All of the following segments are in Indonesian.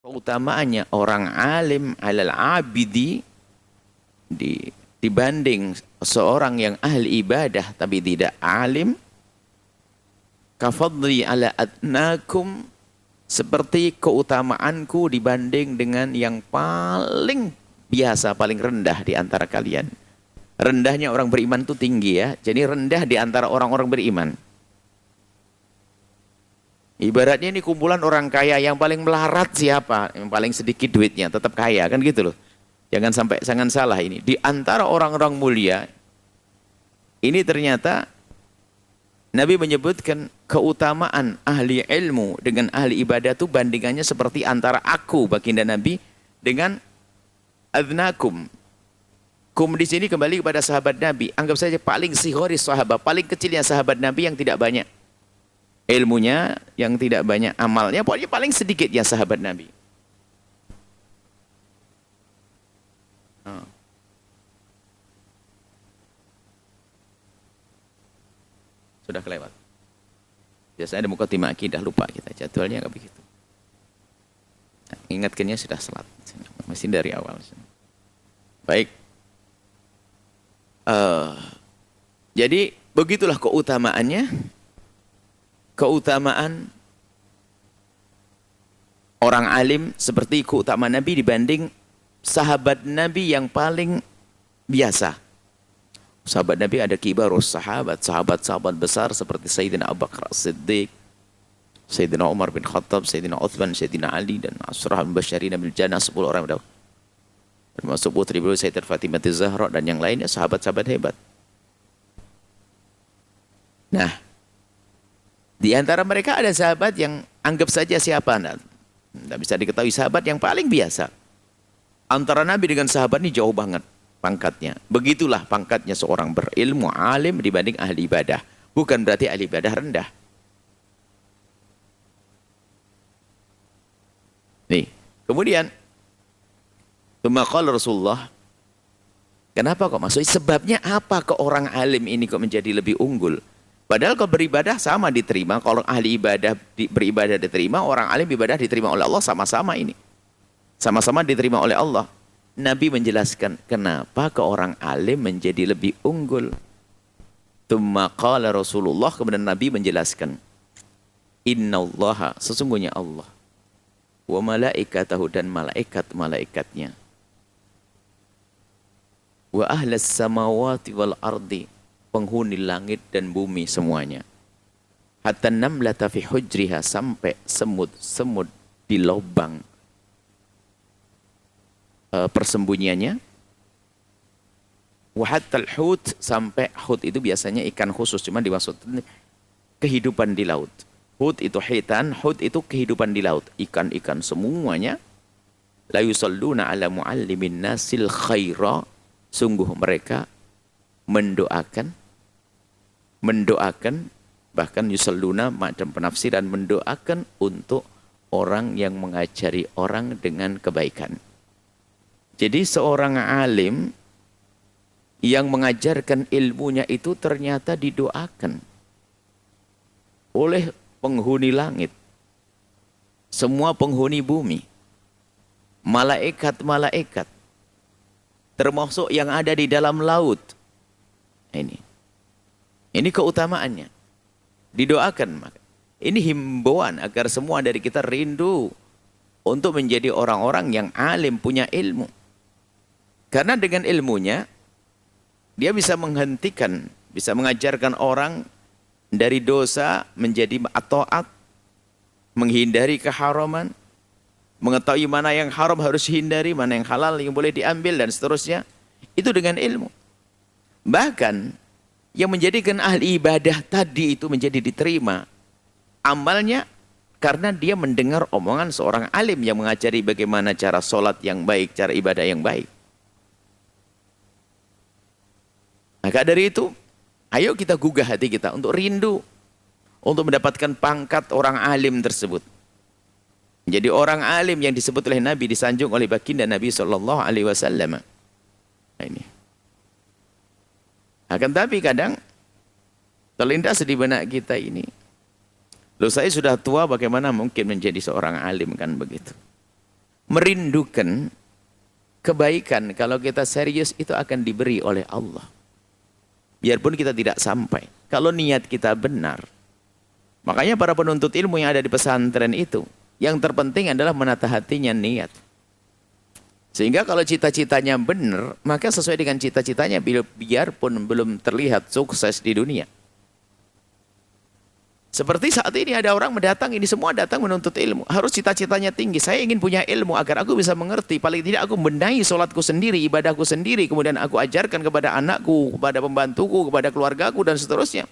keutamaannya orang alim alal abidi dibanding seorang yang ahli ibadah tapi tidak alim, kafadli ala adnakum, seperti keutamaanku dibanding dengan yang paling biasa, paling rendah di antara kalian. Rendahnya orang beriman itu tinggi ya, jadi rendah di antara orang-orang beriman. Ibaratnya ini kumpulan orang kaya, yang paling melarat siapa? Yang paling sedikit duitnya, tetap kaya, kan gitu loh. Jangan salah ini. Di antara orang-orang mulia, ini ternyata Nabi menyebutkan keutamaan ahli ilmu dengan ahli ibadah itu bandingannya seperti antara aku, baginda Nabi, dengan adnakum. Kum di sini kembali kepada sahabat Nabi. Anggap saja paling sihoris sahabat, paling kecilnya sahabat Nabi yang tidak banyak ilmunya, yang tidak banyak amalnya, pokoknya paling sedikit ya sahabat Nabi. Sudah kelewat. Biasanya ada mukaddimah akidah, lupa kita jadwalnya nggak begitu. Nah, ingatkannya sudah salat, masih dari awal. Baik. Jadi begitulah keutamaannya. Keutamaan orang alim seperti keutamaan Nabi dibanding sahabat Nabi yang paling biasa. Sahabat Nabi ada kibarus sahabat, sahabat-sahabat besar seperti Sayyidina Abu Bakar As-Siddiq, Sayyidina Umar bin Khattab, Sayyidina Uthman, Sayyidina Ali, dan Ashraf al-Basyarin bil Jannah, 10 orang beliau. Termasuk putri beliau Sayyidah Fatimah Az-Zahra dan yang lainnya, sahabat-sahabat hebat. Nah, di antara mereka ada sahabat yang anggap saja siapa, tidak bisa diketahui, sahabat yang paling biasa. Antara Nabi dengan sahabat ini jauh banget pangkatnya. Begitulah pangkatnya seorang berilmu alim dibanding ahli ibadah. Bukan berarti ahli ibadah rendah. Nih, kemudian qala Rasulullah, kenapa kok maksudnya sebabnya apa ke orang alim ini kok menjadi lebih unggul? Padahal kalau beribadah sama diterima, kalau ahli ibadah beribadah diterima, orang alim ibadah diterima oleh Allah, sama-sama ini. Sama-sama diterima oleh Allah. Nabi menjelaskan kenapa ke orang alim menjadi lebih unggul. Tsumma qala Rasulullah, kemudian Nabi menjelaskan, innallaha, sesungguhnya Allah, wa malaikatahu, dan malaikat-malaikatnya, wa ahlas samawati wal ardi, penghuni langit dan bumi semuanya, hatta namlata fi hujriha, sampai semut-semut di lubang persembunyiannya, wa hatta al-hut, sampai hut itu biasanya ikan khusus, cuma dimaksud kehidupan di laut. Hut itu hitan, hut itu kehidupan di laut, ikan-ikan semuanya, la yusalluna ala muallimin nasil khaira, sungguh mereka mendoakan, bahkan yusalluna macam penafsiran, mendoakan untuk orang yang mengajari orang dengan kebaikan. Jadi seorang alim yang mengajarkan ilmunya itu ternyata didoakan oleh penghuni langit, semua penghuni bumi, malaikat-malaikat, termasuk yang ada di dalam laut. Ini keutamaannya. Didoakan. Ini himbauan agar semua dari kita rindu untuk menjadi orang-orang yang alim, punya ilmu. Karena dengan ilmunya, dia bisa menghentikan, bisa mengajarkan orang dari dosa menjadi taat, menghindari keharaman, mengetahui mana yang haram harus dihindari, mana yang halal yang boleh diambil, dan seterusnya. Itu dengan ilmu. Bahkan yang menjadikan ahli ibadah tadi itu menjadi diterima amalnya karena dia mendengar omongan seorang alim yang mengajari bagaimana cara sholat yang baik, cara ibadah yang baik. Maka dari itu, ayo kita gugah hati kita untuk rindu untuk mendapatkan pangkat orang alim tersebut. Jadi orang alim yang disebut oleh Nabi, disanjung oleh baginda Nabi SAW. Nah ini. Akan tapi kadang terlintas di benak kita ini, loh saya sudah tua, bagaimana mungkin menjadi seorang alim, kan begitu. merindukan kebaikan kalau kita serius itu akan diberi oleh Allah. Biarpun kita tidak sampai. Kalau niat kita benar. Makanya para penuntut ilmu yang ada di pesantren itu, yang terpenting adalah menata hatinya niat. Sehingga kalau cita-citanya benar, maka sesuai dengan cita-citanya biarpun belum terlihat sukses di dunia. Seperti saat ini ada orang mendatang, ini semua datang menuntut ilmu. Harus cita-citanya tinggi. Saya ingin punya ilmu agar aku bisa mengerti. Paling tidak aku benahi sholatku sendiri, ibadahku sendiri. Kemudian aku ajarkan kepada anakku, kepada pembantuku, kepada keluargaku, dan seterusnya.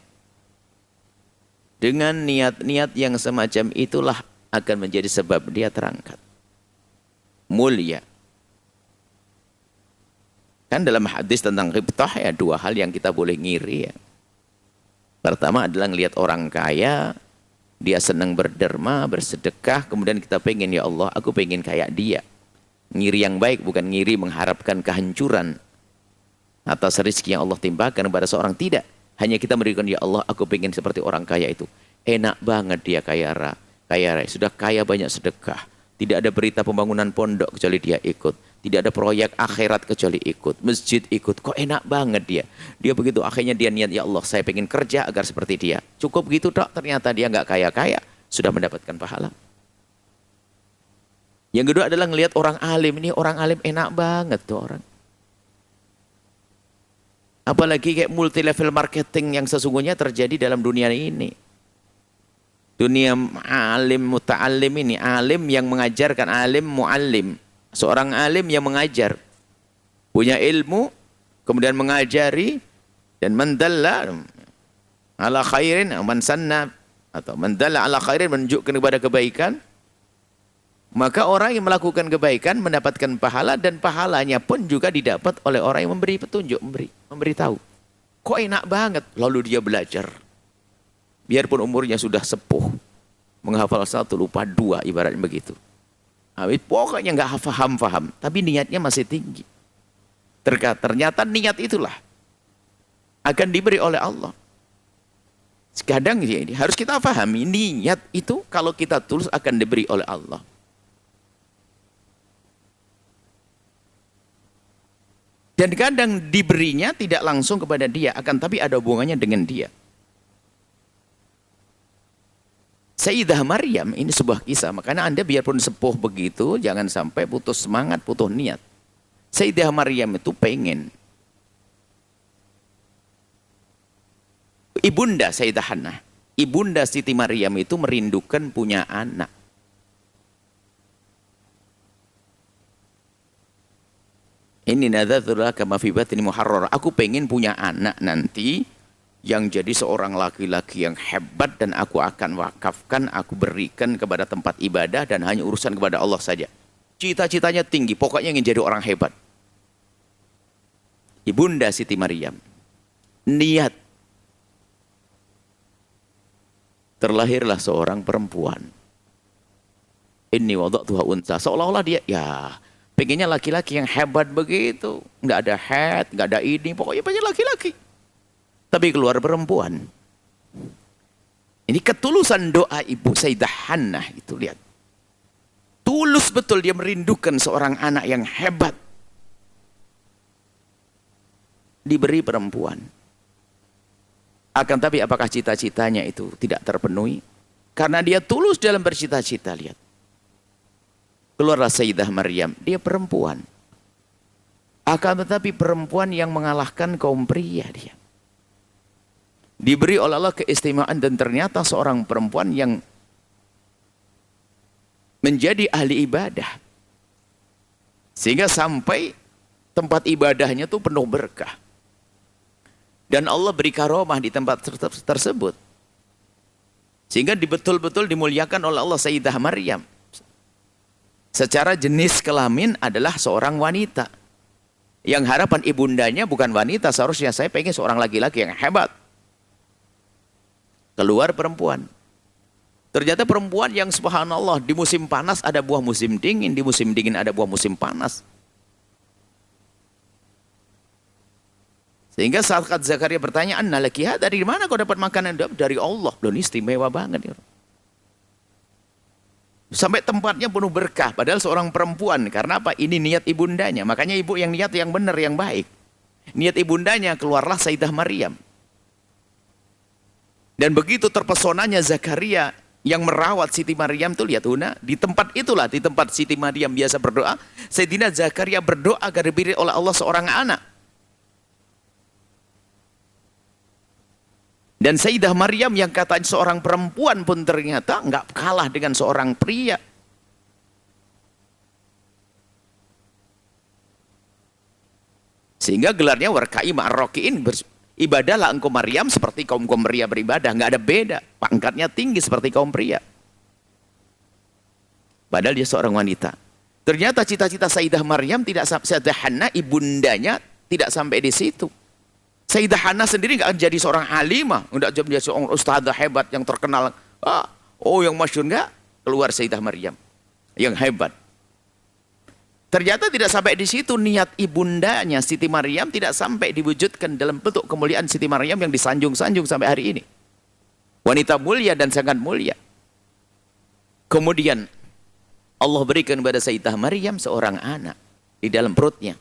Dengan niat-niat yang semacam itulah akan menjadi sebab dia terangkat. Mulia. Kan dalam hadis tentang ghibtah ya, dua hal yang kita boleh ngiri ya. Pertama adalah ngelihat orang kaya, dia senang berderma, bersedekah, kemudian kita pengen, ya Allah, aku pengen kayak dia. Ngiri yang baik, bukan ngiri mengharapkan kehancuran atas rezeki yang Allah timpakan kepada seorang, tidak. Hanya kita memberikan, ya Allah, aku pengen seperti orang kaya itu. Enak banget dia kaya raya, sudah kaya banyak sedekah. Tidak ada berita pembangunan pondok kecuali dia ikut. Tidak ada proyek akhirat kecuali ikut. Masjid ikut. Kok enak banget dia. Dia begitu akhirnya dia niat, ya Allah saya pengen kerja agar seperti dia. Cukup gitu dok. Ternyata dia nggak kaya-kaya. Sudah mendapatkan pahala. Yang kedua adalah ngelihat orang alim. Ini orang alim enak banget tuh orang. Apalagi kayak multi level marketing yang sesungguhnya terjadi dalam dunia ini. Dunia alim muta'alim ini. Alim yang mengajarkan. Alim mu'allim. Seorang alim yang mengajar, punya ilmu, kemudian mengajari, dan mendalla ala khairin, man sanna, atau mendalla ala khairin, menunjukkan kepada kebaikan, maka orang yang melakukan kebaikan mendapatkan pahala, dan pahalanya pun juga didapat oleh orang yang memberi petunjuk, memberi tahu. Kok enak banget, lalu dia belajar. Biarpun umurnya sudah sepuh, menghafal satu lupa dua, ibaratnya begitu. Pokoknya nggak faham, tapi niatnya masih tinggi. Ternyata niat itulah akan diberi oleh Allah. Kadang ini harus kita pahami, niat itu kalau kita tulus akan diberi oleh Allah. Dan kadang diberinya tidak langsung kepada dia, akan tapi ada hubungannya dengan dia. Sayyidah Maryam ini sebuah kisah, makanya Anda biarpun sepuh begitu, jangan sampai putus semangat, putus niat. Sayyidah Maryam itu pengen. Ibunda Sayyidah Hannah, ibunda Siti Maryam itu merindukan punya anak. Ini nadzarullah kama fi batni muharrar. Aku pengen punya anak nanti yang jadi seorang laki-laki yang hebat, dan aku akan wakafkan, aku berikan kepada tempat ibadah dan hanya urusan kepada Allah saja. Cita-citanya tinggi, pokoknya ingin jadi orang hebat. Ibunda Siti Maryam niat. Terlahirlah seorang perempuan. Inni wada'tuha unsa. Seolah-olah dia, ya pengennya laki-laki yang hebat begitu. Nggak ada head, nggak ada ini, pokoknya pengen laki-laki. Tapi keluar perempuan. Ini ketulusan doa ibu Sayyidah Hannah itu, lihat. Tulus betul dia merindukan seorang anak yang hebat. Diberi perempuan. Akan tapi apakah cita-citanya itu tidak terpenuhi? Karena dia tulus dalam bercita-cita, lihat. Keluarlah Sayyidah Maryam, dia perempuan. Akan tetapi perempuan yang mengalahkan kaum pria dia. Diberi oleh Allah keistimewaan, dan ternyata seorang perempuan yang menjadi ahli ibadah. Sehingga sampai tempat ibadahnya itu penuh berkah. Dan Allah beri karomah di tempat tersebut. Sehingga betul-betul dimuliakan oleh Allah Sayyidah Maryam. Secara jenis kelamin adalah seorang wanita. Yang harapan ibundanya bukan wanita, seharusnya saya pengen seorang laki-laki yang hebat. Keluar perempuan. Ternyata perempuan yang subhanallah, di musim panas ada buah musim dingin, di musim dingin ada buah musim panas. Sehingga saat Zakaria bertanya, "Anna laki hadza, dari mana kau dapat makanan?" Dari Allah. Loh, ini istimewa banget ya. Sampai tempatnya penuh berkah. Padahal seorang perempuan. Karena apa? Ini niat ibundanya. Makanya ibu yang niat yang benar, yang baik. Niat ibundanya keluarlah Sayyidah Maryam. Dan begitu terpesonanya Zakaria yang merawat Siti Maryam tuh, lihat Huna, di tempat itulah, di tempat Siti Maryam biasa berdoa, Sayyidina Zakaria berdoa agar diberi oleh Allah seorang anak. Dan Sayyidah Maryam yang katanya seorang perempuan pun ternyata nggak kalah dengan seorang pria. Sehingga gelarnya warkai ma'arroki'in, ibadahlah engkau Maryam seperti kaum pria beribadah. Nggak ada beda, pangkatnya tinggi seperti kaum pria. Padahal dia seorang wanita. Ternyata cita-cita Sayyidah Maryam tidak sampai, Sayyidah Hannah ibundanya tidak sampai di situ. Sayyidah Hannah sendiri nggak jadi seorang alimah, nggak jadi seorang ustadzah hebat yang terkenal. Yang masyhur, nggak. Keluar Sayyidah Maryam yang hebat. Ternyata tidak sampai di situ, niat ibundanya Siti Maryam tidak sampai diwujudkan dalam bentuk kemuliaan Siti Maryam yang disanjung-sanjung sampai hari ini. Wanita mulia dan sangat mulia. Kemudian Allah berikan kepada Sayyidah Maryam seorang anak di dalam perutnya.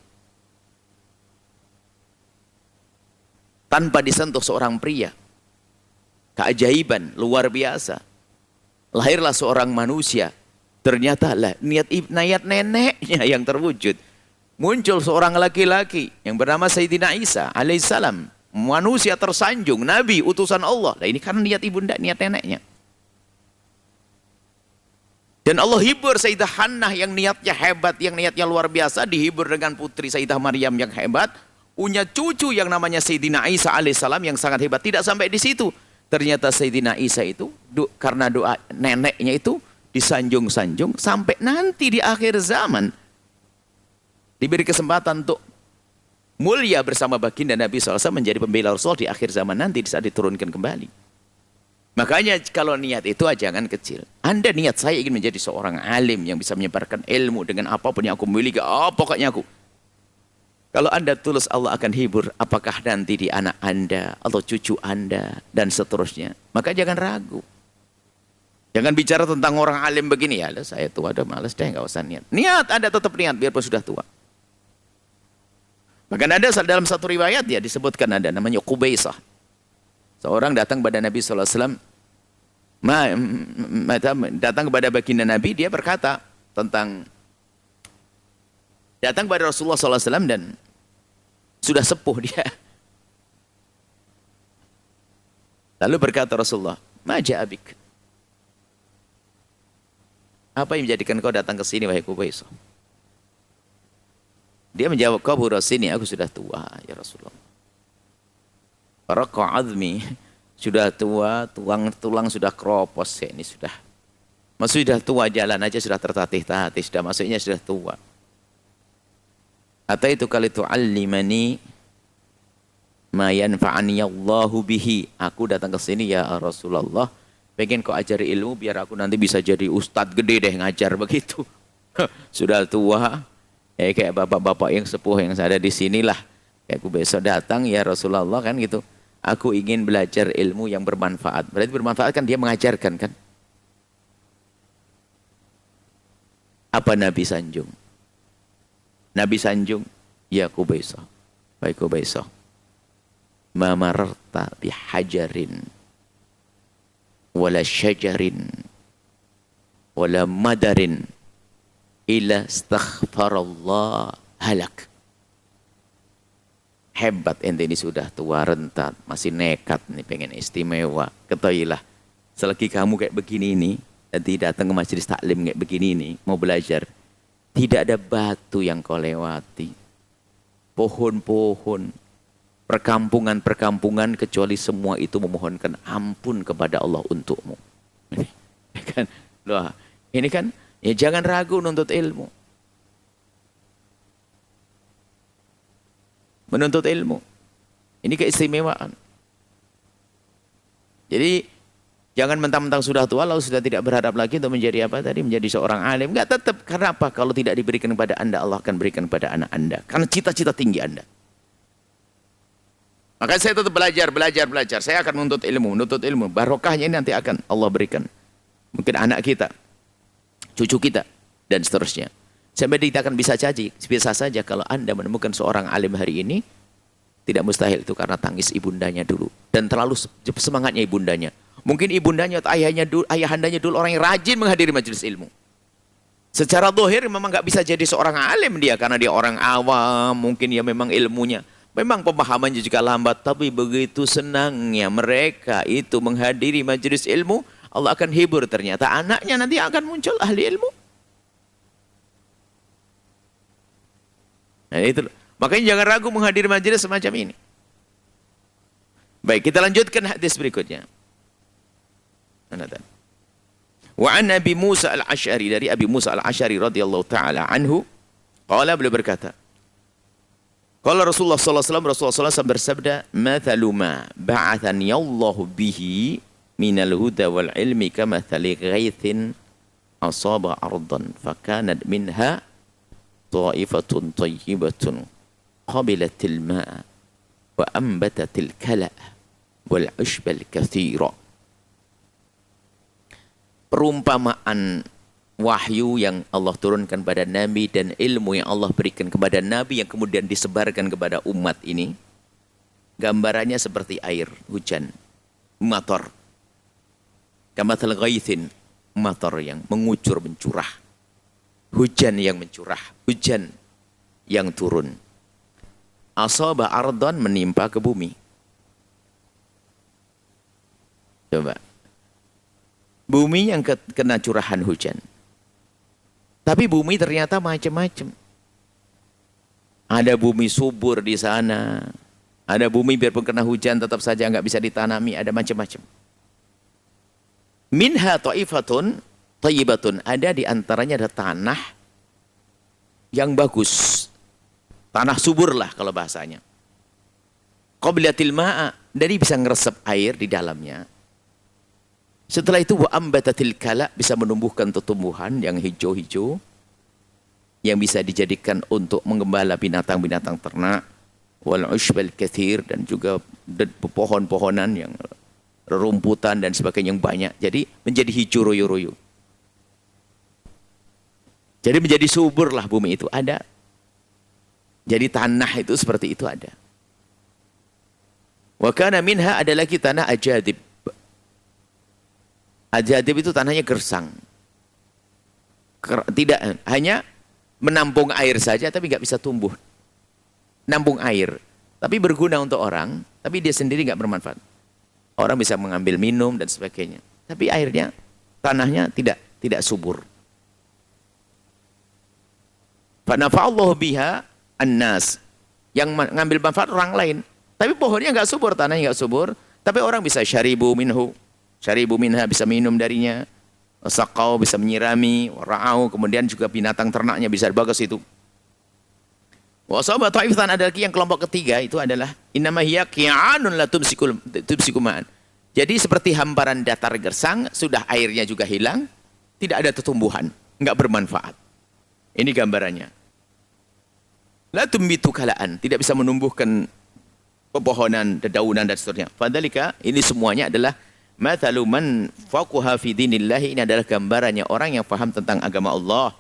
Tanpa disentuh seorang pria. Keajaiban luar biasa. Lahirlah seorang manusia. Ternyata lah niat neneknya yang terwujud. Muncul seorang laki-laki yang bernama Sayyidina Isa alaihissalam. Manusia tersanjung, Nabi, utusan Allah. Nah, ini kan niat ibunda, niat neneknya. Dan Allah hibur Sayyidah Hannah yang niatnya hebat, yang niatnya luar biasa. Dihibur dengan putri Sayyidah Maryam yang hebat. Punya cucu yang namanya Sayyidina Isa alaihissalam yang sangat hebat. Tidak sampai di situ. Ternyata Sayyidina Isa itu karena doa neneknya itu disanjung-sanjung sampai nanti di akhir zaman diberi kesempatan untuk mulia bersama baginda Nabi SAW menjadi pembela Rasul di akhir zaman nanti saat diturunkan kembali. Makanya kalau niat itu jangan kecil. Anda niat saya ingin menjadi seorang alim yang bisa menyebarkan ilmu dengan apapun yang aku miliki, pokoknya aku. Kalau Anda tulus, Allah akan hibur apakah nanti di anak Anda atau cucu Anda dan seterusnya. Maka jangan ragu. Jangan bicara tentang orang alim begini, ya saya tua, udah malas deh, nggak usah niat. Niat, Anda tetap niat biarpun sudah tua. Bahkan ada dalam satu riwayat ya disebutkan ada namanya Qubaisah. Seorang datang kepada Nabi SAW, datang kepada baginda Nabi, dia berkata tentang datang kepada Rasulullah SAW dan sudah sepuh dia. Lalu berkata Rasulullah, "Ma ja'abik?" Apa yang menjadikan kau datang ke sini, wahai Qubaisah? Dia menjawab, "Kau sini, aku sudah tua, ya Rasulullah. Raqa azmi, sudah tua, tulang sudah keropos, ya ini sudah. Maksudnya sudah tua, jalan aja sudah tertatih-tatih, sudah maksudnya sudah tua. Ataitu kali tu'allimani ma yanfa'ani Allahu bihi." Aku datang ke sini ya Rasulullah, pengen kau ajari ilmu biar aku nanti bisa jadi ustadz gede deh ngajar begitu. Sudah tua, kayak bapak-bapak yang sepuh yang ada di sinilah. Kayak aku besok datang ya Rasulullah kan gitu. Aku ingin belajar ilmu yang bermanfaat. Berarti bermanfaat kan dia mengajarkan kan. Apa Nabi sanjung? Nabi sanjung, ya Qubaisah, baik Qubaisah. Ma mararta bihajarin wala syajarin wala madarin illa astaghfarallah halak. Hebat ente ini, sudah tua rentat, masih nekat nih pengen istimewa. Ketahuilah, selagi kamu kayak begini ini, nanti datang ke majelis taklim kayak begini ini, mau belajar, tidak ada batu yang kau lewati, pohon-pohon, perkampungan-perkampungan, kecuali semua itu memohonkan ampun kepada Allah untukmu. Kan, loh, ini kan, ya jangan ragu nuntut ilmu. Menuntut ilmu. Ini keistimewaan. Jadi, jangan mentang-mentang sudah tua, lalu sudah tidak berharap lagi untuk menjadi apa tadi? Menjadi seorang alim. Enggak, tetap. Karena apa? Kalau tidak diberikan kepada Anda, Allah akan berikan kepada anak Anda. Karena cita-cita tinggi Anda. Maka saya tetap belajar. Saya akan menuntut ilmu. Barokahnya ini nanti akan Allah berikan. Mungkin anak kita cucu kita, dan seterusnya. Sampai kita akan bisa saja kalau Anda menemukan seorang alim hari ini, tidak mustahil itu karena tangis ibundanya dulu. Dan terlalu semangatnya ibundanya. Mungkin ibundanya atau ayahandanya dulu orang yang rajin menghadiri majelis ilmu. Secara zahir memang nggak bisa jadi seorang alim dia, karena dia orang awam, mungkin ya memang ilmunya. Memang pemahamannya juga lambat, tapi begitu senangnya mereka itu menghadiri majelis ilmu, Allah akan hibur ternyata anaknya nanti akan muncul ahli ilmu. Nah itu, makanya jangan ragu menghadiri majelis semacam ini. Baik, kita lanjutkan hadis berikutnya. Wa an Abi Musa al-Asy'ari, dari Abi Musa al-Asy'ari radhiyallahu taala anhu, qala, beliau berkata, qala Rasulullah sallallahu alaihi wasallam bersabda, "Mathalu ma ba'athani Allah bihi minal huda wal ilmi kamathali ghaithin asaba ardan fakanat minha ta'ifatun tayyibatun qabilatil ma'a wa ambatatil kala' wal 'ushbal katsira." Perumpamaan wahyu yang Allah turunkan pada Nabi dan ilmu yang Allah berikan kepada Nabi yang kemudian disebarkan kepada umat ini, gambarannya seperti air hujan, matar. Kamathal ghaithin, matar yang mengucur mencurah. Hujan yang mencurah, hujan yang turun. Asaba ardan, menimpa ke bumi. Coba. Bumi yang kena curahan hujan. Tapi bumi ternyata macam-macam. Ada bumi subur di sana. Ada bumi biarpun kena hujan tetap saja nggak bisa ditanami. Ada macam-macam. Minha ta'ifatun tayyibatun. Ada di antaranya ada tanah yang bagus. Tanah subur lah kalau bahasanya. Qabilatil ma'a. Dari bisa ngeresep air di dalamnya. Setelah itu wa ambatatil kala, bisa menumbuhkan tumbuhan yang hijau-hijau yang bisa dijadikan untuk menggembala binatang-binatang ternak, wal ushbal katsir, dan juga pohon-pohonan yang rerumputan dan sebagainya yang banyak. Jadi menjadi hijau royo-royo. Jadi menjadi subur lah bumi itu ada. Jadi tanah itu seperti itu ada. Wa kana minha, ada lagi tanah ajadib. Ajadib itu tanahnya gersang. Tidak hanya menampung air saja, tapi nggak bisa tumbuh. Nampung air, tapi berguna untuk orang, tapi dia sendiri nggak bermanfaat. Orang bisa mengambil minum dan sebagainya. Tapi airnya, tanahnya tidak subur. Fanafa'allahu biha annas. Yang mengambil manfaat orang lain. Tapi pohonnya nggak subur, tanahnya nggak subur. Tapi orang bisa syaribu minhu. Syaribu minha, bisa minum darinya. Saqau, bisa menyirami. Ra'au, kemudian juga binatang ternaknya bisa bagus itu. Wa asaba ta'ifatan, ada lagi yang kelompok ketiga, itu adalah innama hiya qi'anun la tumsikuman. Jadi seperti hamparan datar gersang, sudah airnya juga hilang, tidak ada tumbuhan, enggak bermanfaat. Ini gambarannya. La tumbitu kalaan, tidak bisa menumbuhkan pepohonan, dedaunan dan seterusnya. Fadzalika, ini semuanya adalah mathalu man faquha fi dinillahi, ini adalah gambarannya orang yang paham tentang agama Allah.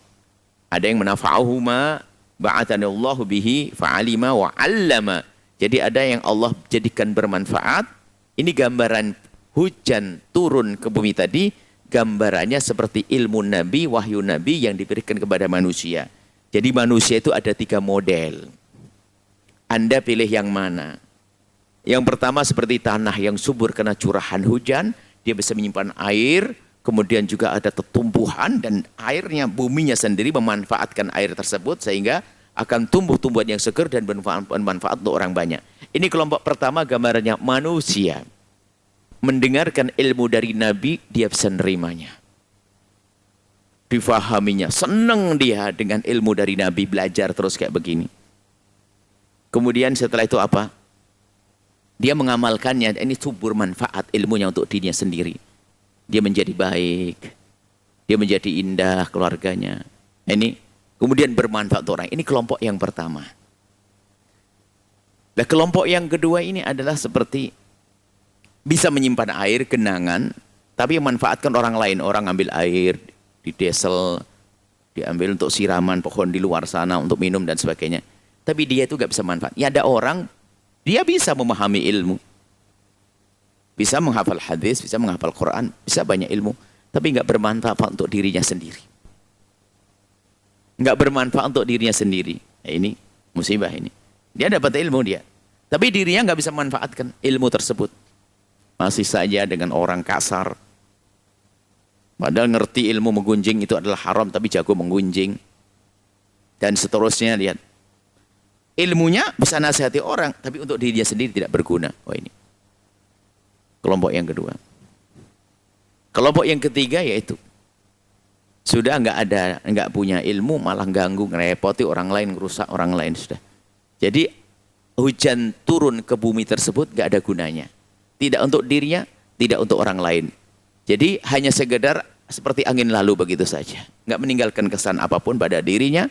Ada yang menafa'ahu ma ba'athanallahu bihi fa'alima wa 'allama. Jadi ada yang Allah jadikan bermanfaat. Ini gambaran hujan turun ke bumi tadi, gambarannya seperti ilmu Nabi, wahyu Nabi yang diberikan kepada manusia. Jadi manusia itu ada 3 model. Anda pilih yang mana? Yang pertama seperti tanah yang subur karena curahan hujan, dia bisa menyimpan air, kemudian juga ada tumbuhan dan airnya, buminya sendiri memanfaatkan air tersebut sehingga akan tumbuh tumbuhan yang segar dan bermanfaat untuk orang banyak. Ini kelompok pertama, gambarannya manusia. Mendengarkan ilmu dari Nabi, dia bisa nerimanya. Difahaminya, senang dia dengan ilmu dari Nabi, belajar terus kayak begini. Kemudian setelah itu apa? Dia mengamalkannya, ini subur manfaat ilmunya untuk dirinya sendiri. Dia menjadi baik, dia menjadi indah keluarganya. Ini kemudian bermanfaat untuk orang. Ini kelompok yang pertama. Nah, kelompok yang kedua ini adalah seperti bisa menyimpan air, genangan, tapi memanfaatkan orang lain. Orang ambil air, didesel, diambil untuk siraman pohon di luar sana untuk minum dan sebagainya. Tapi dia itu gak bisa manfaat. Ya ada orang, dia bisa memahami ilmu. Bisa menghafal hadis, bisa menghafal Quran, bisa banyak ilmu. Tapi gak bermanfaat untuk dirinya sendiri. Gak bermanfaat untuk dirinya sendiri. Nah, ini musibah ini. Dia dapat ilmu dia. Tapi dirinya gak bisa memanfaatkan ilmu tersebut. Masih saja dengan orang kasar. Padahal ngerti ilmu menggunjing itu adalah haram, tapi jago menggunjing. Dan seterusnya, lihat. Ilmunya bisa nasihati orang, tapi untuk dirinya sendiri tidak berguna. Oh ini. Kelompok yang kedua. Kelompok yang ketiga yaitu sudah nggak punya ilmu, malah ganggu, ngerepoti orang lain, ngerusak orang lain sudah. Jadi hujan turun ke bumi tersebut nggak ada gunanya. Tidak untuk dirinya, tidak untuk orang lain. Jadi hanya sekedar seperti angin lalu begitu saja. Nggak meninggalkan kesan apapun pada dirinya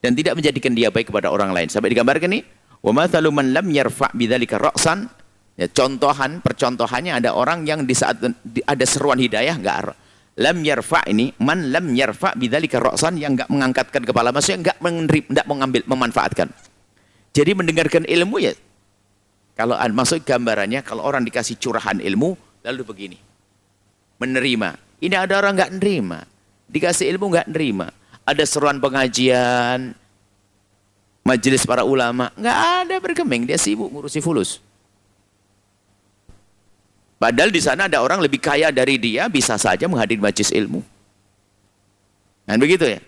dan tidak menjadikan dia baik kepada orang lain. Sampai digambarkan nih, wa mathalu man lam yarfa' bidzalika ra'san. Ya, percontohannya ada orang yang di saat ada seruan hidayah nggak lam yarfa' ini, man lam yarfa' bidzalika ra'san, yang nggak mengangkatkan kepala, maksudnya nggak mengambil, memanfaatkan. Jadi mendengarkan ilmu ya, kalau maksud gambarannya kalau orang dikasih curahan ilmu lalu begini. Menerima. Ini ada orang nggak nerima. Dikasih ilmu nggak nerima. Ada seruan pengajian, majelis para ulama, nggak ada, bergeming, dia sibuk ngurusi fulus. Padahal di sana ada orang lebih kaya dari dia, bisa saja menghadiri majelis ilmu. Dan begitu ya.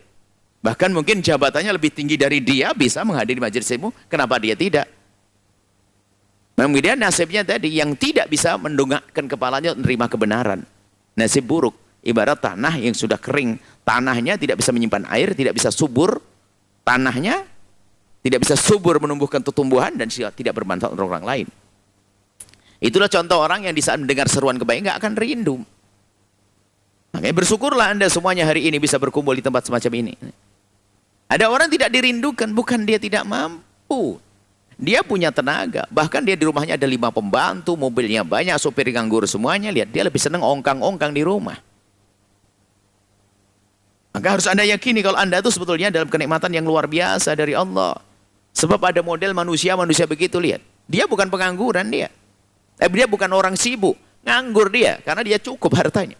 Bahkan mungkin jabatannya lebih tinggi dari dia, bisa menghadiri majelis ilmu. Kenapa dia tidak? Kemudian nasibnya tadi yang tidak bisa mendongakkan kepalanya menerima kebenaran. Nasib buruk. Ibarat tanah yang sudah kering, tanahnya tidak bisa menyimpan air, tidak bisa subur, tanahnya tidak bisa subur menumbuhkan tumbuhan dan tidak bermanfaat untuk orang lain. Itulah contoh orang yang di saat mendengar seruan kebaikan nggak akan rindu. Makanya bersyukurlah Anda semuanya hari ini bisa berkumpul di tempat semacam ini. Ada orang tidak dirindukan, bukan dia tidak mampu. Dia punya tenaga, bahkan dia di rumahnya ada 5 pembantu, mobilnya banyak, sopir nganggur semuanya. Lihat, dia lebih senang ongkang-ongkang di rumah. Maka harus Anda yakini kalau Anda itu sebetulnya dalam kenikmatan yang luar biasa dari Allah. Sebab ada model manusia begitu, lihat. Dia bukan pengangguran dia. Dia bukan orang sibuk, nganggur dia karena dia cukup hartanya.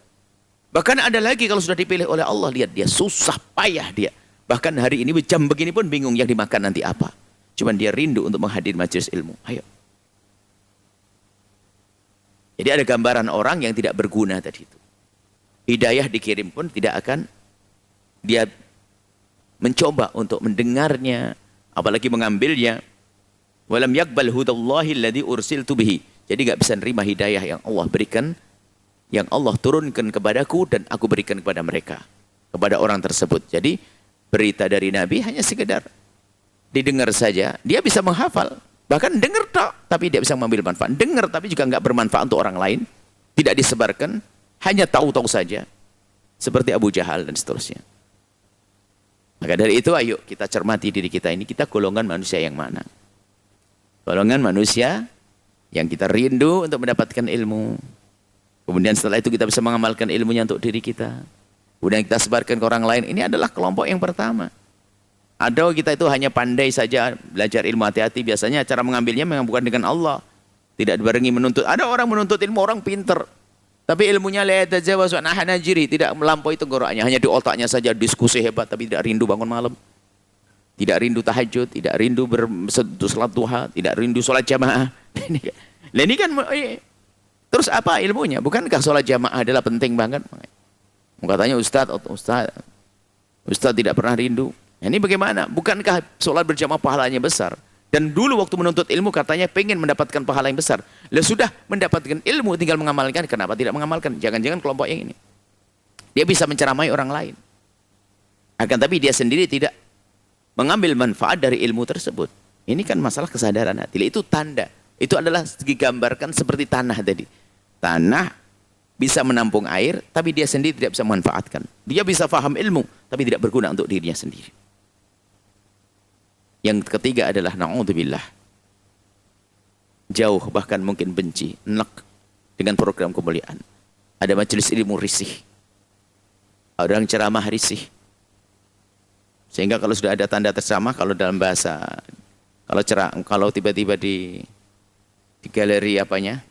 Bahkan ada lagi kalau sudah dipilih oleh Allah, lihat dia susah payah dia. Bahkan hari ini jam begini pun bingung yang dimakan nanti apa. Cuman dia rindu untuk menghadiri majelis ilmu. Ayo. Jadi ada gambaran orang yang tidak berguna tadi itu. Hidayah dikirim pun tidak akan dia mencoba untuk mendengarnya, apalagi mengambilnya. Walam yaqbal hudallahi alladzi ursiltu bihi. Jadi enggak bisa nerima hidayah yang Allah berikan, yang Allah turunkan kepadaku dan aku berikan kepada mereka, kepada orang tersebut. Jadi berita dari Nabi hanya sekedar didengar saja, dia bisa menghafal, bahkan dengar tak, tapi dia bisa mengambil manfaat. Dengar tapi juga enggak bermanfaat untuk orang lain, tidak disebarkan, hanya tahu-tahu saja, seperti Abu Jahal dan seterusnya. Maka dari itu ayo kita cermati diri kita ini, kita golongan manusia yang mana? Golongan manusia yang kita rindu untuk mendapatkan ilmu. Kemudian setelah itu kita bisa mengamalkan ilmunya untuk diri kita. Kemudian kita sebarkan ke orang lain. Ini adalah kelompok yang pertama. Atau kita itu hanya pandai saja belajar ilmu, hati-hati. Biasanya cara mengambilnya memang bukan dengan Allah. Tidak dibarengi menuntut. Ada orang menuntut ilmu, orang pinter. Tapi ilmunya la yatajawazu an hanajiri, tidak melampaui tenggorokannya, hanya di otaknya saja diskusi hebat tapi tidak rindu bangun malam. Tidak rindu tahajud, tidak rindu salat duha, tidak rindu salat jamaah. Ini kan terus apa ilmunya? Bukankah salat jamaah adalah penting banget? Katanya Ustaz tidak pernah rindu. Ini bagaimana? Bukankah salat berjamaah pahalanya besar? Dan dulu waktu menuntut ilmu katanya pengen mendapatkan pahala yang besar. Lah sudah mendapatkan ilmu tinggal mengamalkan, kenapa tidak mengamalkan? Jangan-jangan kelompok yang ini. Dia bisa menceramai orang lain. Akan tapi dia sendiri tidak mengambil manfaat dari ilmu tersebut. Ini kan masalah kesadaran hati. Itu tanda. Itu adalah digambarkan seperti tanah tadi. Tanah bisa menampung air, tapi dia sendiri tidak bisa memanfaatkan. Dia bisa faham ilmu, tapi tidak berguna untuk dirinya sendiri. Yang ketiga adalah na'udzubillah. Jauh bahkan mungkin benci, enak dengan program kemuliaan. Ada majelis ilmu risih. Orang ceramah risih. Sehingga kalau sudah ada tanda terceramah, kalau dalam bahasa, kalau tiba-tiba di galeri apanya,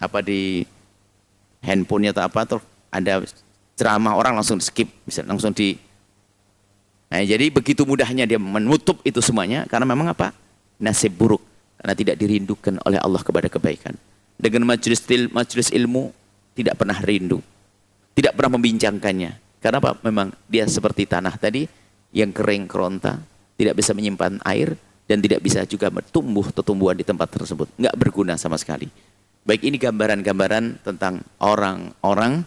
apa di handphonenya atau apa, terus ada ceramah, orang langsung skip, bisa langsung di. Nah, jadi begitu mudahnya dia menutup itu semuanya, karena memang apa? Nasib buruk, karena tidak dirindukan oleh Allah kepada kebaikan. Dengan majelis ilmu tidak pernah rindu, tidak pernah membincangkannya. Karena apa? Memang dia seperti tanah tadi yang kering keronta, tidak bisa menyimpan air dan tidak bisa juga tumbuh tumbuhan di tempat tersebut. Nggak berguna sama sekali. Baik, ini gambaran-gambaran tentang orang-orang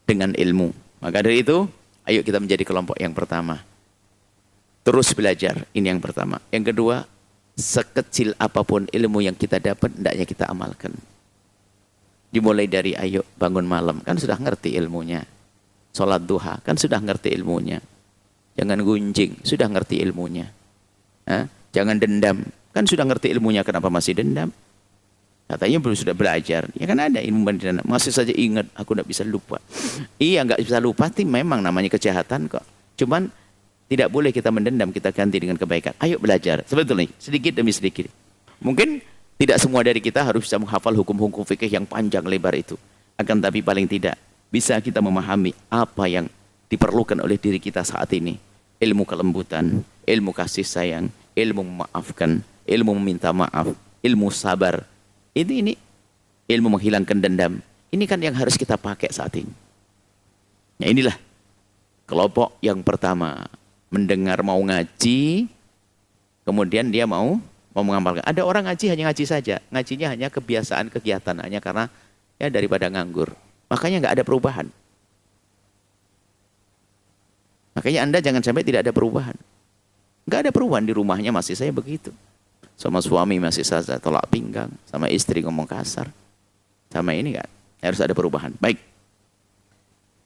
dengan ilmu. Maka dari itu, ayo kita menjadi kelompok yang pertama. Terus belajar, ini yang pertama. Yang kedua, sekecil apapun ilmu yang kita dapat, hendaknya kita amalkan. Dimulai dari ayo bangun malam, kan sudah ngerti ilmunya. Sholat duha, kan sudah ngerti ilmunya. Jangan gunjing, sudah ngerti ilmunya. Jangan dendam, kan sudah ngerti ilmunya, kenapa masih dendam? Katanya belum sudah belajar. Ya kan ada ilmu dendam, masih saja ingat, aku tidak bisa lupa. Iya, nggak bisa lupa, itu memang namanya kejahatan kok. Cuman tidak boleh kita mendendam, kita ganti dengan kebaikan. Ayo belajar, sebetulnya sedikit demi sedikit. Mungkin tidak semua dari kita harus bisa menghafal hukum-hukum fikih yang panjang lebar itu. Akan tapi paling tidak bisa kita memahami apa yang diperlukan oleh diri kita saat ini. Ilmu kelembutan, ilmu kasih sayang, ilmu memaafkan, ilmu meminta maaf, ilmu sabar. Ini ilmu menghilangkan dendam. Ini kan yang harus kita pakai saat ini. Nah, inilah kelompok yang pertama. Mendengar mau ngaji, kemudian dia mau mengamalkan. Ada orang ngaji hanya ngaji saja. Ngajinya hanya kebiasaan, kegiatan. Hanya karena ya daripada nganggur. Makanya nggak ada perubahan. Makanya Anda jangan sampai tidak ada perubahan. Nggak ada perubahan di rumahnya, masih saya begitu. Sama suami masih saja tolak pinggang. Sama istri ngomong kasar. Sama ini nggak. Harus ada perubahan. Baik.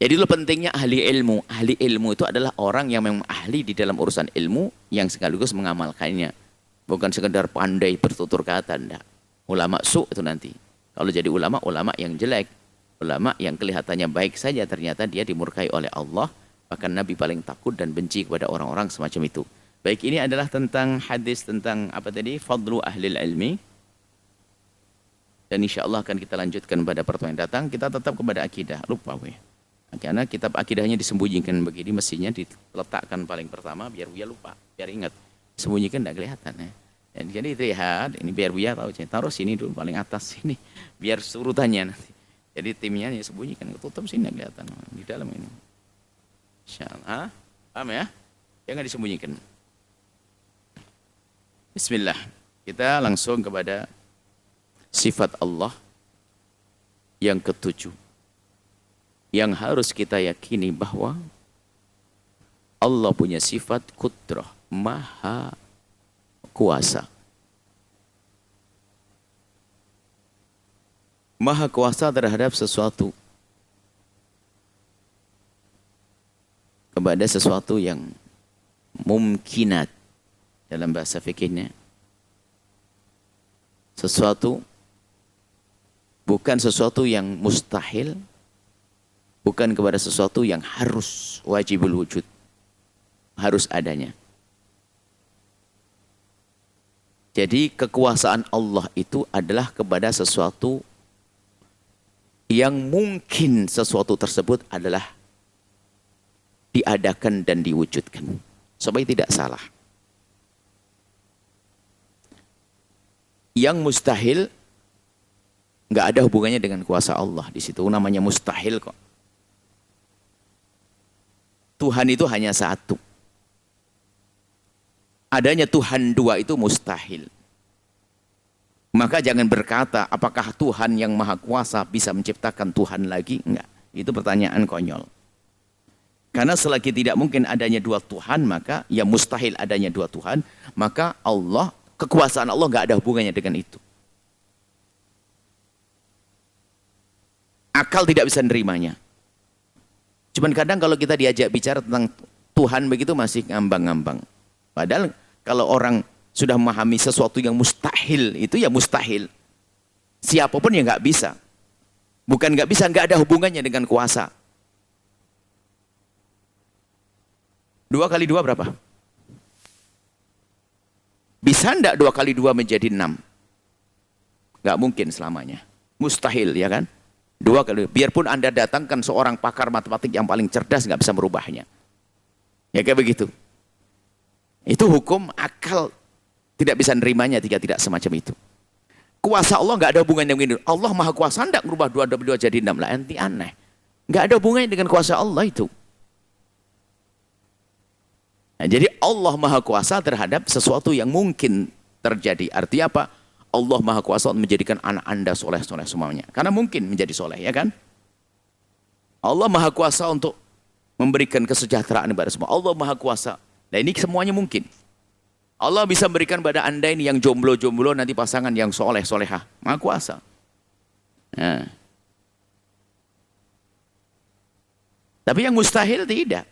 Jadi itu pentingnya ahli ilmu. Ahli ilmu itu adalah orang yang memang ahli di dalam urusan ilmu yang sekaligus mengamalkannya. Bukan sekedar pandai bertutur kata. Enggak. Ulama su itu nanti. Kalau jadi ulama, ulama yang jelek. Ulama yang kelihatannya baik saja, ternyata dia dimurkai oleh Allah. Bahkan Nabi paling takut dan benci kepada orang-orang semacam itu. Baik, ini adalah tentang hadis tentang apa tadi? Fadlu ahlil ilmi. Dan insya Allah akan kita lanjutkan pada pertemuan yang datang. Kita tetap kepada akidah. Lupa weh. Karena kitab akidahnya disembunyikan begini, mestinya diletakkan paling pertama biar Buya lupa, biar ingat. Sembunyikan tidak kelihatan ya. Dan jadi lihat, ini biar Buya tahu, taruh sini dulu paling atas sini, biar surutannya nanti. Jadi timnya sembunyikan, tutup sini tidak kelihatan di dalam ini. Insyaallah, paham ya? Jangan disembunyikan. Bismillah, kita langsung kepada sifat Allah yang ketujuh. Yang harus kita yakini bahwa Allah punya sifat kudrah, maha kuasa. Maha kuasa terhadap sesuatu. Kepada sesuatu yang mungkinat dalam bahasa fikihnya. Sesuatu bukan sesuatu yang mustahil. Bukan kepada sesuatu yang harus wajibul wujud. Harus adanya. Jadi kekuasaan Allah itu adalah kepada sesuatu yang mungkin sesuatu tersebut adalah diadakan dan diwujudkan. Supaya tidak salah. Yang mustahil nggak ada hubungannya dengan kuasa Allah. Di situ namanya mustahil kok. Tuhan itu hanya satu. Adanya Tuhan dua itu mustahil. Maka jangan berkata, apakah Tuhan yang maha kuasa bisa menciptakan Tuhan lagi? Enggak. Itu pertanyaan konyol. Karena selagi tidak mungkin adanya dua Tuhan, maka ya mustahil adanya dua Tuhan, maka Allah, kekuasaan Allah enggak ada hubungannya dengan itu. Akal tidak bisa menerimanya. Cuman kadang kalau kita diajak bicara tentang Tuhan begitu masih ngambang-ngambang. Padahal kalau orang sudah memahami sesuatu yang mustahil, itu ya mustahil. Siapapun ya nggak bisa. Bukan nggak bisa, nggak ada hubungannya dengan kuasa. 2 kali 2 berapa? Bisa enggak 2 kali 2 menjadi 6? Nggak mungkin selamanya. Mustahil, ya kan? 2 kali. Biarpun Anda datangkan seorang pakar matematik yang paling cerdas, nggak bisa merubahnya. Ya kayak begitu. Itu hukum akal tidak bisa nerimanya jika tidak semacam itu. Kuasa Allah nggak ada hubungannya dengan ini. Allah maha kuasa, enggak merubah 2 dari 2 jadi 6. Lah, enti aneh. Nggak ada hubungannya dengan kuasa Allah itu. Nah, jadi Allah maha kuasa terhadap sesuatu yang mungkin terjadi. Artinya apa? Allah maha kuasa untuk menjadikan anak Anda soleh-soleh semuanya. Karena mungkin menjadi soleh, ya kan? Allah maha kuasa untuk memberikan kesejahteraan kepada semua. Allah maha kuasa. Nah, ini semuanya mungkin. Allah bisa memberikan pada Anda ini yang jomblo-jomblo nanti pasangan yang soleh-solehah. Maha kuasa. Nah. Tapi yang mustahil tidak.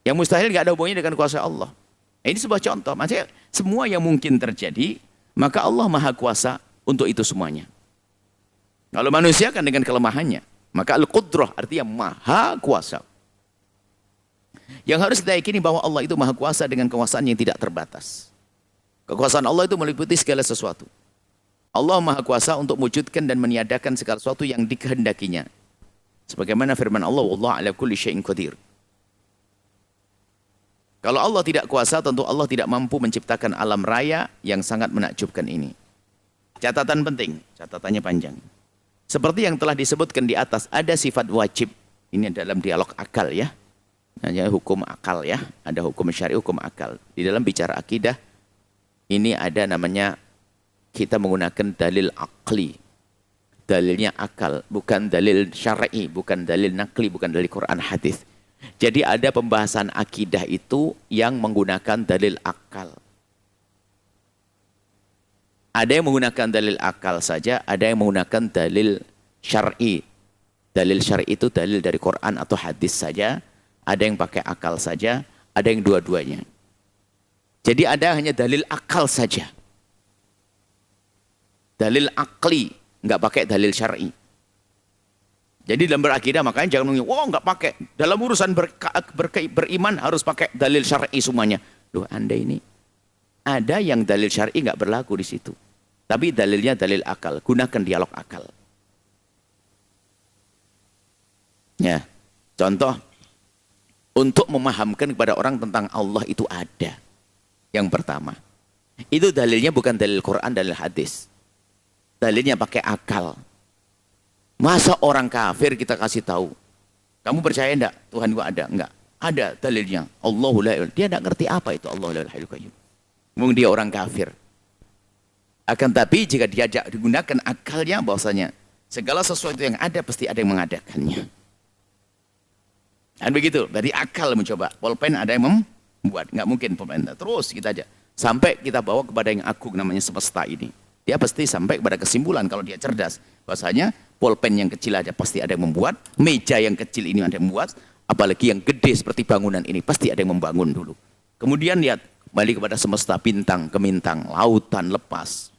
Yang mustahil nggak ada hubungannya dengan kuasa Allah. Ini sebuah contoh. Maksudnya semua yang mungkin terjadi, maka Allah maha kuasa untuk itu semuanya. Kalau manusia kan dengan kelemahannya. Maka al-qudrah artinya maha kuasa. Yang harus kita yakini bahwa Allah itu maha kuasa dengan kekuasaan yang tidak terbatas. Kekuasaan Allah itu meliputi segala sesuatu. Allah maha kuasa untuk mewujudkan dan meniadakan segala sesuatu yang dikehendakinya. Sebagaimana firman Allah, "Wallahu ala kulli syai'in qadir." Kalau Allah tidak kuasa, tentu Allah tidak mampu menciptakan alam raya yang sangat menakjubkan ini. Catatan penting, catatannya panjang. Seperti yang telah disebutkan di atas, ada sifat wajib. Ini dalam dialog akal ya. Hanya hukum akal ya. Ada hukum syar'i, hukum akal. Di dalam bicara akidah, ini ada namanya, kita menggunakan dalil akli. Dalilnya akal, bukan dalil syar'i, bukan dalil nakli, bukan dalil Quran hadis. Jadi ada pembahasan akidah itu yang menggunakan dalil akal. Ada yang menggunakan dalil akal saja, ada yang menggunakan dalil syar'i. Dalil syar'i itu dalil dari Quran atau hadis saja, ada yang pakai akal saja, ada yang dua-duanya. Jadi ada hanya dalil akal saja. Dalil akli, nggak pakai dalil syar'i. Jadi dalam berakidah makanya jangan ngomong, wah nggak pakai. Dalam urusan beriman harus pakai dalil syar'i semuanya. Loh, Anda ini ada yang dalil syar'i nggak berlaku di situ. Tapi dalilnya dalil akal. Gunakan dialog akal. Ya, contoh untuk memahamkan kepada orang tentang Allah itu ada. Yang pertama, itu dalilnya bukan dalil Quran, dalil hadis. Dalilnya pakai akal. Masa orang kafir kita kasih tahu, kamu percaya enggak Tuhan gua ada? Enggak. Ada dalilnya. Allahu la ilaha. Dia enggak ngerti apa itu Allahu la ilaha illallah. Mungkin dia orang kafir. Akan tapi jika diajak digunakan akalnya bahwasanya segala sesuatu yang ada pasti ada yang mengadakannya. Dan begitu, dari akal mencoba. Pulpen ada yang membuat, enggak mungkin pulpen. Terus kita aja sampai kita bawa kepada yang agung namanya semesta ini. Dia pasti sampai kepada kesimpulan kalau dia cerdas. Bahwasanya pulpen yang kecil aja pasti ada yang membuat, meja yang kecil ini ada yang membuat, apalagi yang gede seperti bangunan ini pasti ada yang membangun dulu. Kemudian lihat balik kepada semesta, bintang, kemintang, lautan lepas,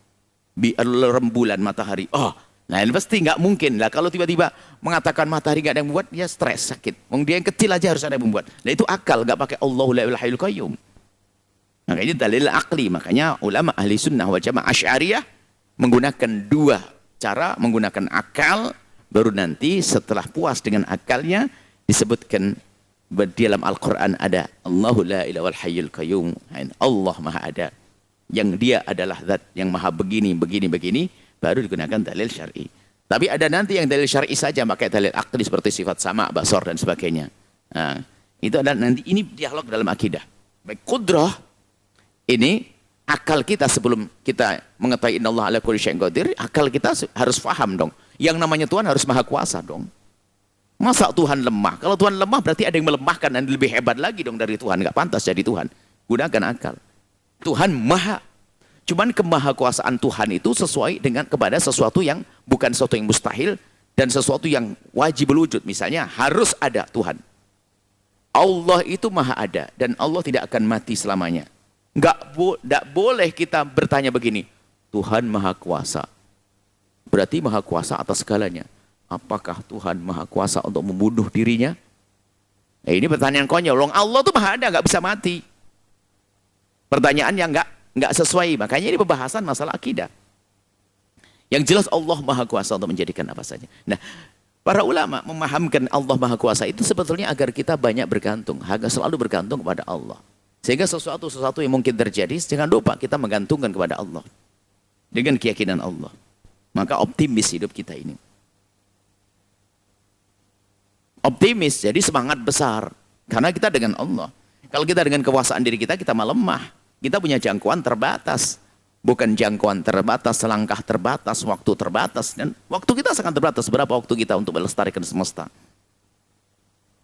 rembulan, matahari. Oh, nah ini pasti nggak mungkin lah kalau tiba-tiba mengatakan matahari nggak ada yang membuat, dia stres, sakit. Dia yang kecil aja harus ada yang membuat. Nah itu akal, nggak pakai Allahu la ilaha illallah qayyum. Makanya dalil akli, makanya ulama ahli sunnah wal jamaah Asy'ariyah menggunakan dua cara, menggunakan akal, baru nanti setelah puas dengan akalnya disebutkan di dalam Al-Quran ada Allahu la ilaha wal hayyul qayyum. Allah maha ada, yang dia adalah zat yang maha begini, begini, begini, baru digunakan dalil syar'i. Tapi ada nanti yang dalil syar'i saja pakai dalil akli seperti sifat sama, basar dan sebagainya. Nah, itu adalah nanti ini dialog dalam akidah. Baik qudrah ini akal kita sebelum kita mengetahui innallaha ala kulli syai'in qadir, akal kita harus paham dong. Yang namanya Tuhan harus maha kuasa dong. Masa Tuhan lemah? Kalau Tuhan lemah berarti ada yang melemahkan dan lebih hebat lagi dong dari Tuhan. Nggak pantas jadi Tuhan. Gunakan akal. Tuhan maha. Cuman kemahakuasaan Tuhan itu sesuai dengan kepada sesuatu yang bukan sesuatu yang mustahil dan sesuatu yang wajib berwujud. Misalnya harus ada Tuhan. Allah itu maha ada dan Allah tidak akan mati selamanya. Nggak boleh kita bertanya begini, Tuhan maha kuasa, berarti maha kuasa atas segalanya. Apakah Tuhan maha kuasa untuk membunuh dirinya? Ini pertanyaan konyol. Allah tuh maha ada, nggak bisa mati. Pertanyaan yang nggak sesuai. Makanya ini pembahasan masalah akidah. Yang jelas Allah maha kuasa untuk menjadikan apa saja. Nah, para ulama memahamkan Allah maha kuasa itu sebetulnya agar kita banyak bergantung. Selalu bergantung kepada Allah. Sehingga sesuatu yang mungkin terjadi, jangan lupa kita menggantungkan kepada Allah. Dengan keyakinan Allah. Maka optimis hidup kita ini. Optimis, jadi semangat besar. Karena kita dengan Allah. Kalau kita dengan kekuasaan diri kita, kita malah lemah. Kita punya jangkauan terbatas. Bukan jangkauan terbatas, langkah terbatas, waktu terbatas. Dan waktu kita sangat terbatas. Berapa waktu kita untuk melestarikan semesta?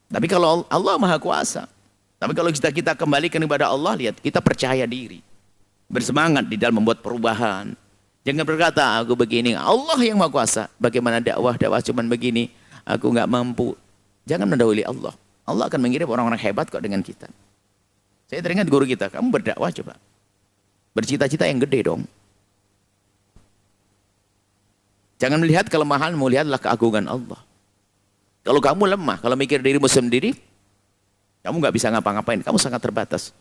Tapi kalau Allah maha kuasa. Tapi kalau kita kembalikan kepada Allah, lihat, kita percaya diri. Bersemangat di dalam membuat perubahan. Jangan berkata, aku begini. Allah yang maha kuasa. Bagaimana dakwah cuman begini. Aku nggak mampu. Jangan mendahului Allah. Allah akan mengirim orang-orang hebat kok dengan kita. Saya teringat guru kita, kamu berdakwah coba. Bercita-cita yang gede dong. Jangan melihat kelemahanmu, lihatlah keagungan Allah. Kalau kamu lemah, kalau mikir dirimu sendiri, kamu nggak bisa ngapa-ngapain, kamu sangat terbatas.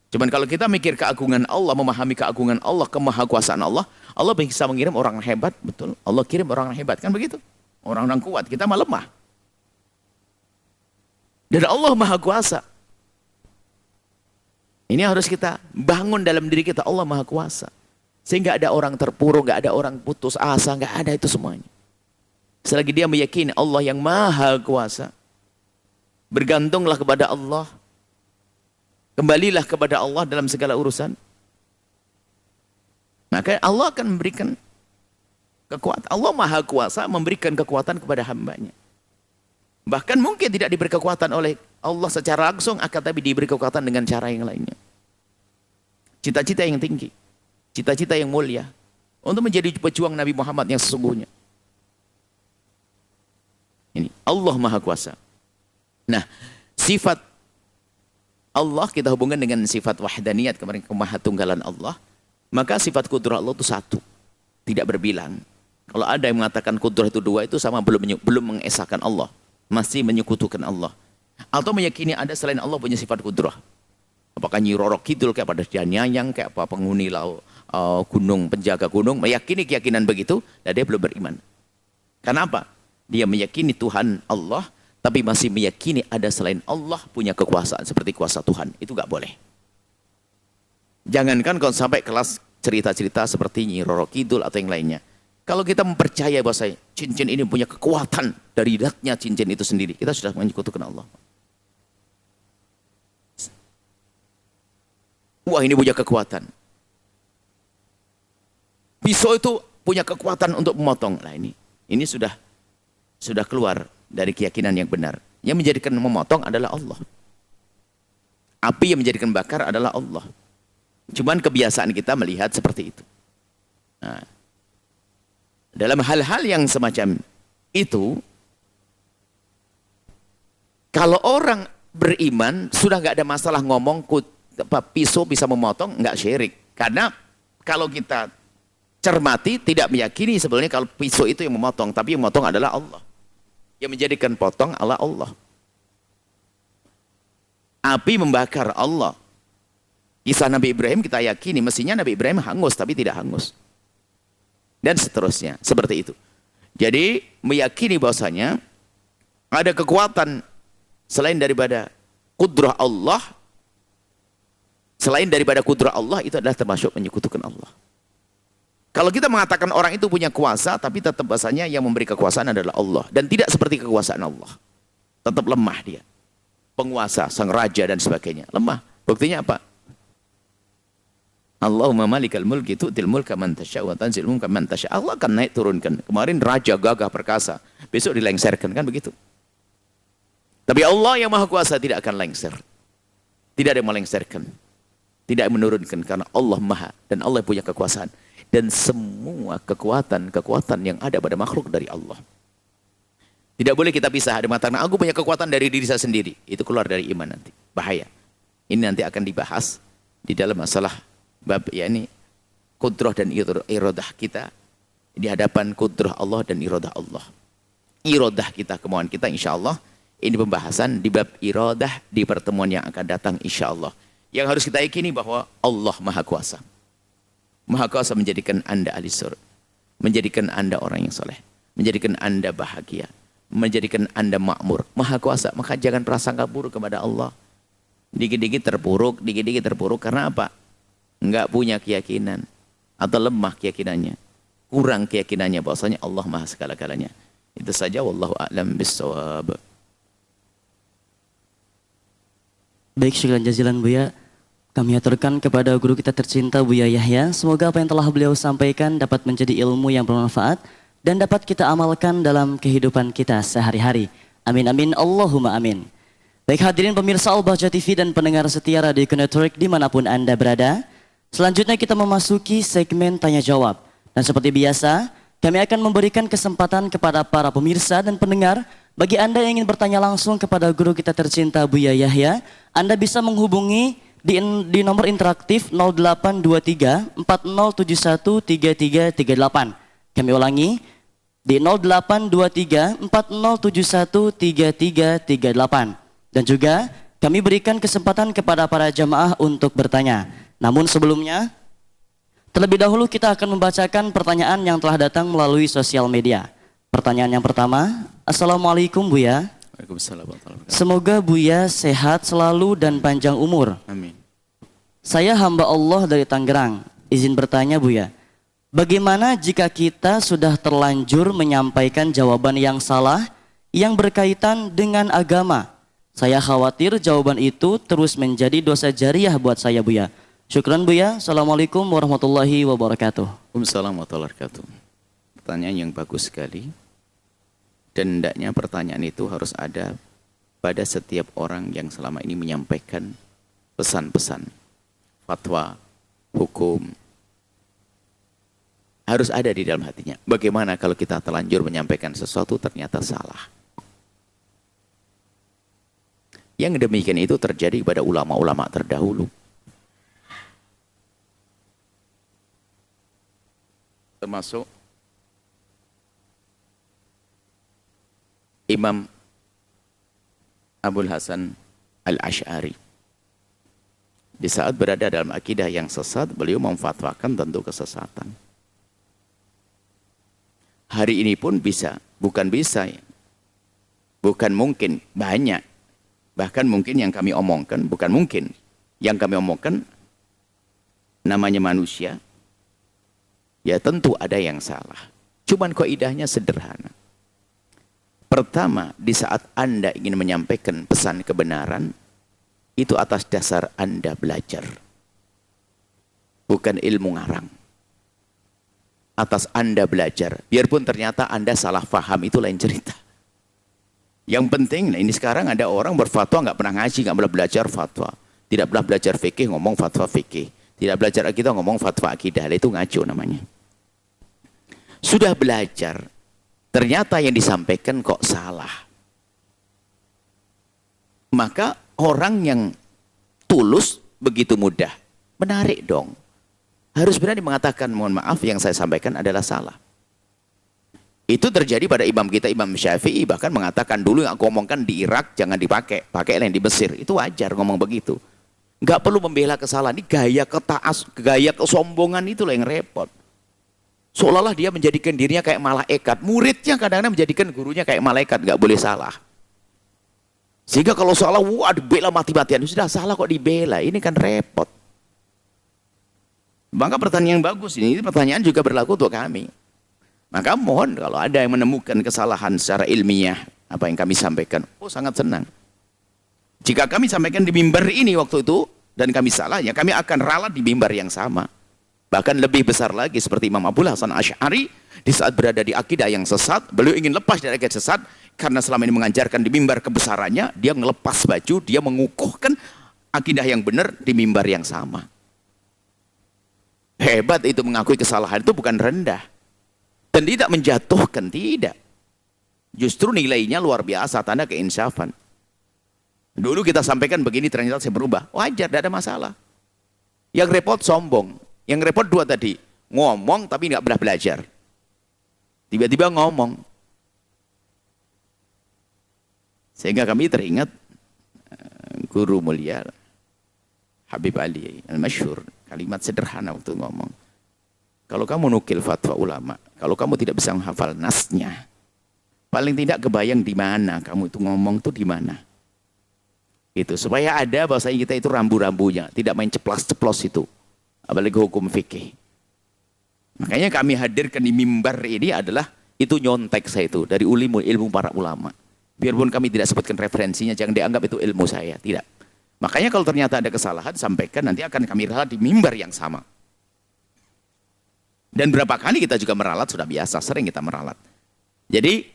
Cuman kalau kita mikir keagungan Allah, memahami keagungan Allah, kemahakuasaan Allah, Allah bisa mengirim orang hebat, betul. Allah kirim orang hebat, kan begitu? Orang-orang kuat, kita malah lemah. Dan Allah maha kuasa. Ini harus kita bangun dalam diri kita, Allah maha kuasa. Sehingga ada orang terpuruk, nggak ada orang putus asa, nggak ada itu semuanya. Selagi dia meyakini Allah yang maha kuasa, bergantunglah kepada Allah, kembalilah kepada Allah dalam segala urusan. Maka Allah akan memberikan kekuatan. Allah maha kuasa memberikan kekuatan kepada hambanya. Bahkan mungkin tidak diberi kekuatan oleh Allah secara langsung, akan tapi diberi kekuatan dengan cara yang lainnya. Cita-cita yang tinggi, cita-cita yang mulia, untuk menjadi pejuang Nabi Muhammad yang sesungguhnya. Ini Allah maha kuasa. Nah, sifat Allah kita hubungkan dengan sifat wahdaniyat, kemarin kemahatunggalan Allah. Maka sifat kudrah Allah itu satu, tidak berbilang. Kalau ada yang mengatakan kudrah itu dua, itu sama belum mengesahkan Allah, masih menyekutukan Allah. Atau meyakini ada selain Allah punya sifat kudrah. Apakah Nyi Roro Kidul kayak pada Nyayang, kayak apa penghuni gunung, penjaga gunung, meyakini keyakinan begitu, dan dia belum beriman. Kenapa? Dia meyakini Tuhan Allah, tapi masih meyakini ada selain Allah punya kekuasaan seperti kuasa Tuhan. Itu nggak boleh. Jangankan kalau sampai kelas cerita-cerita seperti Nyi Roro Kidul atau yang lainnya. Kalau kita mempercayai bahwa cincin ini punya kekuatan dari datnya cincin itu sendiri, kita sudah menyekutukan Allah. Wah, ini punya kekuatan. Pisau itu punya kekuatan untuk memotong. Nah, ini sudah keluar dari keyakinan yang benar. Yang menjadikan memotong adalah Allah. Api yang menjadikan bakar adalah Allah. Cuman kebiasaan kita melihat seperti itu. Nah, dalam hal-hal yang semacam itu, kalau orang beriman sudah nggak ada masalah ngomong pisau bisa memotong, nggak syirik. Karena kalau kita cermati tidak meyakini sebenarnya kalau pisau itu yang memotong, tapi yang memotong adalah Allah. Yang menjadikan potong adalah Allah. Api membakar Allah. Kisah Nabi Ibrahim kita yakini mestinya Nabi Ibrahim hangus tapi tidak hangus. Dan seterusnya, seperti itu. Jadi meyakini bahwasanya ada kekuatan selain daripada kudrah Allah, selain daripada kudrah Allah, itu adalah termasuk menyekutukan Allah. Kalau kita mengatakan orang itu punya kuasa, tapi tetap bahasanya yang memberi kekuasaan adalah Allah. Dan tidak seperti kekuasaan Allah. Tetap lemah dia. Penguasa, sang raja dan sebagainya. Lemah. Buktinya apa? Allahumma malikal mulki tu'til mulka man tasya' wa tanzil mulka man tasya'. Allah akan naik turunkan. Kemarin raja gagah perkasa, besok dilengserkan, kan begitu. Tapi Allah yang maha kuasa tidak akan lengser. Tidak ada yang melengserkan. Tidak yang menurunkan, karena Allah maha dan Allah punya kekuasaan. Dan semua kekuatan yang ada pada makhluk dari Allah. Tidak boleh kita pisah. Ada mengatakan aku punya kekuatan dari diri saya sendiri. Itu keluar dari iman nanti. Bahaya. Ini nanti akan dibahas di dalam masalah bab yakni kudrah dan iradah kita di hadapan kudrah Allah dan iradah Allah. Iradah kita, kemauan kita, insya Allah Ini pembahasan di bab iradah di pertemuan yang akan datang insya Allah. Yang harus kita yakini bahwa Allah Maha Kuasa. Maha Kuasa menjadikan Anda ahli surga. Menjadikan Anda orang yang soleh. Menjadikan Anda bahagia. Menjadikan Anda makmur. Maha Kuasa. Maka jangan prasangka buruk kepada Allah. Dikit-dikit terpuruk, dikit-dikit terpuruk. Karena apa? Enggak punya keyakinan. Atau lemah keyakinannya. Kurang keyakinannya bahwasanya Allah Maha segala-galanya. Itu saja. Wallahu a'lam bissawab. Baik, syukran jazilan Buya. Kami aturkan kepada guru kita tercinta Buya Yahya. Semoga apa yang telah beliau sampaikan dapat menjadi ilmu yang bermanfaat dan dapat kita amalkan dalam kehidupan kita sehari-hari. Amin amin Allahumma amin. Baik hadirin pemirsa Al-Bahjah TV dan pendengar setia Radio Network dimanapun Anda berada. Selanjutnya kita memasuki segmen tanya jawab. Dan seperti biasa, kami akan memberikan kesempatan kepada para pemirsa dan pendengar. Bagi Anda yang ingin bertanya langsung kepada guru kita tercinta Buya Yahya, Anda bisa menghubungi di nomor interaktif 0823 4071 3338. Kami ulangi, di 0823 4071 3338. Dan juga kami berikan kesempatan kepada para jamaah untuk bertanya. Namun sebelumnya, terlebih dahulu kita akan membacakan pertanyaan yang telah datang melalui sosial media. Pertanyaan yang pertama, Assalamualaikum Buya. Waalaikumsalam warahmatullahi wabarakatuh. Semoga Buya sehat selalu dan panjang umur. Amin. Saya hamba Allah dari Tangerang. Izin bertanya Buya, bagaimana jika kita sudah terlanjur menyampaikan jawaban yang salah yang berkaitan dengan agama? Saya khawatir jawaban itu terus menjadi dosa jariah buat saya Buya. Syukran Buya. Assalamualaikum warahmatullahi wabarakatuh. Waalaikumsalam warahmatullahi wabarakatuh. Pertanyaan yang bagus sekali. Dan hendaknya pertanyaan itu harus ada pada setiap orang yang selama ini menyampaikan pesan-pesan, fatwa, hukum. Harus ada di dalam hatinya. Bagaimana kalau kita terlanjur menyampaikan sesuatu ternyata salah? Yang demikian itu terjadi pada ulama-ulama terdahulu. Termasuk Imam Abul Hasan Al-Asy'ari. Di saat berada dalam akidah yang sesat, beliau memfatwakan tentu kesesatan. Hari ini pun bisa, bukan bisa, bukan mungkin, banyak. Bahkan mungkin yang kami omongkan, bukan mungkin. Yang kami omongkan, namanya manusia, ya tentu ada yang salah. Cuman kaidahnya sederhana. Pertama, di saat Anda ingin menyampaikan pesan kebenaran, itu atas dasar Anda belajar. Bukan ilmu ngarang. Atas Anda belajar. Biarpun ternyata Anda salah faham, itu lain cerita. Yang penting, nah ini sekarang ada orang berfatwa nggak pernah ngaji, nggak pernah belajar fatwa. Tidak pernah belajar fikih, ngomong fatwa fikih. Tidak belajar akidah, ngomong fatwa akidah. Itu ngaco namanya. Sudah belajar, ternyata yang disampaikan kok salah. Maka orang yang tulus begitu mudah. Menarik dong. Harus berani mengatakan, mohon maaf yang saya sampaikan adalah salah. Itu terjadi pada imam kita, Imam Syafi'i. Bahkan mengatakan dulu yang aku omongkan di Irak jangan dipakai. Pakailah yang di Mesir. Itu wajar ngomong begitu. Nggak perlu membela kesalahan. Ini gaya kesombongan itulah yang repot. Seolah-olah dia menjadikan dirinya kayak malaikat. Muridnya kadang-kadang menjadikan gurunya kayak malaikat. Nggak boleh salah. Sehingga kalau salah, wah dibela mati-matian. Sudah salah kok dibela. Ini kan repot. Maka pertanyaan yang bagus ini pertanyaan juga berlaku untuk kami. Maka mohon kalau ada yang menemukan kesalahan secara ilmiah. Apa yang kami sampaikan. Oh sangat senang. Jika kami sampaikan di mimbar ini waktu itu. Dan kami salah, ya kami akan ralat di mimbar yang sama. Bahkan lebih besar lagi seperti Imam Abul Hasan Asy'ari di saat berada di akidah yang sesat, beliau ingin lepas dari akidah sesat karena selama ini mengajarkan di mimbar kebesarannya, dia ngelepas baju, dia mengukuhkan akidah yang benar di mimbar yang sama. Hebat itu, mengakui kesalahan itu bukan rendah dan tidak menjatuhkan, tidak. Justru nilainya luar biasa, tanda keinsafan. Dulu kita sampaikan begini, ternyata saya berubah. Wajar, tidak ada masalah. Yang repot sombong. Yang repot dua tadi, ngomong tapi nggak pernah belajar. Tiba-tiba ngomong. Sehingga kami teringat guru mulia Habib Ali Al-Masyhur, kalimat sederhana waktu ngomong. Kalau kamu nukil fatwa ulama, kalau kamu tidak bisa menghafal nasnya, paling tidak kebayang di mana kamu itu ngomong tuh di mana. Itu supaya ada bahwasanya kita itu rambu-rambunya, tidak main ceplos-ceplos itu. Apalagi hukum fikih. Makanya kami hadirkan di mimbar ini adalah itu nyontek saya itu dari ilmu para ulama. Biarpun kami tidak sebutkan referensinya, jangan dianggap itu ilmu saya, tidak. Makanya kalau ternyata ada kesalahan, sampaikan, nanti akan kami ralat di mimbar yang sama. Dan berapa kali kita juga meralat, sudah biasa, sering kita meralat. Jadi,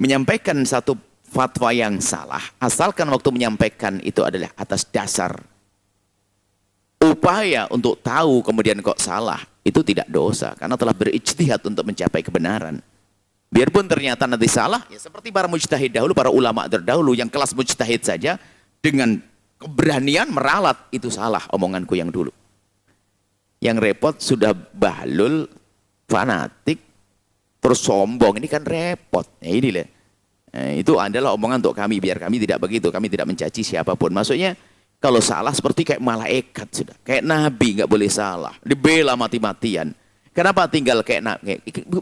menyampaikan satu fatwa yang salah, asalkan waktu menyampaikan itu adalah atas dasar upaya untuk tahu kemudian kok salah, itu tidak dosa, karena telah berijtihad untuk mencapai kebenaran. Biarpun ternyata nanti salah, ya seperti para mujtahid dahulu, para ulama terdahulu, yang kelas mujtahid saja, dengan keberanian meralat, itu salah omonganku yang dulu. Yang repot sudah bahlul, fanatik, terus sombong, ini kan repot. Nah, inilah. Itu adalah omongan untuk kami, biar kami tidak begitu, kami tidak mencaci siapapun. Maksudnya, kalau salah seperti kayak malaikat sudah. Kayak nabi nggak boleh salah, dibela mati-matian. Kenapa tinggal kayak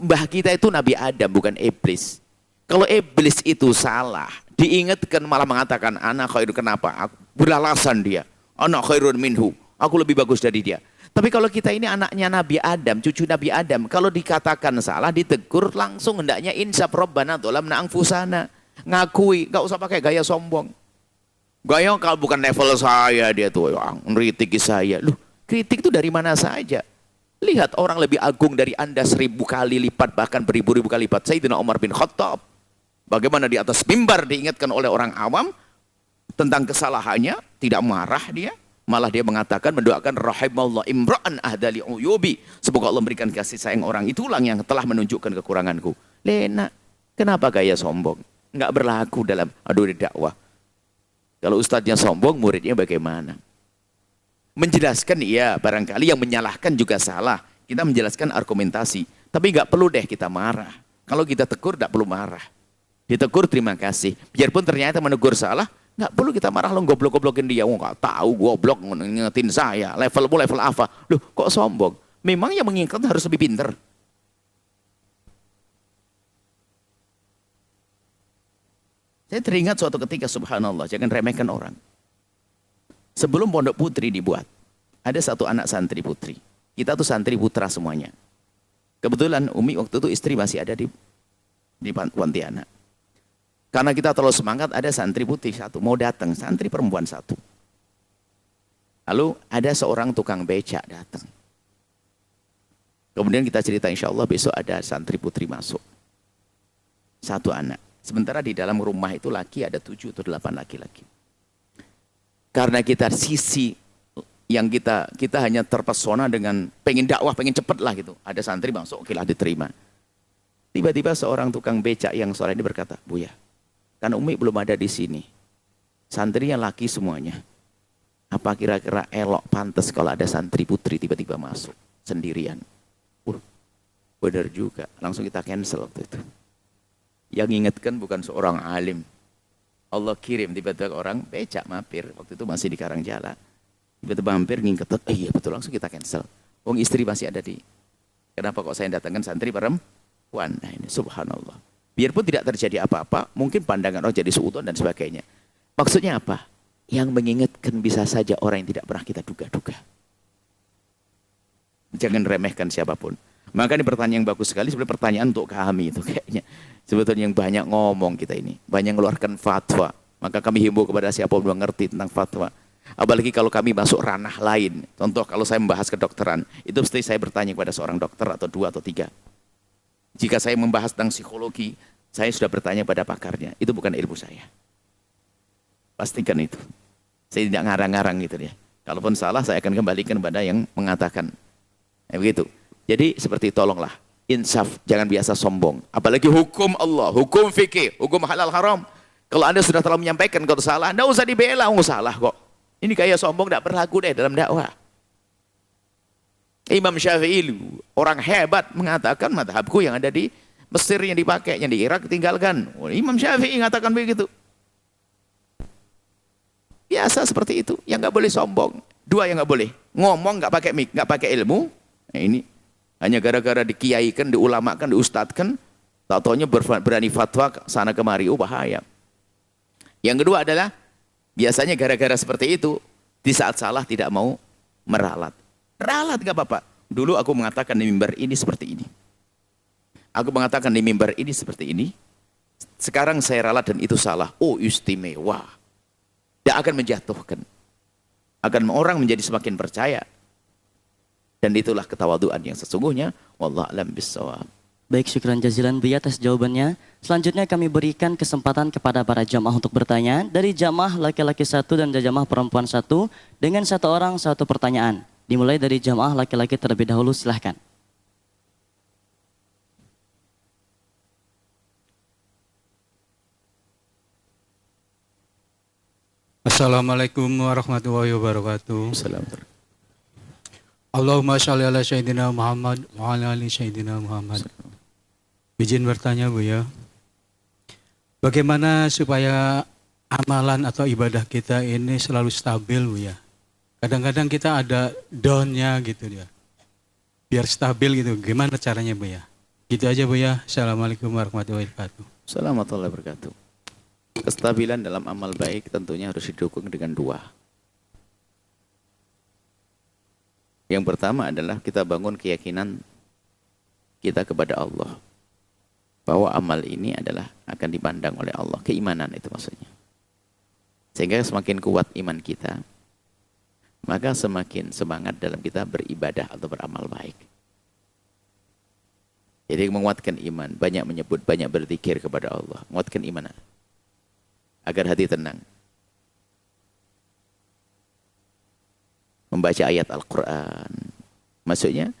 mbah kita itu Nabi Adam, bukan iblis. Kalau iblis itu salah, diingatkan malah mengatakan, anak khairun, kenapa? Beralasan dia, anak khairun minhu, aku lebih bagus dari dia. Tapi kalau kita ini anaknya Nabi Adam, cucu Nabi Adam, kalau dikatakan salah, ditegur, langsung hendaknya insaf Rabbana dzalamna anfusana. Ngakui, gak usah pakai gaya sombong. Gaya kalau bukan level saya dia tuh, yang ngeritik saya. Loh, kritik itu dari mana saja? Lihat orang lebih agung dari Anda 1000 kali lipat, bahkan beribu-ribu kali lipat. Sayyidina Umar bin Khattab. Bagaimana di atas mimbar diingatkan oleh orang awam tentang kesalahannya, tidak marah dia. Malah dia mengatakan, mendoakan rahimallah imra'an ahdali uyubi. Semoga Allah memberikan kasih sayang orang itulah yang telah menunjukkan kekuranganku. Lena, kenapa gaya sombong? Enggak berlaku dalam dakwah. Kalau ustadznya sombong, muridnya bagaimana? Menjelaskan, iya, barangkali yang menyalahkan juga salah. Kita menjelaskan argumentasi. Tapi enggak perlu deh kita marah. Kalau kita tegur, enggak perlu marah. Ditegur, terima kasih. Biarpun ternyata menegur salah, nggak perlu kita marah, lo goblok-goblokin dia. Oh, nggak tahu goblok ngingetin saya. Levelmu level apa? Loh, kok sombong? Memang yang mengingat harus lebih pinter. Saya teringat suatu ketika, subhanallah, jangan remehkan orang. Sebelum pondok putri dibuat, ada satu anak santri putri. Kita tuh santri putra semuanya. Kebetulan Umi waktu itu istri masih ada di Pontianak. Karena kita terlalu semangat, ada santri putih satu mau datang, santri perempuan satu. Lalu ada seorang tukang becak datang. Kemudian kita cerita, insya Allah besok ada santri putri masuk. Satu anak. Sementara di dalam rumah itu laki ada 7 atau 8 laki-laki. Karena kita sisi yang kita hanya terpesona dengan pengen dakwah, pengen cepet lah gitu. Ada santri masuk, oke lah diterima. Tiba-tiba seorang tukang becak yang sore ini berkata, Buya, kan Umi belum ada di sini. Santrinya laki semuanya. Apa kira-kira elok pantas kalau ada santri putri tiba-tiba masuk sendirian? Benar juga. Langsung kita cancel waktu itu. Yang ingatkan bukan seorang alim. Allah kirim tiba-tiba orang becak mampir. Waktu itu masih di Karangjala. Tiba-tiba mampir nginget. Iya betul, langsung kita cancel. Wong istri masih ada di. Kenapa kok saya datangkan santri perempuan? Nah ini subhanallah. Biarpun tidak terjadi apa-apa, mungkin pandangan orang jadi suudzon dan sebagainya. Maksudnya apa? Yang mengingatkan bisa saja orang yang tidak pernah kita duga-duga. Jangan remehkan siapapun. Maka ini pertanyaan yang bagus sekali, sebenarnya pertanyaan untuk kami itu kayaknya. Sebetulnya yang banyak ngomong kita ini, banyak mengeluarkan fatwa. Maka kami himbau kepada siapapun yang mengerti tentang fatwa. Apalagi kalau kami masuk ranah lain. Contoh kalau saya membahas kedokteran, itu mesti saya bertanya kepada seorang dokter atau 2 atau 3. Jika saya membahas tentang psikologi, saya sudah bertanya pada pakarnya. Itu bukan ilmu saya. Pastikan itu. Saya tidak ngarang-ngarang gitu ya. Kalaupun salah, saya akan kembalikan kepada yang mengatakan. Begitu. Jadi seperti tolonglah. Insaf, jangan biasa sombong. Apalagi hukum Allah, hukum fikih, hukum halal haram. Kalau Anda sudah telah menyampaikan kalau salah, tidak usah dibela, salah kok. Ini kayak sombong tidak berlaku deh dalam dakwah. Imam Syafi'i, orang hebat, mengatakan madhabku yang ada di Mesir yang dipakai, yang di Irak tinggalkan. Imam Syafi'i mengatakan begitu. Biasa seperti itu. Yang nggak boleh sombong. Dua yang nggak boleh. Ngomong nggak pakai mik, nggak pakai ilmu. Nah, ini hanya gara-gara dikiaikan, diulamakan, diustadkan, tak taunya berani fatwa sana kemari. Oh, bahaya. Yang kedua adalah biasanya gara-gara seperti itu, di saat salah tidak mau meralat. Ralat nggak apa-apa. Dulu aku mengatakan di mimbar ini seperti ini. Aku mengatakan di mimbar ini seperti ini. Sekarang saya ralat dan itu salah. Oh, istimewa. Tidak akan menjatuhkan. Akan orang menjadi semakin percaya. Dan itulah ketawaduan yang sesungguhnya. Wallahu a'lam bissawab. Baik, syukran jazilan Buya atas jawabannya. Selanjutnya kami berikan kesempatan kepada para jamaah untuk bertanya. Dari jamaah laki-laki 1 dan jamaah perempuan 1. Dengan 1 orang 1 pertanyaan. Dimulai dari jamaah laki-laki terlebih dahulu, silahkan. Assalamualaikum warahmatullahi wabarakatuh. Assalamualaikum. Allahumma sholli ala Sayyidina Muhammad wa ala ali Sayyidina Muhammad. Izin bertanya Bu ya. Bagaimana supaya amalan atau ibadah kita ini selalu stabil Bu ya? Kadang-kadang kita ada down-nya gitu ya. Biar stabil gitu. Gimana caranya Bu ya? Gitu aja Bu ya. Assalamualaikum warahmatullahi wabarakatuh. Assalamualaikum warahmatullahi wabarakatuh. Kestabilan dalam amal baik tentunya harus didukung dengan dua. Yang pertama adalah kita bangun keyakinan kita kepada Allah. Bahwa amal ini adalah akan dipandang oleh Allah. Keimanan itu maksudnya. Sehingga semakin kuat iman kita, maka semakin semangat dalam kita beribadah atau beramal baik. Jadi menguatkan iman, banyak menyebut, banyak berzikir kepada Allah. Menguatkan iman agar hati tenang. Membaca ayat Al-Quran. Maksudnya,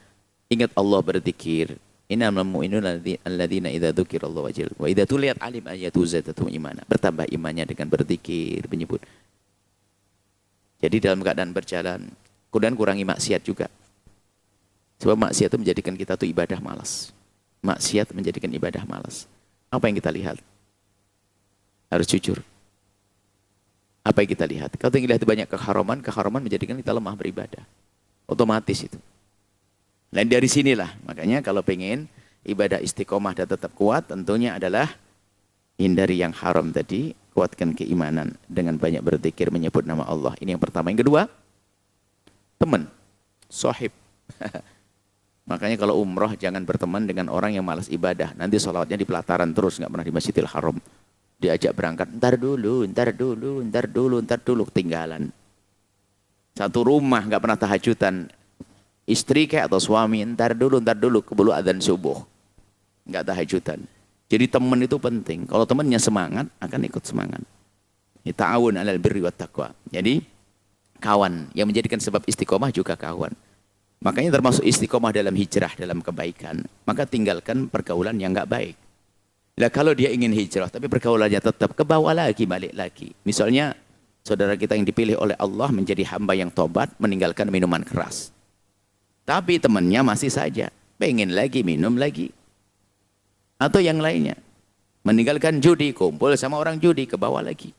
ingat Allah berzikir. Innamal mu'minuna alladzina idza dzukirallahu wajilat wa idza tuliyat alim ayatu zadatuhum imana. Bertambah imannya dengan berzikir, menyebut. Jadi dalam keadaan berjalan, kemudian kurangi maksiat juga. Sebab maksiat itu menjadikan kita tuh ibadah malas. Maksiat menjadikan ibadah malas. Apa yang kita lihat? Harus jujur. Apa yang kita lihat? Kalau kita lihat banyak keharaman menjadikan kita lemah beribadah. Otomatis itu. Dan dari sinilah, makanya kalau pengen ibadah istiqomah dan tetap kuat, tentunya adalah hindari yang haram tadi, kuatkan keimanan dengan banyak berzikir, menyebut nama Allah. Ini yang pertama. Yang kedua, teman, sohib. Makanya kalau umroh jangan berteman dengan orang yang malas ibadah. Nanti sholawatnya di pelataran terus, nggak pernah di Masjidil Haram. Diajak berangkat, ntar dulu, ketinggalan. Satu rumah nggak pernah tahajudan. Istri kayak atau suami, ntar dulu, keburu adzan subuh. Nggak tahajudan. Jadi teman itu penting. Kalau temannya semangat, akan ikut semangat. Ta'awun 'alal birri wat taqwa. Jadi kawan yang menjadikan sebab istiqomah juga kawan. Makanya termasuk istiqomah dalam hijrah, dalam kebaikan. Maka tinggalkan pergaulan yang nggak baik. Lah kalau dia ingin hijrah, tapi pergaulannya tetap ke bawah lagi, balik lagi. Misalnya saudara kita yang dipilih oleh Allah menjadi hamba yang tobat, meninggalkan minuman keras. Tapi temannya masih saja, pengen lagi, minum lagi. Atau yang lainnya. Meninggalkan judi, kumpul sama orang judi, ke bawah lagi.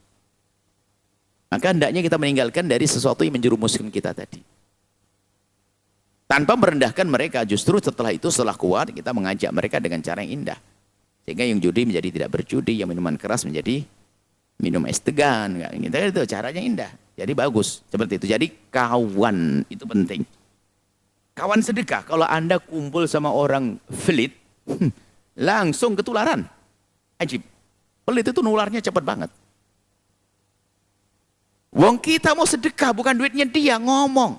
Maka hendaknya kita meninggalkan dari sesuatu yang menjerumuskan kita tadi. Tanpa merendahkan mereka, justru setelah itu, setelah kuat, kita mengajak mereka dengan cara yang indah. Sehingga yang judi menjadi tidak berjudi, yang minuman keras menjadi minum es tegan. Itu caranya indah. Jadi bagus, seperti itu. Jadi kawan, itu penting. Kawan sedekah, kalau Anda kumpul sama orang pelit, langsung ketularan. Ajib. Pelit itu nularnya cepat banget. Wong kita mau sedekah, bukan duitnya dia, ngomong.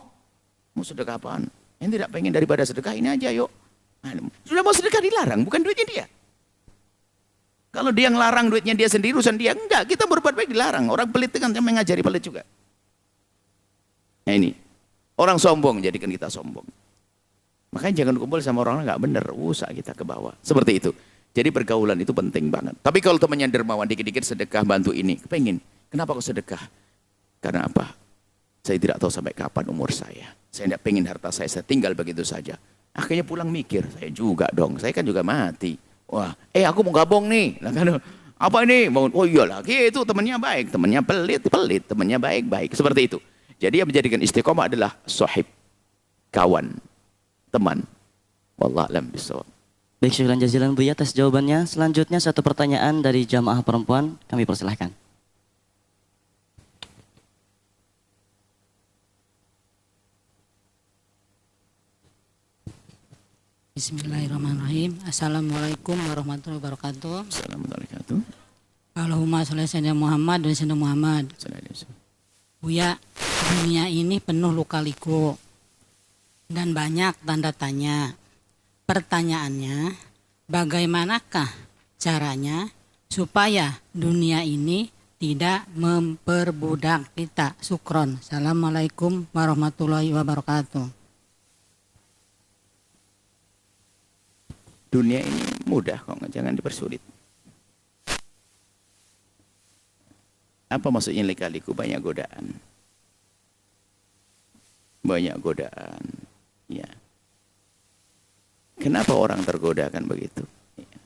Mau sedekah apaan? Yang tidak pengen daripada sedekah ini aja yuk. Sudah mau sedekah dilarang, bukan duitnya dia. Kalau dia ngelarang duitnya dia sendiri, urusan dia. Enggak, kita berbuat baik dilarang. Orang pelit itu kan mengajari pelit juga. Nah ini, orang sombong jadikan kita sombong. Makanya jangan kumpul sama orang nggak bener, usah kita ke bawah. Seperti itu. Jadi pergaulan itu penting banget. Tapi kalau temannya dermawan, dikit-dikit sedekah bantu ini, kepengen. Kenapa kok sedekah? Karena apa? Saya tidak tahu sampai kapan umur saya. Saya tidak pengen harta saya tinggal begitu saja. Akhirnya pulang mikir, saya juga dong. Saya kan juga mati. Wah, aku mau gabung nih. Nah, kan, Apa ini? Oh iyalah, itu temannya baik, temannya pelit, temannya baik. Seperti itu. Jadi yang menjadikan istiqomah adalah sahib, kawan, teman. Wallahu a'lam bishawab. Baik, syukran jazilan Buya atas jawabannya. Selanjutnya satu pertanyaan dari jamaah perempuan, kami persilahkan. Bismillahirrahmanirrahim. Assalamualaikum warahmatullahi wabarakatuh. Assalamualaikum. Allahumma sholli ala sayyidina Muhammad dan sayyidina Muhammad. Buya, dunia ini penuh luka-liku dan banyak tanda tanya. Pertanyaannya, bagaimanakah caranya supaya dunia ini tidak memperbudak kita? Syukron. Assalamualaikum warahmatullahi wabarakatuh. Dunia ini mudah kok, jangan dipersulit. Apa maksudnya lika-liku? Banyak godaan. Banyak godaan. Ya. Kenapa orang tergoda kan begitu? Ya.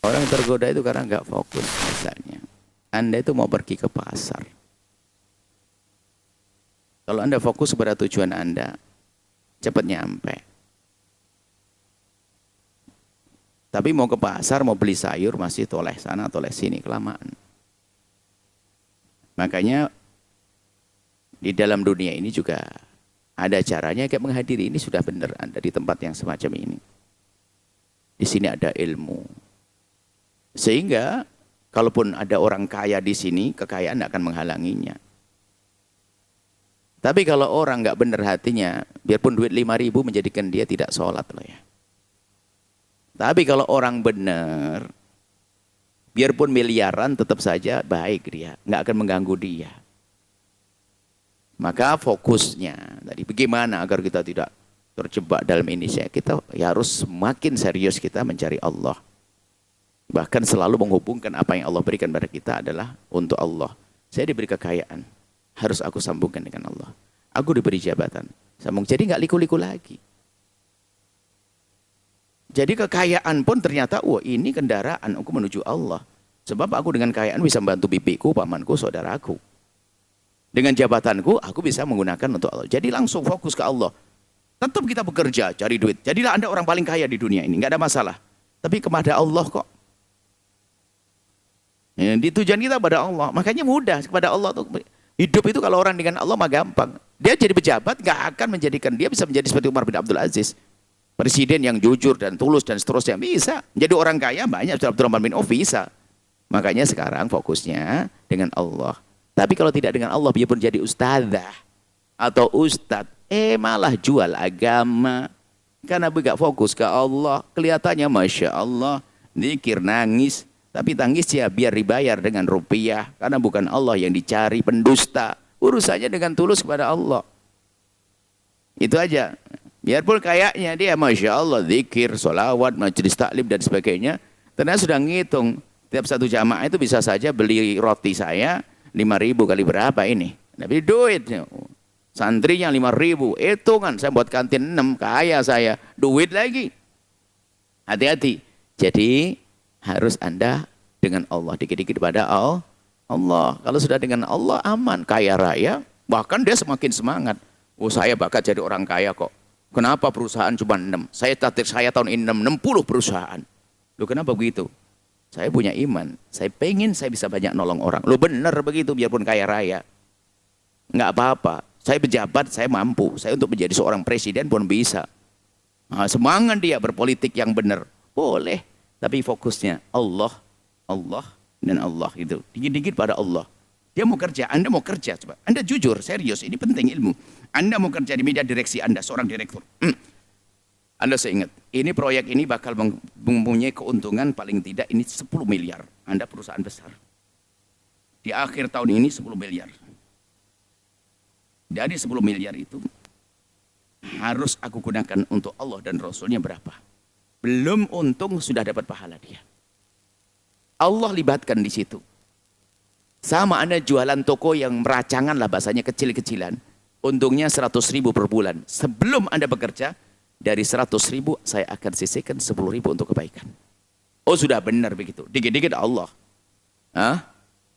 Orang tergoda itu karena nggak fokus misalnya. Anda itu mau pergi ke pasar. Kalau Anda fokus pada tujuan Anda, cepat nyampe. Tapi mau ke pasar, mau beli sayur, masih toleh sana, toleh sini, kelamaan. Makanya di dalam dunia ini juga ada caranya kayak menghadiri. Ini sudah benar Anda di tempat yang semacam ini. Di sini ada ilmu. Sehingga kalaupun ada orang kaya di sini, kekayaan tidak akan menghalanginya. Tapi kalau orang nggak benar hatinya, biarpun duit 5.000 menjadikan dia tidak sholat loh ya. Tapi kalau orang benar, biarpun miliaran tetap saja baik dia, nggak akan mengganggu dia. Maka fokusnya tadi bagaimana agar kita tidak terjebak dalam ini, kita ya harus semakin serius kita mencari Allah. Bahkan selalu menghubungkan apa yang Allah berikan pada kita adalah untuk Allah. Saya diberi kekayaan, harus aku sambungkan dengan Allah. Aku diberi jabatan, sambung. Jadi nggak liku-liku lagi. Jadi kekayaan pun ternyata, wah ini kendaraan aku menuju Allah. Sebab aku dengan kekayaan bisa membantu bibiku, pamanku, saudaraku. Dengan jabatanku, aku bisa menggunakan untuk Allah. Jadi langsung fokus ke Allah. Tetap kita bekerja, cari duit. Jadilah Anda orang paling kaya di dunia ini, nggak ada masalah. Tapi kepada Allah kok. Ya, di tujuan kita pada Allah. Makanya mudah kepada Allah tuh. Hidup itu kalau orang dengan Allah mah gampang. Dia jadi pejabat, nggak akan menjadikan dia bisa menjadi seperti Umar bin Abdul Aziz. Presiden yang jujur dan tulus dan seterusnya bisa. Jadi orang kaya banyak, Abdurrahman bin Auf bisa. Makanya sekarang fokusnya dengan Allah. Tapi kalau tidak dengan Allah, biarpun jadi ustadzah atau ustadz, malah jual agama. Karena enggak fokus ke Allah, kelihatannya Masya Allah, zikir nangis. Tapi tangisnya biar dibayar dengan rupiah. Karena bukan Allah yang dicari, pendusta. Urusannya dengan tulus kepada Allah. Itu aja. Biarpun kayaknya dia Masya Allah, zikir, sholawat, majelis taklim dan sebagainya. Ternyata sudah ngitung. Tiap satu jamaah itu bisa saja beli roti saya 5.000 kali berapa ini. Tapi duitnya. Santrinya 5.000. Hitungan, saya buat kantin 6. Kaya saya. Duit lagi. Hati-hati. Jadi harus Anda dengan Allah. Dikit-dikit pada Allah. Kalau sudah dengan Allah aman. Kaya raya. Bahkan dia semakin semangat. Oh saya bakat jadi orang kaya kok. Kenapa perusahaan cuma 6? Saya tahun ini 60 perusahaan. Loh kenapa begitu? Saya punya iman. Saya pengen saya bisa banyak nolong orang. Loh benar begitu biarpun kaya raya. Enggak apa-apa. Saya pejabat, saya mampu. Saya untuk menjadi seorang presiden pun bisa. Nah, semangat dia berpolitik yang benar. Boleh. Tapi fokusnya Allah, dan Allah itu. Dikit-dikit pada Allah. Dia mau kerja, Anda mau kerja. Coba. Anda jujur, serius, ini penting ilmu. Anda mau kerja di media direksi Anda, seorang direktur. Anda seingat, ini proyek ini bakal mempunyai keuntungan paling tidak ini 10 miliar. Anda perusahaan besar. Di akhir tahun ini 10 miliar. Dari 10 miliar itu, harus aku gunakan untuk Allah dan Rasulnya berapa? Belum untung sudah dapat pahala dia. Allah libatkan di situ. Sama Anda jualan toko yang meracangan lah bahasanya kecil-kecilan. Untungnya 100.000 per bulan. Sebelum Anda bekerja, dari 100.000 saya akan sisihkan 10.000 untuk kebaikan. Oh sudah benar begitu. Dikit-dikit Allah. Hah?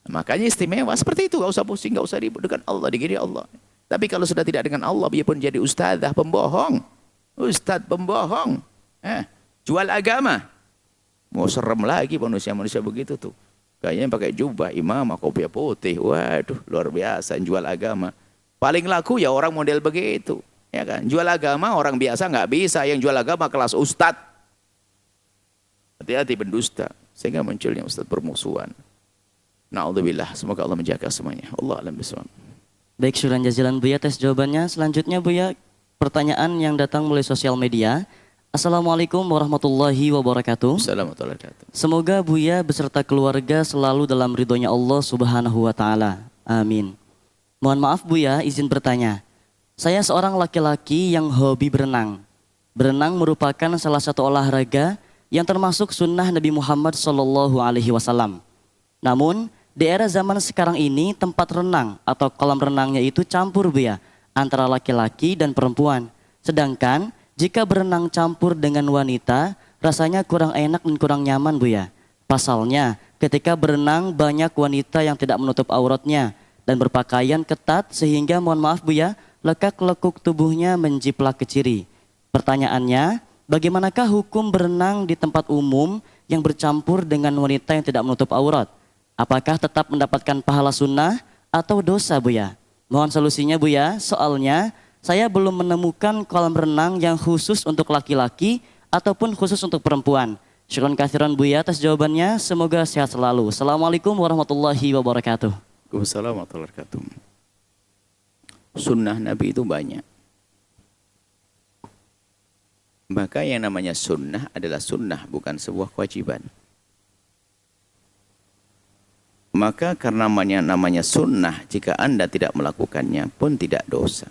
Makanya istimewa seperti itu. Gak usah pusing, gak usah ribut dengan Allah. Dikit-dikit Allah. Tapi kalau sudah tidak dengan Allah, dia pun jadi ustadzah pembohong. Ustadz pembohong. Jual agama. Mau serem lagi manusia-manusia begitu tuh. Kayaknya pakai jubah, imam, kopiah putih. Waduh, luar biasa jual agama. Paling laku ya orang model begitu. Ya kan? Jual agama orang biasa nggak bisa. Yang jual agama kelas ustadz. Hati-hati pendusta. Sehingga munculnya ustadz permusuhan. Na'udzubillah. Semoga Allah menjaga semuanya. Allah alam bisawab. Baik, syukran jazilan Buya atas jawabannya. Selanjutnya Buya, pertanyaan yang datang melalui sosial media. Assalamualaikum warahmatullahi wabarakatuh. Assalamualaikum warahmatullahi wabarakatuh. Semoga Buya beserta keluarga selalu dalam ridhonya Allah Subhanahu wa taala. Amin. Mohon maaf Buya, izin bertanya. Saya seorang laki-laki yang hobi berenang. Berenang merupakan salah satu olahraga yang termasuk sunnah Nabi Muhammad SAW. Namun, di era zaman sekarang ini tempat renang atau kolam renangnya itu campur Buya, antara laki-laki dan perempuan. Sedangkan jika berenang campur dengan wanita, rasanya kurang enak dan kurang nyaman Buya. Pasalnya, ketika berenang banyak wanita yang tidak menutup auratnya dan berpakaian ketat sehingga mohon maaf Buya, lekak-lekuk tubuhnya menjiplak ke ciri. Pertanyaannya, bagaimanakah hukum berenang di tempat umum yang bercampur dengan wanita yang tidak menutup aurat? Apakah tetap mendapatkan pahala sunnah atau dosa Buya? Mohon solusinya Buya, soalnya saya belum menemukan kolam renang yang khusus untuk laki-laki ataupun khusus untuk perempuan. Syukran katsiran Buya atas jawabannya, semoga sehat selalu. Assalamualaikum warahmatullahi wabarakatuh. Waalaikumsalam warahmatullahi wabarakatuh. Sunnah Nabi itu banyak. Maka yang namanya sunnah adalah sunnah, bukan sebuah kewajiban. Maka karena namanya sunnah, jika Anda tidak melakukannya pun tidak dosa.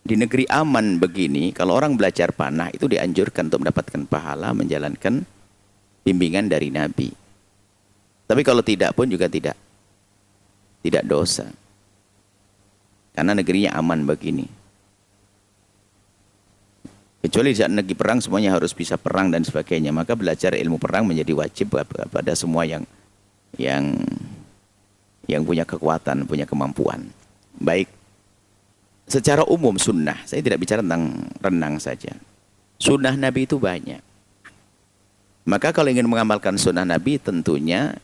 Di negeri aman begini, kalau orang belajar panah itu dianjurkan untuk mendapatkan pahala menjalankan bimbingan dari Nabi. Tapi kalau tidak pun juga tidak dosa. Karena negerinya aman begini. Kecuali di saat negeri perang semuanya harus bisa perang dan sebagainya. Maka belajar ilmu perang menjadi wajib pada semua yang punya kekuatan, punya kemampuan. Baik. Secara umum sunnah, saya tidak bicara tentang renang saja. Sunnah Nabi itu banyak. Maka kalau ingin mengamalkan sunnah Nabi tentunya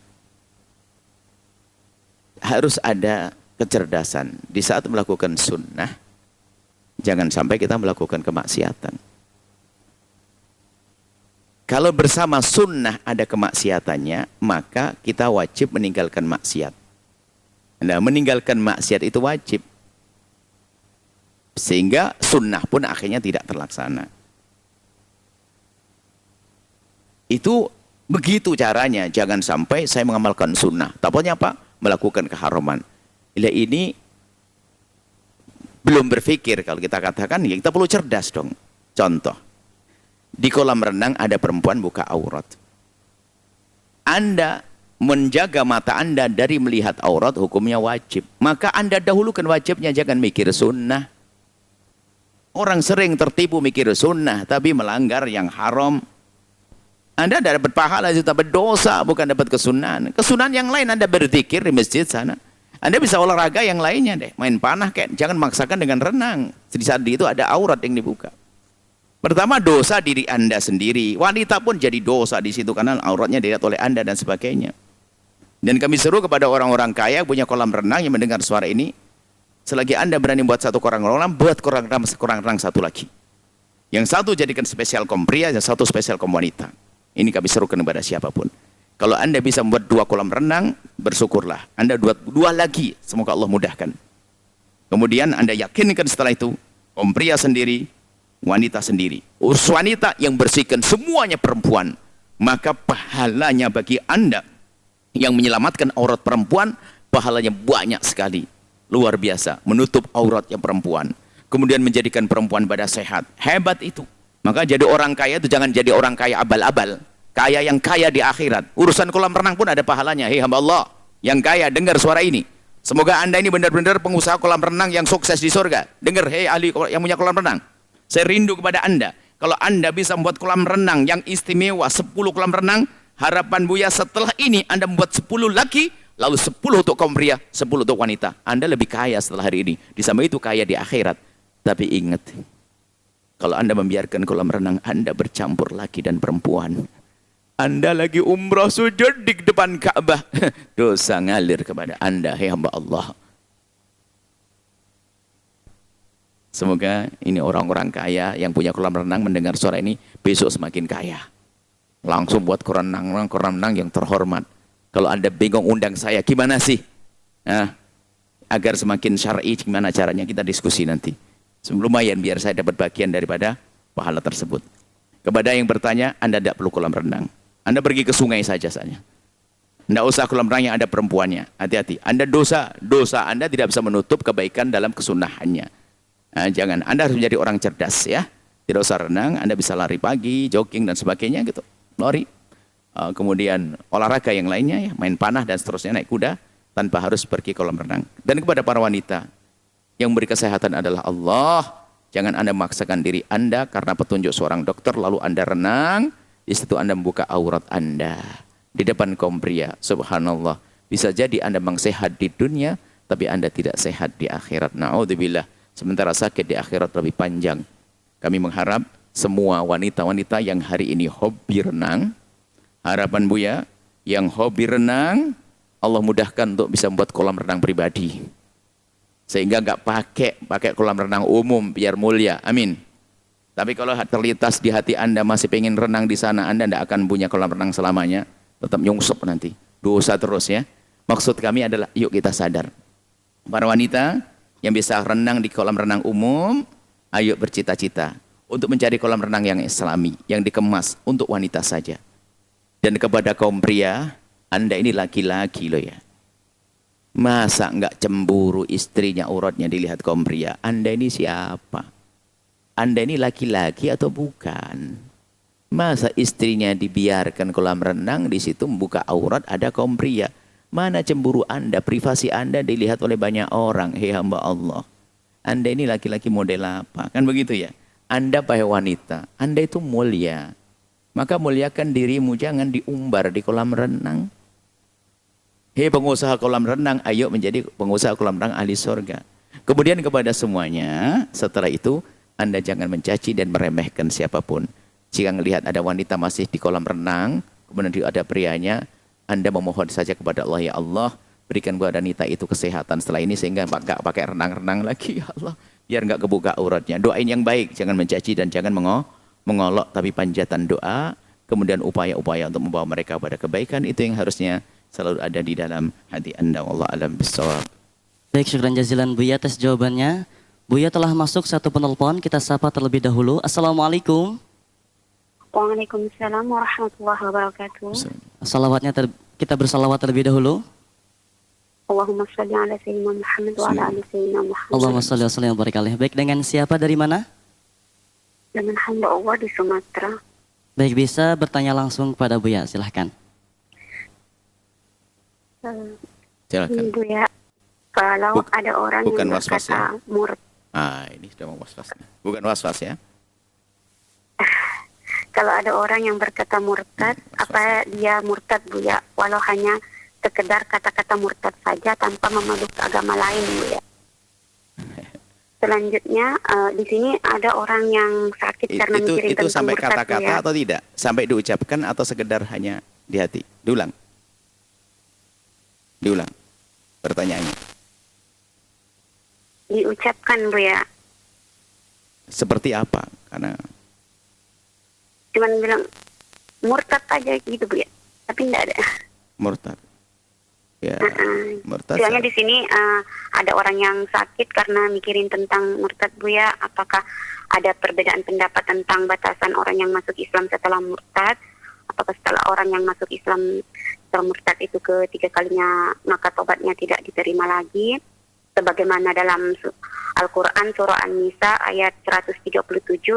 harus ada kecerdasan. Di saat melakukan sunnah, jangan sampai kita melakukan kemaksiatan. Kalau bersama sunnah ada kemaksiatannya, maka kita wajib meninggalkan maksiat. Nah, meninggalkan maksiat itu wajib. Sehingga sunnah pun akhirnya tidak terlaksana. Itu begitu caranya. Jangan sampai saya mengamalkan sunnah. Takutnya apa? Melakukan keharaman. Ini belum berpikir. Kalau kita katakan, ya kita perlu cerdas dong. Contoh. Di kolam renang ada perempuan buka aurat. Anda menjaga mata Anda dari melihat aurat, hukumnya wajib. Maka Anda dahulukan wajibnya, jangan mikir sunnah. Orang sering tertipu mikir sunnah, tapi melanggar yang haram. Anda tidak dapat pahala, tapi dosa, bukan dapat kesunahan. Kesunahan yang lain Anda berzikir di masjid sana. Anda bisa olahraga yang lainnya deh. Main panah kayak, jangan maksakan dengan renang. Di saat itu ada aurat yang dibuka. Pertama dosa diri Anda sendiri. Wanita pun jadi dosa di situ karena auratnya dilihat oleh Anda dan sebagainya. Dan kami seru kepada orang-orang kaya punya kolam renang yang mendengar suara ini. Selagi Anda berani buat satu kolam renang, buat kolam renang satu lagi. Yang satu jadikan spesial kaum pria, yang satu spesial kaum wanita. Ini kami serukan kepada siapapun. Kalau Anda bisa membuat 2 kolam renang, bersyukurlah. Anda buat 2 lagi, semoga Allah mudahkan. Kemudian Anda yakinkan setelah itu, kaum pria sendiri, wanita sendiri. Urus wanita yang bersihkan semuanya perempuan. Maka pahalanya bagi Anda yang menyelamatkan aurat perempuan, pahalanya banyak sekali. Luar biasa. Menutup aurat yang perempuan. Kemudian menjadikan perempuan pada sehat. Hebat itu. Maka jadi orang kaya itu jangan jadi orang kaya abal-abal. Kaya yang kaya di akhirat. Urusan kolam renang pun ada pahalanya. Hei hamba Allah yang kaya, dengar suara ini. Semoga Anda ini benar-benar pengusaha kolam renang yang sukses di surga. Dengar, hei ahli yang punya kolam renang. Saya rindu kepada Anda. Kalau Anda bisa membuat kolam renang yang istimewa, 10 kolam renang, harapan Buya setelah ini Anda membuat 10 lagi, lalu 10 untuk kaum pria, 10 untuk wanita. Anda lebih kaya setelah hari ini. Di samping itu kaya di akhirat. Tapi ingat, kalau Anda membiarkan kolam renang Anda bercampur laki dan perempuan, Anda lagi umrah sujud di depan Ka'bah, dosa ngalir kepada Anda, hai hamba Allah. Semoga ini orang-orang kaya yang punya kolam renang mendengar suara ini besok semakin kaya. Langsung buat kolam renang yang terhormat. Kalau Anda bingung undang saya, gimana sih? Nah, agar semakin syar'i, gimana caranya kita diskusi nanti. Lumayan biar saya dapat bagian daripada pahala tersebut. Kepada yang bertanya, Anda tidak perlu kolam renang. Anda pergi ke sungai saja. Tidak usah kolam renang yang ada perempuannya. Hati-hati. Anda dosa Anda tidak bisa menutup kebaikan dalam kesunahannya. Nah, jangan, Anda harus menjadi orang cerdas ya. Tidak usah renang, Anda bisa lari pagi, jogging dan sebagainya gitu. Lari. Kemudian olahraga yang lainnya ya, main panah dan seterusnya, naik kuda tanpa harus pergi kolam renang. Dan kepada para wanita, yang beri kesehatan adalah Allah. Jangan Anda memaksakan diri Anda karena petunjuk seorang dokter lalu Anda renang, di situ Anda membuka aurat Anda di depan kaum pria. Subhanallah. Bisa jadi Anda memang sehat di dunia, tapi Anda tidak sehat di akhirat. Na'udzubillah. Sementara sakit di akhirat lebih panjang. Kami mengharap semua wanita-wanita yang hari ini hobi renang, harapan Buya, yang hobi renang, Allah mudahkan untuk bisa membuat kolam renang pribadi. Sehingga nggak pakai kolam renang umum, biar mulia. Amin. Tapi kalau terlintas di hati Anda masih pengen renang di sana, Anda tidak akan punya kolam renang selamanya. Tetap nyungsep nanti. Dosa terus ya. Maksud kami adalah, yuk kita sadar. Para wanita yang bisa renang di kolam renang umum, ayo bercita-cita untuk mencari kolam renang yang islami, yang dikemas untuk wanita saja. Dan kepada kaum pria, Anda ini laki-laki loh ya. Masa enggak cemburu istrinya auratnya dilihat kaum pria? Anda ini siapa? Anda ini laki-laki atau bukan? Masa istrinya dibiarkan kolam renang, di situ membuka aurat ada kaum pria? Mana cemburu Anda, privasi Anda dilihat oleh banyak orang, hei hamba Allah. Anda ini laki-laki model apa? Kan begitu ya? Anda wahai wanita, Anda itu mulia. Maka muliakan dirimu, jangan diumbar di kolam renang. Hei pengusaha kolam renang, ayo menjadi pengusaha kolam renang ahli surga. Kemudian kepada semuanya, setelah itu, Anda jangan mencaci dan meremehkan siapapun. Jika melihat ada wanita masih di kolam renang, kemudian ada prianya, Anda memohon saja kepada Allah, ya Allah, berikan kepada wanita itu kesehatan setelah ini sehingga enggak pakai renang-renang lagi, ya Allah. Biar enggak kebuka auratnya. Doain yang baik, jangan mencaci dan jangan mengolok, tapi panjatan doa, kemudian upaya-upaya untuk membawa mereka pada kebaikan, itu yang harusnya selalu ada di dalam hati Anda. Wallahu a'lam bishawab. Baik, syukran jazilan Buya atas jawabannya. Buya telah masuk satu penelpon, kita sapa terlebih dahulu. Assalamualaikum. Waalaikumsalam warahmatullahi wabarakatuh. Salawatnya kita bersalawat terlebih dahulu. Allahumma sholli ala sayyidina Muhammad wa ala ali sayyidina Muhammad. Allahumma sholli wa sallim wa barik alaih. Baik, dengan siapa dari mana? Dengan hamba Allah di Sumatera. Baik, bisa bertanya langsung kepada Buya, silahkan. Silakan. Bu ya, kalau ada orang bukan yang was-was berkata murtad. Ini sudah mau was-was. Bukan was-was ya. Kalau ada orang yang berkata murtad, apa dia murtad Bu ya? Walau hanya sekedar kata-kata murtad saja tanpa memeluk agama lain Bu ya. Selanjutnya di sini ada orang yang sakit karena mikirin itu tentang sampai murtad kata-kata Bu ya. atau tidak? Sampai diucapkan atau sekedar hanya di hati? Diulang. Pertanyaannya. Diucapkan Bu ya. Seperti apa? Karena Cuman bilang murtad aja gitu Bu ya. Tapi enggak ada. murtad. Ya, murtad. Soalnya di sini ada orang yang sakit karena mikirin tentang murtad Bu ya. Apakah ada perbedaan pendapat tentang batasan orang yang masuk Islam setelah murtad? Apakah setelah orang yang masuk Islam setelah murtad itu ketiga kalinya maka tobatnya tidak diterima lagi? Sebagaimana dalam Al-Quran surah An-Nisa ayat 137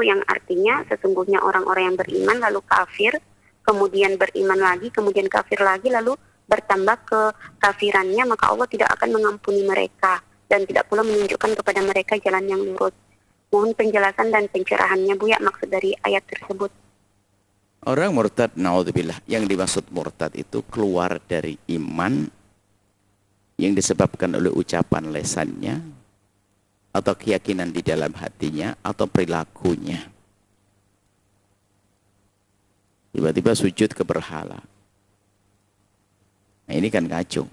yang artinya sesungguhnya orang-orang yang beriman lalu kafir, kemudian beriman lagi, kemudian kafir lagi, lalu bertambah kekafirannya, maka Allah tidak akan mengampuni mereka dan tidak pula menunjukkan kepada mereka jalan yang lurus. Mohon penjelasan dan pencerahannya Buya maksud dari ayat tersebut. Orang murtad, naudzubillah, yang dimaksud murtad itu keluar dari iman yang disebabkan oleh ucapan lesannya, atau keyakinan di dalam hatinya, atau perilakunya. Tiba-tiba sujud ke berhala. Nah, ini kan kacau.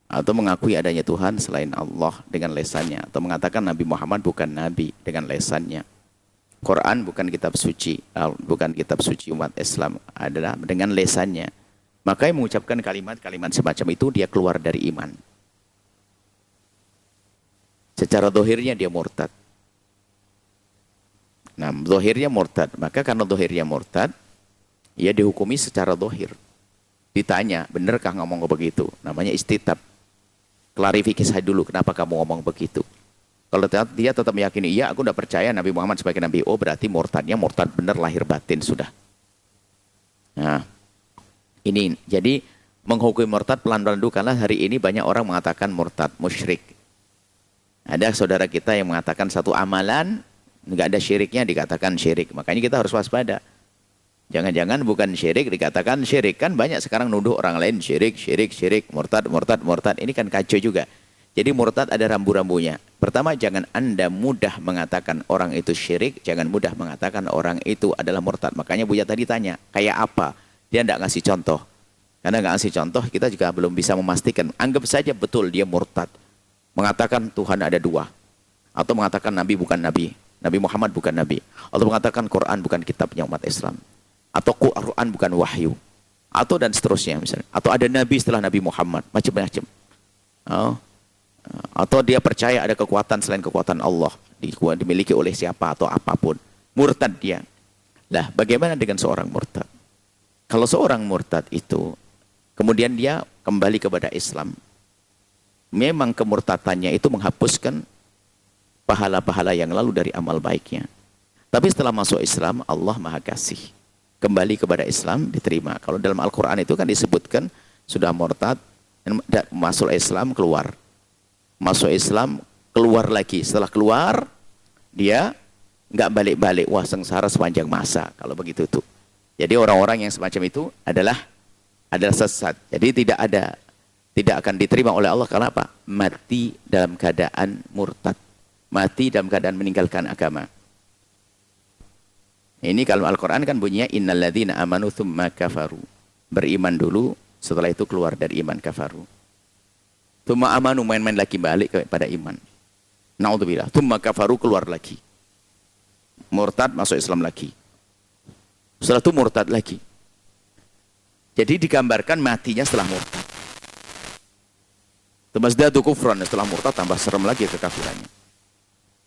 Atau mengakui adanya Tuhan selain Allah dengan lesannya, atau mengatakan Nabi Muhammad bukan Nabi dengan lesannya. Quran bukan kitab suci, bukan kitab suci umat Islam, adalah dengan lesannya. Maka yang mengucapkan kalimat-kalimat semacam itu dia keluar dari iman. Secara dohirnya dia murtad. Nah, dohirnya murtad. Maka karena dohirnya murtad, ia dihukumi secara dohir. Ditanya, benarkah ngomong begitu? Namanya istitab. Klarifikasi dulu, kenapa kamu ngomong begitu? Kalau dia tetap meyakini, iya aku tidak percaya Nabi Muhammad sebagai Nabi. Oh berarti murtadnya murtad benar lahir batin sudah. Nah, ini jadi menghukumi murtad pelan-pelan dulu, karena hari ini banyak orang mengatakan murtad, musyrik. Ada saudara kita yang mengatakan satu amalan nggak ada syiriknya dikatakan syirik. Makanya kita harus waspada. Jangan-jangan bukan syirik dikatakan syirik. Kan banyak sekarang nuduh orang lain syirik, murtad. Ini kan kacau juga. Jadi murtad ada rambu-rambunya. Pertama, jangan Anda mudah mengatakan orang itu syirik, jangan mudah mengatakan orang itu adalah murtad. Makanya Buya tadi tanya, kayak apa? Dia tidak ngasih contoh. Karena nggak ngasih contoh, kita juga belum bisa memastikan. Anggap saja betul dia murtad. Mengatakan Tuhan ada dua. Atau mengatakan Nabi bukan Nabi. Nabi Muhammad bukan Nabi. Atau mengatakan Quran bukan kitabnya umat Islam. Atau Quran bukan wahyu. Atau dan seterusnya misalnya. Atau ada Nabi setelah Nabi Muhammad. Macam-macam. Oh. Atau dia percaya ada kekuatan selain kekuatan Allah. Dimiliki oleh siapa atau apapun. Murtad dia. Nah, bagaimana dengan seorang murtad? Kalau seorang murtad itu, kemudian dia kembali kepada Islam. Memang kemurtadannya itu menghapuskan pahala-pahala yang lalu dari amal baiknya. Tapi setelah masuk Islam, Allah Maha Kasih. Kembali kepada Islam, diterima. Kalau dalam Al-Quran itu kan disebutkan, sudah murtad, masuk Islam, keluar. Masuk Islam, keluar lagi. Setelah keluar, dia nggak balik-balik. Wah, sengsara sepanjang masa. Kalau begitu tuh. Jadi orang-orang yang semacam itu adalah sesat. Jadi tidak akan diterima oleh Allah. Karena apa? Mati dalam keadaan murtad. Mati dalam keadaan meninggalkan agama. Ini kalau Al-Quran kan bunyinya innalladzina amanu tsumma kafaru. Beriman dulu, setelah itu keluar dari iman kafaru. Tsumma amanu main-main lagi balik kepada iman. Naudzubillah. Tsumma kafaru keluar lagi. Murtad masuk Islam lagi. Setelah itu murtad lagi. Jadi digambarkan matinya setelah murtad. Tamazdadu kufran, setelah murtad tambah serem lagi kekafirannya.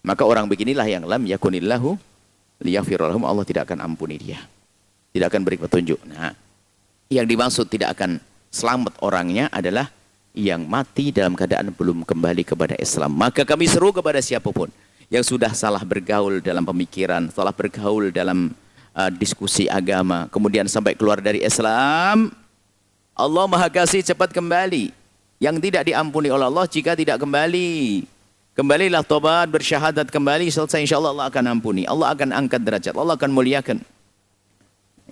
Maka orang beginilah yang lam yakunillahu liyaghfiralahum, Allah tidak akan ampuni dia. Tidak akan beri petunjuk. Nah, yang dimaksud tidak akan selamat orangnya adalah yang mati dalam keadaan belum kembali kepada Islam. Maka kami seru kepada siapapun yang sudah salah bergaul dalam pemikiran, salah bergaul dalam diskusi agama, kemudian sampai keluar dari Islam, Allah Maha Kasih cepat kembali. Yang tidak diampuni oleh Allah jika tidak kembali. Kembalilah tobat, bersyahadat kembali, selesai insyaAllah Allah akan ampuni. Allah akan angkat derajat, Allah akan muliakan.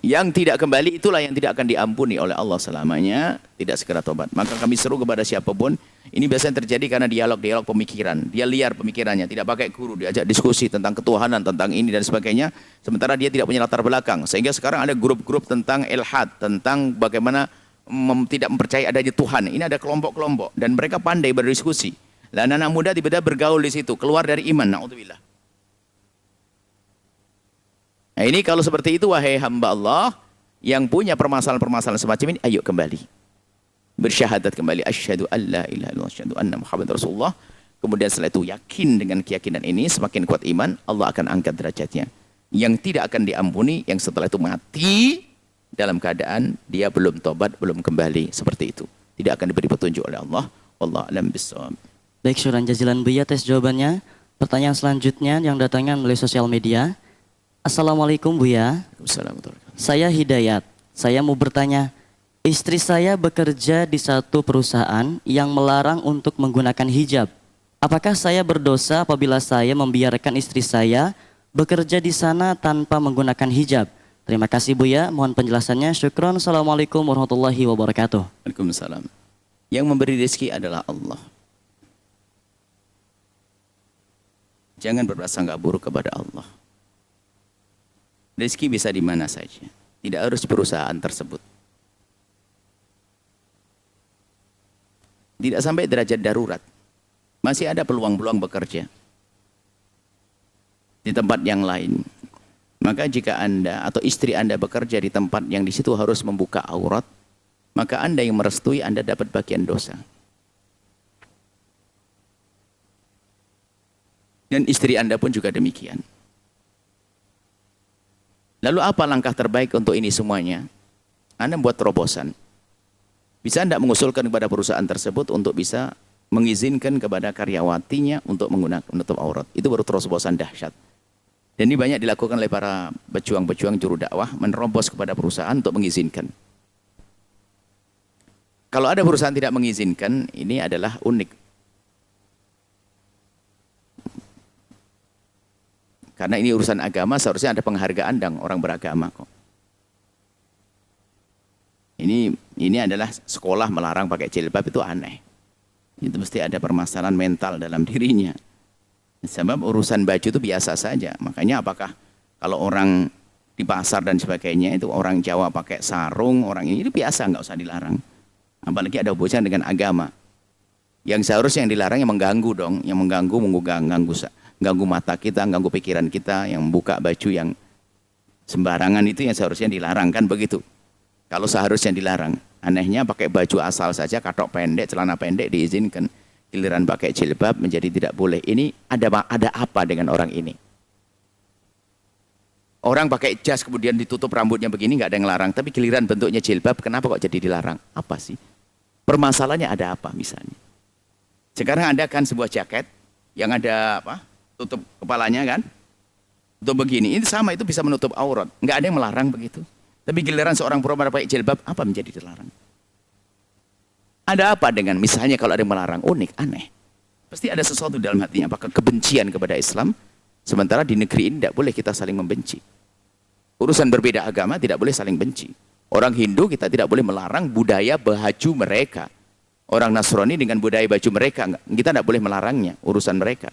Yang tidak kembali itulah yang tidak akan diampuni oleh Allah selamanya, tidak segera tobat. Maka kami seru kepada siapapun, ini biasanya terjadi karena dialog-dialog pemikiran. Dia liar pemikirannya, tidak pakai guru, diajak diskusi tentang ketuhanan, tentang ini dan sebagainya. Sementara dia tidak punya latar belakang. Sehingga sekarang ada grup-grup tentang ilhad, tentang bagaimana tidak mempercayai adanya Tuhan. Ini ada kelompok-kelompok dan mereka pandai berdiskusi. Dan anak muda tiba-tiba bergaul di situ, keluar dari iman. Na'udzubillah. Nah ini kalau seperti itu, wahai hamba Allah yang punya permasalahan-permasalahan semacam ini, ayo kembali. Bersyahadat kembali. Asyhadu an la ilaha illallah, asyhadu anna Muhammad Rasulullah. Kemudian setelah itu yakin dengan keyakinan ini, semakin kuat iman, Allah akan angkat derajatnya. Yang tidak akan diampuni, yang setelah itu mati dalam keadaan dia belum tobat, belum kembali. Seperti itu. Tidak akan diberi petunjuk oleh Allah. Wallahu a'lam bishawab. Baik, syukran jazilan Buya atas jawabannya. Pertanyaan selanjutnya yang datangnya melalui sosial media. Assalamualaikum Buya. Assalamualaikum. Saya Hidayat. Saya mau bertanya, istri saya bekerja di satu perusahaan yang melarang untuk menggunakan hijab. apakah saya berdosa apabila saya membiarkan istri saya bekerja di sana tanpa menggunakan hijab? Terima kasih Buya, mohon penjelasannya. Syukron. Assalamualaikum warahmatullahi wabarakatuh. Waalaikumsalam. Yang memberi rezeki adalah Allah. Jangan berprasangka buruk kepada Allah. Rezeki bisa di mana saja. Tidak harus perusahaan tersebut. Tidak sampai derajat darurat. Masih ada peluang-peluang bekerja di tempat yang lain. Maka jika Anda atau istri Anda bekerja di tempat yang di situ harus membuka aurat, maka Anda yang merestui, Anda dapat bagian dosa. Dan istri Anda pun juga demikian. Lalu apa langkah terbaik untuk ini semuanya? Anda buat terobosan. Bisa Anda mengusulkan kepada perusahaan tersebut untuk bisa mengizinkan kepada karyawatinya untuk menggunakan menutup aurat. Itu baru terobosan dahsyat. Dan ini banyak dilakukan oleh para pejuang-pejuang juru dakwah, menerobos kepada perusahaan untuk mengizinkan. Kalau ada perusahaan tidak mengizinkan, ini adalah unik. Karena ini urusan agama, seharusnya ada penghargaan dan orang beragama kok. Ini adalah sekolah melarang pakai jilbab, itu aneh. Itu mesti ada permasalahan mental dalam dirinya. Sebab urusan baju itu biasa saja. Makanya apakah kalau orang di pasar dan sebagainya itu orang Jawa pakai sarung, orang ini itu biasa, nggak usah dilarang. Apalagi ada hubungan dengan agama. Yang seharusnya yang dilarang yang mengganggu dong, yang ganggu mata kita, ganggu pikiran kita, yang membuka baju yang sembarangan itu yang seharusnya dilarang, kan begitu. Kalau seharusnya dilarang, anehnya pakai baju asal saja, katok pendek, celana pendek diizinkan. Giliran pakai jilbab menjadi tidak boleh. Ini ada apa dengan orang ini? Orang pakai jas kemudian ditutup rambutnya begini, nggak ada yang larang. Tapi giliran bentuknya jilbab, kenapa kok jadi dilarang? Apa sih? Permasalahannya ada apa misalnya? Sekarang Anda kan sebuah jaket yang ada apa? Tutup kepalanya kan? Tutup begini. Ini sama, itu bisa menutup aurat. Nggak ada yang melarang begitu. Tapi giliran seorang perempuan pakai jilbab, apa menjadi dilarang? Ada apa dengan misalnya kalau ada yang melarang? Unik, aneh. Pasti ada sesuatu dalam hatinya. Apakah kebencian kepada Islam? Sementara di negeri ini tidak boleh kita saling membenci. Urusan berbeda agama tidak boleh saling benci. Orang Hindu kita tidak boleh melarang budaya baju mereka. Orang Nasrani dengan budaya baju mereka, kita tidak boleh melarangnya, urusan mereka.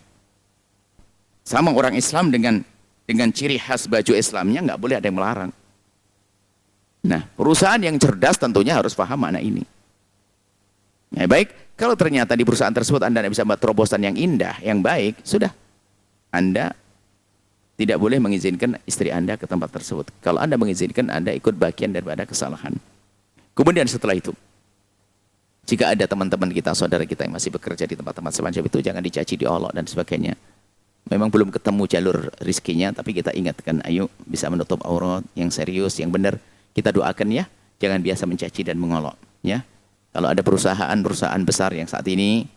Sama orang Islam dengan ciri khas baju Islamnya, nggak boleh ada yang melarang. Nah, perusahaan yang cerdas tentunya harus paham makna ini. Ya, baik, kalau ternyata di perusahaan tersebut Anda tidak bisa membuat terobosan yang indah, yang baik, sudah. Anda tidak boleh mengizinkan istri Anda ke tempat tersebut. Kalau Anda mengizinkan, Anda ikut bagian daripada kesalahan. Kemudian setelah itu, jika ada teman-teman kita, saudara kita yang masih bekerja di tempat-tempat semacam itu, jangan dicaci, diolok dan sebagainya. Memang belum ketemu jalur rizkinya, tapi kita ingatkan, ayo bisa menutup aurat yang serius, yang benar. Kita doakan ya, jangan biasa mencaci dan mengolok. Ya, kalau ada perusahaan besar yang saat ini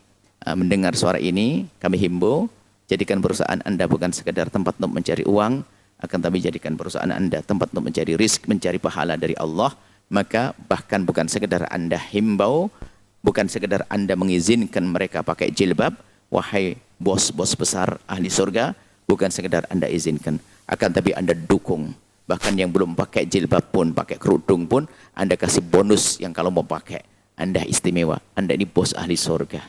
mendengar suara ini, kami himbau, jadikan perusahaan Anda bukan sekedar tempat untuk mencari uang, akan tapi jadikan perusahaan Anda tempat untuk mencari rizki, mencari pahala dari Allah. Maka bahkan bukan sekedar Anda himbau, bukan sekedar Anda mengizinkan mereka pakai jilbab, wahai bos-bos besar ahli surga, bukan sekedar Anda izinkan, akan tapi Anda dukung. Bahkan yang belum pakai jilbab pun, pakai kerudung pun, Anda kasih bonus yang kalau mau pakai. Anda istimewa, Anda ini bos ahli surga,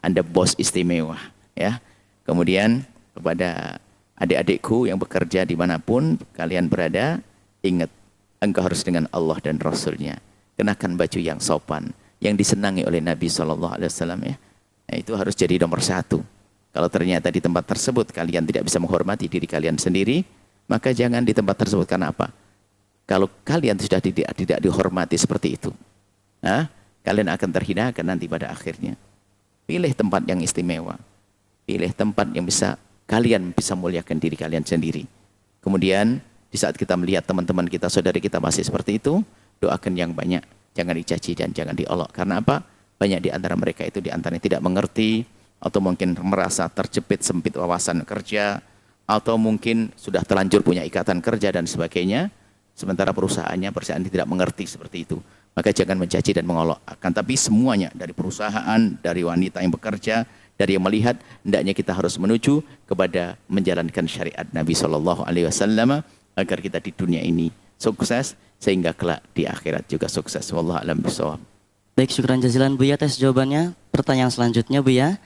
Anda bos istimewa. Ya. Kemudian kepada adik-adikku yang bekerja dimanapun kalian berada, ingat, engkau harus dengan Allah dan Rasulnya. Kenakan baju yang sopan, yang disenangi oleh Nabi SAW. Ya. Nah, itu harus jadi nomor satu. Kalau ternyata di tempat tersebut kalian tidak bisa menghormati diri kalian sendiri, maka jangan di tempat tersebut. Karena apa? Kalau kalian sudah tidak dihormati seperti itu, kalian akan terhinakan nanti pada akhirnya. Pilih tempat yang istimewa. Pilih tempat yang bisa kalian bisa muliakan diri kalian sendiri. Kemudian di saat kita melihat teman-teman kita, saudari kita masih seperti itu, doakan yang banyak. Jangan dicaci dan jangan diolok. Karena apa? Banyak di antara mereka itu di antaranya tidak mengerti, atau mungkin merasa terjepit sempit wawasan kerja, atau mungkin sudah terlanjur punya ikatan kerja dan sebagainya, sementara perusahaan tidak mengerti seperti itu. Maka jangan mencaci dan mengolok. Akan tapi semuanya, dari perusahaan, dari wanita yang bekerja, dari yang melihat hendaknya kita harus menuju kepada menjalankan syariat Nabi SAW agar kita di dunia ini sukses sehingga kelak di akhirat juga sukses. Wallahu a'lam bishawab. Baik, syukran jazilan Buya atas jawabannya. Pertanyaan selanjutnya Buya.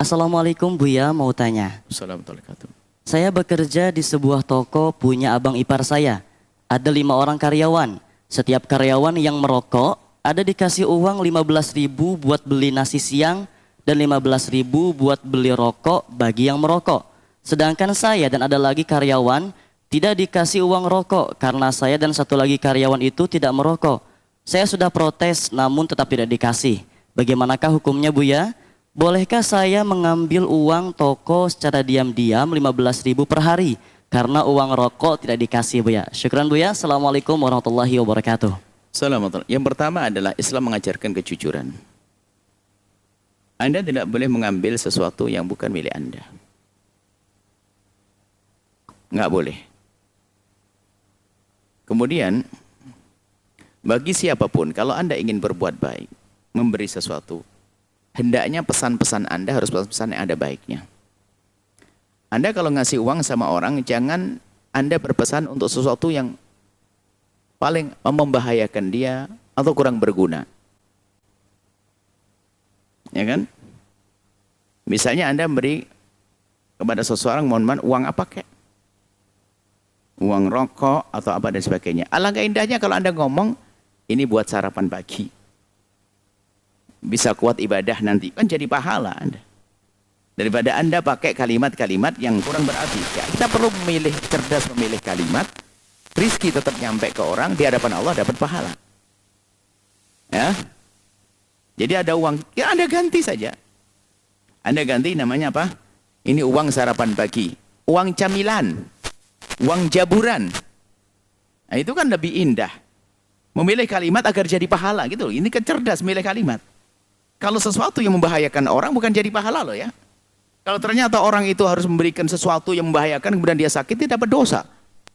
Assalamualaikum Buya, mau tanya. Assalamualaikum warahmatullahi wabarakatuh. Saya bekerja di sebuah toko punya abang ipar saya. Ada 5 orang karyawan. Setiap karyawan yang merokok ada dikasih uang 15.000 buat beli nasi siang dan 15.000 buat beli rokok bagi yang merokok. Sedangkan saya dan ada lagi karyawan tidak dikasih uang rokok karena saya dan satu lagi karyawan itu tidak merokok. Saya sudah protes namun tetap tidak dikasih. Bagaimanakah hukumnya Buya? Bolehkah saya mengambil uang toko secara diam-diam 15.000 per hari? Karena uang rokok tidak dikasih Buya. Syukran Buya. Assalamualaikum warahmatullahi wabarakatuh. Assalamualaikum. Yang pertama adalah Islam mengajarkan kejujuran. Anda tidak boleh mengambil sesuatu yang bukan milik Anda. Nggak boleh. Kemudian, bagi siapapun, kalau Anda ingin berbuat baik, memberi sesuatu, hendaknya pesan-pesan Anda harus pesan-pesan yang ada baiknya. Anda kalau ngasih uang sama orang, jangan Anda berpesan untuk sesuatu yang paling membahayakan dia atau kurang berguna. Ya kan? Misalnya Anda beri kepada seseorang, mohon maaf, uang apa kek? Uang rokok atau apa dan sebagainya. Alangkah indahnya kalau Anda ngomong, ini buat sarapan pagi. Bisa kuat ibadah nanti. Kan jadi pahala Anda. Daripada Anda pakai kalimat-kalimat yang kurang berarti. Ya, kita perlu memilih, cerdas memilih kalimat. Rizki tetap nyampe ke orang, di hadapan Allah dapat pahala. Ya. Jadi ada uang, ya Anda ganti saja. Anda ganti namanya apa? Ini uang sarapan pagi. Uang camilan. Uang jaburan. Nah, itu kan lebih indah. Memilih kalimat agar jadi pahala gitu. Ini kecerdas memilih kalimat. Kalau sesuatu yang membahayakan orang bukan jadi pahala loh ya. Kalau ternyata orang itu harus memberikan sesuatu yang membahayakan kemudian dia sakit, dia dapat dosa.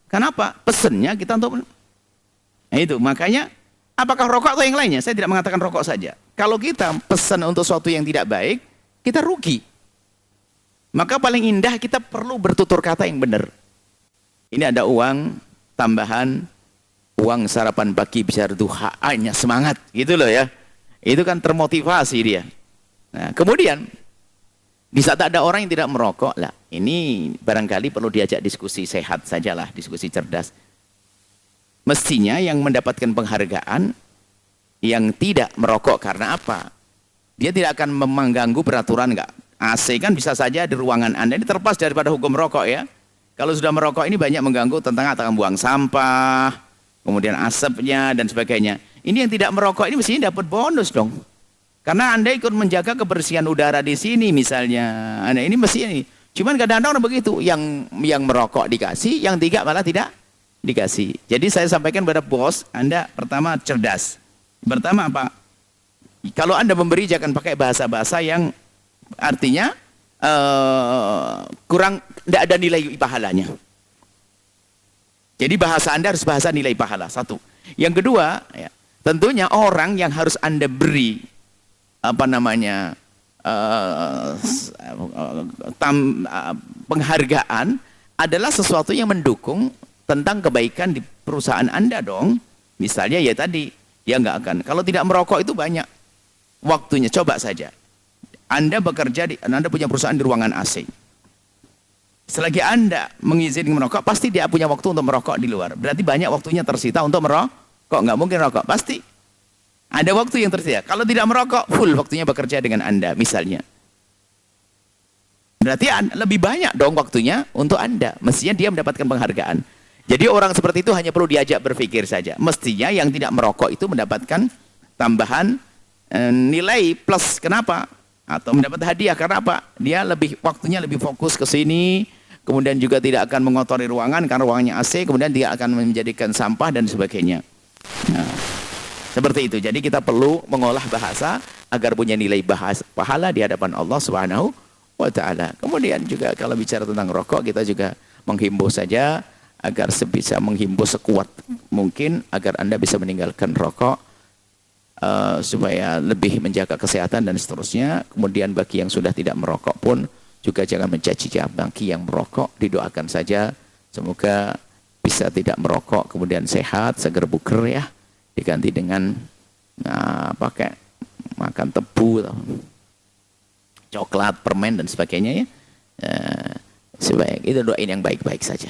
Kenapa? Pesennya kita untuk... Nah itu, makanya apakah rokok atau yang lainnya? Saya tidak mengatakan rokok saja. Kalau kita pesan untuk sesuatu yang tidak baik, kita rugi. Maka paling indah kita perlu bertutur kata yang benar. Ini ada uang tambahan, uang sarapan pagi bisa duha, hanya semangat gitu loh ya. Itu kan termotivasi dia. Nah, kemudian di saat ada orang yang tidak merokok lah, ini barangkali perlu diajak diskusi sehat sajalah, diskusi cerdas. Mestinya yang mendapatkan penghargaan yang tidak merokok karena apa? Dia tidak akan mengganggu peraturan enggak. AC kan bisa saja di ruangan Anda ini terlepas daripada hukum rokok ya. Kalau sudah merokok ini banyak mengganggu tentang buang sampah, kemudian asapnya dan sebagainya. Ini yang tidak merokok ini mestinya dapat bonus dong. Karena Anda ikut menjaga kebersihan udara di sini misalnya. Anda ini mesti ini. Cuman kadang-kadang begitu, yang merokok dikasih, yang tidak malah tidak dikasih. Jadi saya sampaikan kepada bos, Anda pertama cerdas. Pertama apa? Kalau Anda memberi jangan pakai bahasa-bahasa yang artinya kurang, tidak ada nilai pahalanya. Jadi bahasa Anda harus bahasa nilai pahala, satu. Yang kedua, ya, tentunya orang yang harus Anda beri penghargaan adalah sesuatu yang mendukung tentang kebaikan di perusahaan Anda dong. Misalnya ya tadi, dia nggak akan. Kalau tidak merokok itu banyak waktunya. Coba saja. Anda bekerja, Anda punya perusahaan di ruangan AC. Selagi Anda mengizinkan merokok, pasti dia punya waktu untuk merokok di luar. Berarti banyak waktunya tersita untuk merokok. Nggak mungkin rokok, pasti. Ada waktu yang tersisa. Kalau tidak merokok, full waktunya bekerja dengan Anda, misalnya. Berarti lebih banyak dong waktunya untuk Anda. Mestinya dia mendapatkan penghargaan. Jadi orang seperti itu hanya perlu diajak berpikir saja. Mestinya yang tidak merokok itu mendapatkan tambahan nilai plus. Kenapa? Atau mendapat hadiah. Karena apa? Dia waktunya lebih fokus ke sini. Kemudian juga tidak akan mengotori ruangan karena ruangannya AC. Kemudian dia akan menjadikan sampah dan sebagainya. Nah, seperti itu. Jadi kita perlu mengolah bahasa agar punya nilai pahala di hadapan Allah Subhanahu wa Ta'ala. Kemudian juga kalau bicara tentang rokok, kita juga menghimbau saja agar sebisa menghimbau sekuat mungkin agar Anda bisa meninggalkan rokok. supaya lebih menjaga kesehatan dan seterusnya. Kemudian bagi yang sudah tidak merokok pun juga jangan mencaci maki yang merokok, didoakan saja semoga bisa tidak merokok, kemudian sehat, seger buger ya, diganti dengan pakai makan tebu, coklat, permen dan sebagainya ya. Sebaik itu doain yang baik-baik saja.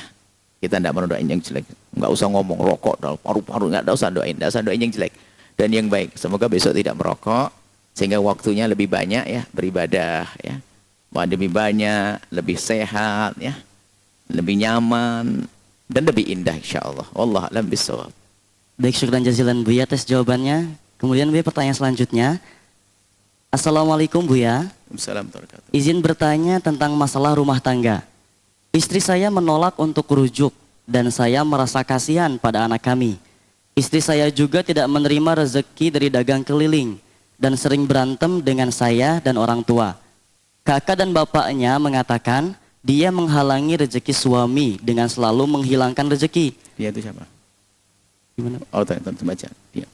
Kita tidak mau doain yang jelek. Enggak usah ngomong rokok dalam paru-paru, enggak usah doain yang jelek. Dan yang baik, semoga besok tidak merokok sehingga waktunya lebih banyak ya beribadah ya. Lebih banyak, lebih sehat ya. Lebih nyaman dan lebih indah insyaallah. Wallahu a'lam bishawab. Baik, syukran jazilan Buya atas jawabannya. Kemudian Buya pertanyaan selanjutnya. Assalamualaikum Buya. Assalamualaikum. Izin bertanya tentang masalah rumah tangga. Istri saya menolak untuk rujuk dan saya merasa kasihan pada anak kami. Istri saya juga tidak menerima rezeki dari dagang keliling dan sering berantem dengan saya dan orang tua. Kakak dan bapaknya mengatakan dia menghalangi rezeki suami dengan selalu menghilangkan rezeki. Dia itu siapa? Gimana? Oh, tanya baca. Dia.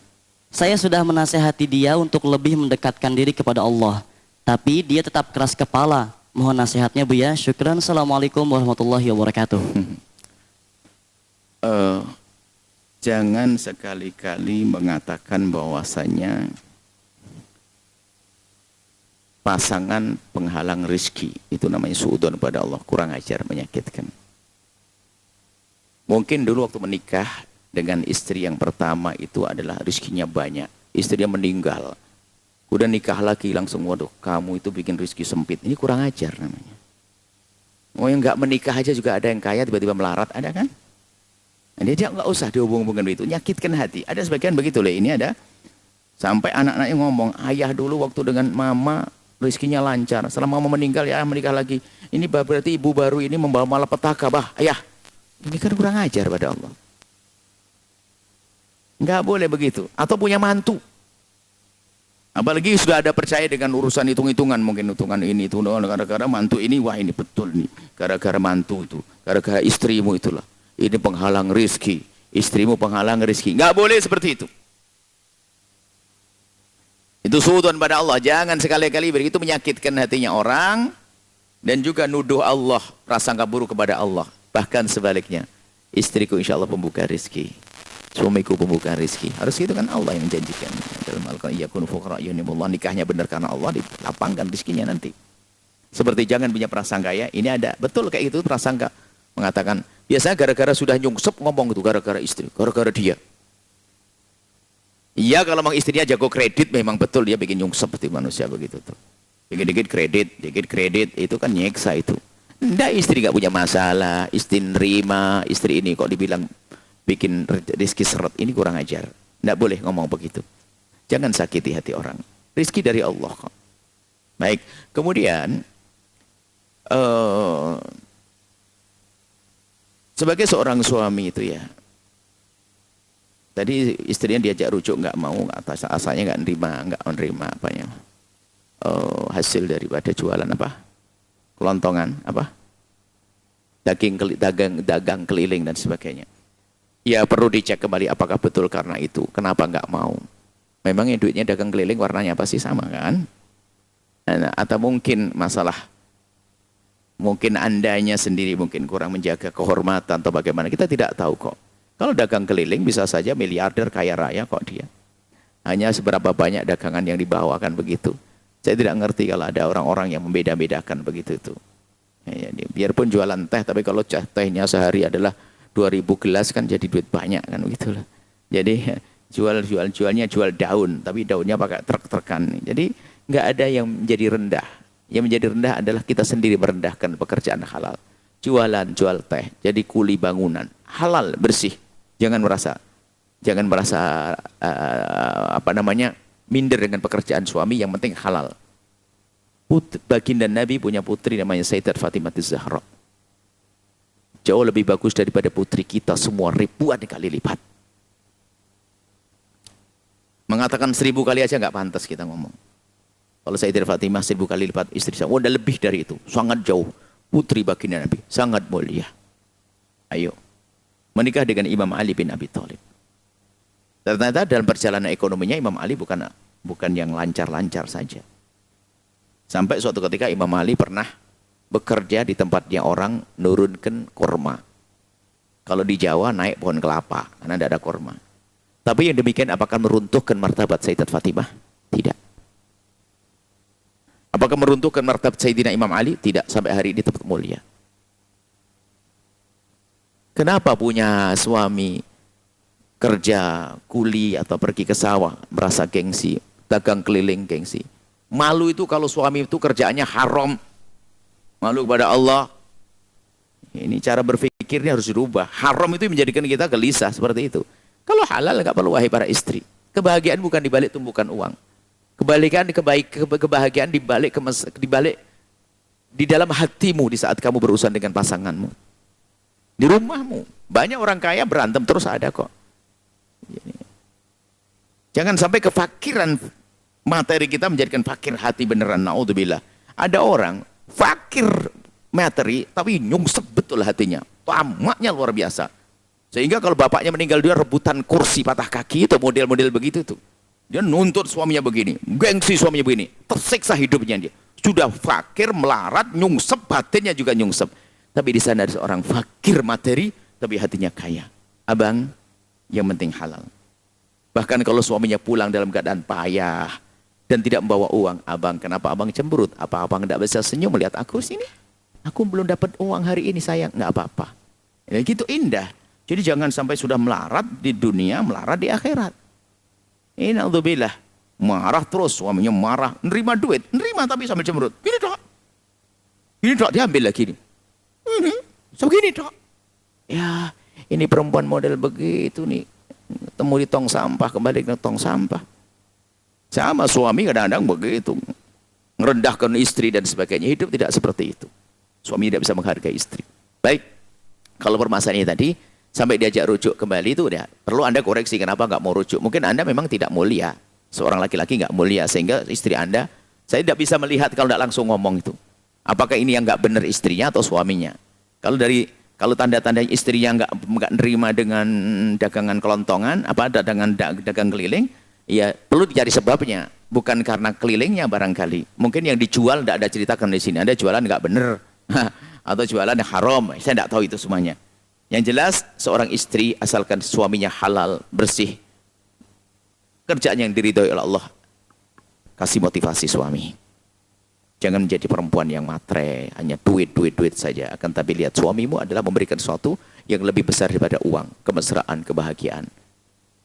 Saya sudah menasehati dia untuk lebih mendekatkan diri kepada Allah. Tapi dia tetap keras kepala. Mohon nasihatnya Buya. Syukran. Assalamualaikum warahmatullahi wabarakatuh. Jangan sekali-kali mengatakan bahwasanya pasangan penghalang rezeki. Itu namanya suudzon pada Allah. Kurang ajar, menyakitkan. Mungkin dulu waktu menikah dengan istri yang pertama itu adalah rezekinya banyak. Istrinya meninggal. Udah nikah lagi langsung, waduh kamu itu bikin rezeki sempit. Ini kurang ajar namanya. Oh yang nggak menikah aja juga ada yang kaya tiba-tiba melarat, ada kan? Dia nggak usah dihubung-hubungkan begitu, nyakitkan hati. Ada sebagian begitu loh, ini ada. Sampai anak-anaknya ngomong, ayah dulu waktu dengan mama rezekinya lancar. Setelah mama meninggal ya menikah lagi. Ini berarti ibu baru ini membawa malapetaka, bah ayah. Ini kan kurang ajar pada Allah. Nggak boleh begitu. Atau punya mantu. Apalagi sudah ada percaya dengan urusan hitung-hitungan, mungkin hitungan ini itu gara-gara mantu ini, wah ini betul nih, gara-gara mantu itu, gara-gara istrimu itulah, ini penghalang rezeki, istrimu penghalang rezeki. Nggak boleh seperti itu. Itu suudzon pada Allah. Jangan sekali-kali begitu, menyakitkan hatinya orang dan juga nuduh Allah, prasangka buruk kepada Allah. Bahkan sebaliknya, istriku insya Allah pembuka rezeki. Suamiku pembuka rezeki. Harus itu kan Allah yang menjanjikan. Dalam Al-Quran, yakunu fuqara yunimullah, nikahnya benar karena Allah, dilapangkan rezekinya nanti. Seperti jangan punya prasangka ya. Ini ada betul kayak itu prasangka. Mengatakan, biasanya gara-gara sudah nyungsep ngomong itu gara-gara istri, gara-gara dia. Iya kalau memang istrinya jago kredit memang betul dia bikin nyungsep seperti manusia begitu tuh. Dikit-dikit kredit, itu kan nyeksa itu. Nggak, istri nggak punya masalah, istri nerima, istri ini kok dibilang bikin rezeki seret, ini kurang ajar. Tidak boleh ngomong begitu. Jangan sakiti hati orang. Rezeki dari Allah kok. Baik, kemudian sebagai seorang suami itu ya, tadi istrinya diajak rujuk nggak mau, asalnya nggak menerima apanya, hasil daripada jualan apa, kelontongan apa, dagang keliling dan sebagainya. Ya perlu dicek kembali apakah betul karena itu. Kenapa nggak mau? Memang yang duitnya dagang keliling warnanya pasti sama kan? Nah, atau mungkin masalah, mungkin andanya sendiri mungkin kurang menjaga kehormatan atau bagaimana. Kita tidak tahu kok. Kalau dagang keliling bisa saja miliarder kaya raya kok dia. Hanya seberapa banyak dagangan yang dibawakan begitu. Saya tidak ngerti kalau ada orang-orang yang membeda-bedakan begitu itu. Ya, biarpun jualan teh, tapi kalau tehnya sehari adalah 2000 gelas kan jadi duit banyak kan begitulah. Jadi jualnya jual daun, tapi daunnya pakai truk-trukan. Jadi nggak ada yang menjadi rendah. Yang menjadi rendah adalah kita sendiri merendahkan pekerjaan halal. Jualan, jual teh, jadi kuli bangunan, halal, bersih. Jangan merasa minder dengan pekerjaan suami, yang penting halal. Baginda Nabi punya putri namanya Sayyidat Fatimah Az-Zahra. Jauh lebih bagus daripada putri kita semua ribuan kali lipat. Mengatakan 1000 kali aja nggak pantas kita ngomong. Kalau Sayyidah Fatimah 1000 kali lipat istri saya, udah lebih dari itu. Sangat jauh. Putri baginda Nabi, sangat mulia. Ayo, menikah dengan Imam Ali bin Abi Thalib. Ternyata dalam perjalanan ekonominya Imam Ali bukan yang lancar-lancar saja. Sampai suatu ketika Imam Ali pernah bekerja di tempatnya orang nurunkan kurma. Kalau di Jawa naik pohon kelapa karena tidak ada kurma. Tapi yang demikian apakah meruntuhkan martabat Sayyidat Fatimah? Tidak. Apakah meruntuhkan martabat Sayyidina Imam Ali? Tidak, sampai hari ini tetap mulia. Kenapa punya suami kerja kuli atau pergi ke sawah merasa gengsi, dagang keliling gengsi? Malu itu kalau suami itu kerjaannya haram, malu kepada Allah. Ini cara berpikirnya harus dirubah. Haram itu menjadikan kita gelisah seperti itu. Kalau halal nggak perlu, wahai para istri. Kebahagiaan bukan dibalik tumpukan uang. Kebahagiaan dibalik di dalam hatimu di saat kamu berurusan dengan pasanganmu. Di rumahmu. Banyak orang kaya berantem terus ada kok. Jangan sampai kefakiran materi kita menjadikan fakir hati beneran. Naudzubillah. Ada orang fakir materi tapi nyungsep betul hatinya. Tamaknya luar biasa. Sehingga kalau bapaknya meninggal dia rebutan kursi patah kaki itu model-model begitu tuh. Dia nuntut suaminya begini, gengsi suaminya begini, tersiksa hidupnya dia. Sudah fakir, melarat, nyungsep, batinnya juga nyungsep. Tapi di sana ada seorang fakir materi, tapi hatinya kaya. Abang, yang penting halal. Bahkan kalau suaminya pulang dalam keadaan payah dan tidak membawa uang, abang, kenapa abang cemberut? Apa abang tidak bisa senyum melihat aku sini? Aku belum dapat uang hari ini sayang, nggak apa-apa. Ya, gitu indah. Jadi jangan sampai sudah melarat di dunia, melarat di akhirat. Innalillah, marah terus, suaminya marah, nerima duit, nerima tapi sambil cemberut. Ini dok, diambil lagi nih. Ini, segini dok. Ya, ini perempuan model begitu nih, temu di tong sampah, kembali ke tong sampah. Sama suami kadang-kadang begitu, merendahkan istri dan sebagainya. Hidup tidak seperti itu. Suami tidak bisa menghargai istri. Baik, kalau permasalahannya tadi, sampai diajak rujuk kembali itu udah perlu Anda koreksi kenapa nggak mau rujuk. Mungkin Anda memang tidak mulia. Seorang laki-laki nggak mulia sehingga istri Anda, saya tidak bisa melihat kalau tidak langsung ngomong itu. Apakah ini yang nggak benar istrinya atau suaminya? Kalau tanda-tanda istrinya nggak nerima dengan dagangan kelontongan, dagang keliling, ya perlu dicari sebabnya. Bukan karena kelilingnya barangkali. Mungkin yang dijual tidak ada ceritakan di sini. Anda jualan nggak benar atau jualan yang haram. Saya tidak tahu itu semuanya. Yang jelas seorang istri asalkan suaminya halal, bersih, kerjaan yang diridhoi oleh Allah, kasih motivasi suami. Jangan menjadi perempuan yang matre, hanya duit saja. Akan tapi lihat suamimu adalah memberikan sesuatu yang lebih besar daripada uang, kemesraan, kebahagiaan,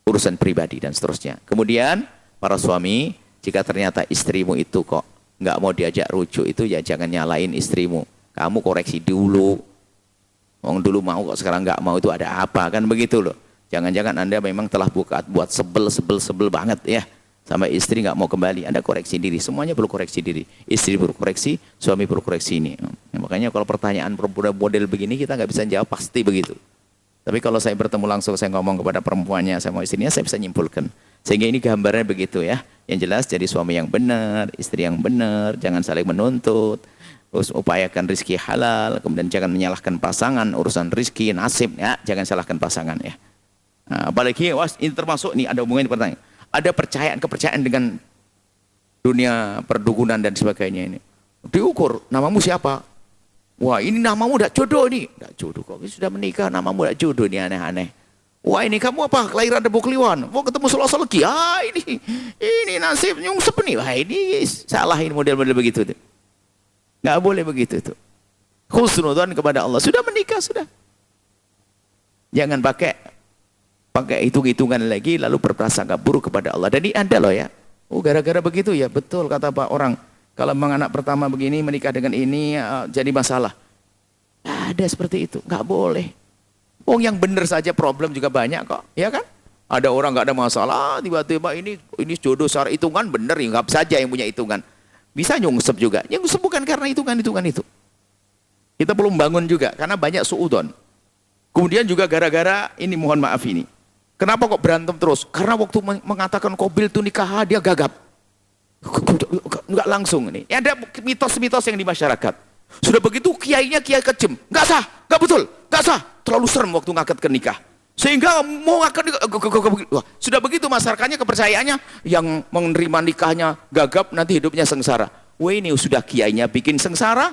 urusan pribadi dan seterusnya. Kemudian para suami, jika ternyata istrimu itu kok nggak mau diajak rujuk itu, ya jangan nyalain istrimu. Kamu koreksi dulu. Orang dulu mau kok sekarang nggak mau, itu ada apa kan begitu loh. Jangan-jangan Anda memang telah buat sebel banget ya sampai istri nggak mau kembali. Anda koreksi diri, semuanya perlu koreksi diri. Istri perlu koreksi, suami perlu koreksi ini. Makanya kalau pertanyaan perempuan model begini kita nggak bisa jawab pasti begitu. Tapi kalau saya bertemu langsung, saya ngomong kepada perempuannya sama istrinya, saya bisa nyimpulkan. Sehingga ini gambarnya begitu ya. Yang jelas jadi suami yang benar, istri yang benar, jangan saling menuntut. Terus upayakan rizki halal, kemudian jangan menyalahkan pasangan, urusan rizki, nasib, ya, jangan salahkan pasangan ya. Nah, apalagi ini termasuk nih ada hubungannya pertanyaan. Ada kepercayaan dengan dunia perdukunan dan sebagainya ini. Diukur, namamu siapa? Wah ini namamu tidak jodoh nih. Tidak jodoh kok, sudah menikah namamu tidak jodoh, ini aneh-aneh. Wah ini kamu apa? Kelahiran Debu Kliwon. Wah ketemu Sulawesi lagi. Ah ini nasib nyungsep nih. Wah ini salah, ini model-model begitu tuh. Nggak boleh begitu tuh. Husnudzon kepada Allah. Sudah menikah sudah. Jangan pakai hitung-hitungan lagi lalu berprasangka buruk kepada Allah. Dan ini ada loh ya. Oh gara-gara begitu ya, betul kata Pak orang. Kalau memang anak pertama begini menikah dengan ini jadi masalah. Ada seperti itu, nggak boleh. Oh yang benar saja problem juga banyak kok, ya kan? Ada orang nggak ada masalah, tiba-tiba ini jodoh secara hitungan benar, ya nggak saja yang punya hitungan. Bisa nyungsep juga. Nyungsep bukan karena hitungan-hitungan itu. Kita perlu membangun juga karena banyak suudon. Kemudian juga gara-gara ini, mohon maaf ini. Kenapa kok berantem terus? Karena waktu mengatakan Qabil itu nikah dia gagap. Enggak langsung ini. Ada mitos-mitos yang di masyarakat. Sudah begitu kiainya kiai kejem. Enggak sah, enggak betul, enggak sah. Terlalu serem waktu ngakad ke nikah. Sehingga mau akan wah, sudah begitu masyarakatnya kepercayaannya yang menerima nikahnya gagap nanti hidupnya sengsara. Wah, ini sudah kiainya bikin sengsara.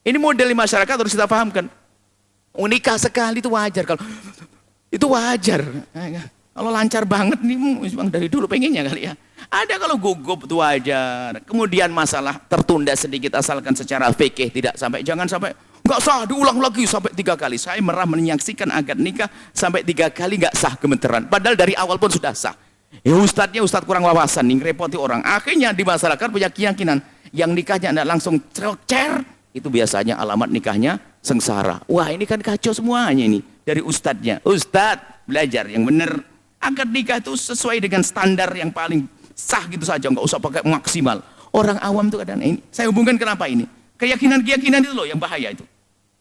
Ini model di masyarakat harus kita pahamkan. Nikah sekali itu wajar kalau itu wajar. Kalau lancar banget nih memang dari dulu pengennya kali ya. Ada kalau gugup itu wajar. Kemudian masalah tertunda sedikit asalkan secara fikih tidak sampai, jangan sampai nggak sah diulang lagi sampai 3 kali. Saya merah menyaksikan akad nikah sampai 3 kali nggak sah gemeteran. Padahal dari awal pun sudah sah. Ya ustadznya ustadz kurang wawasan nih, repoti orang. Akhirnya di masyarakat punya keyakinan yang nikahnya tidak langsung cer, itu biasanya alamat nikahnya sengsara. Wah ini kan kacau semuanya ini dari ustadznya. Ustadz belajar yang benar. Akad nikah itu sesuai dengan standar yang paling sah gitu saja, nggak usah pakai maksimal. Orang awam tuh kadang ini. Saya hubungkan kenapa ini? Keyakinan itu loh yang bahaya itu.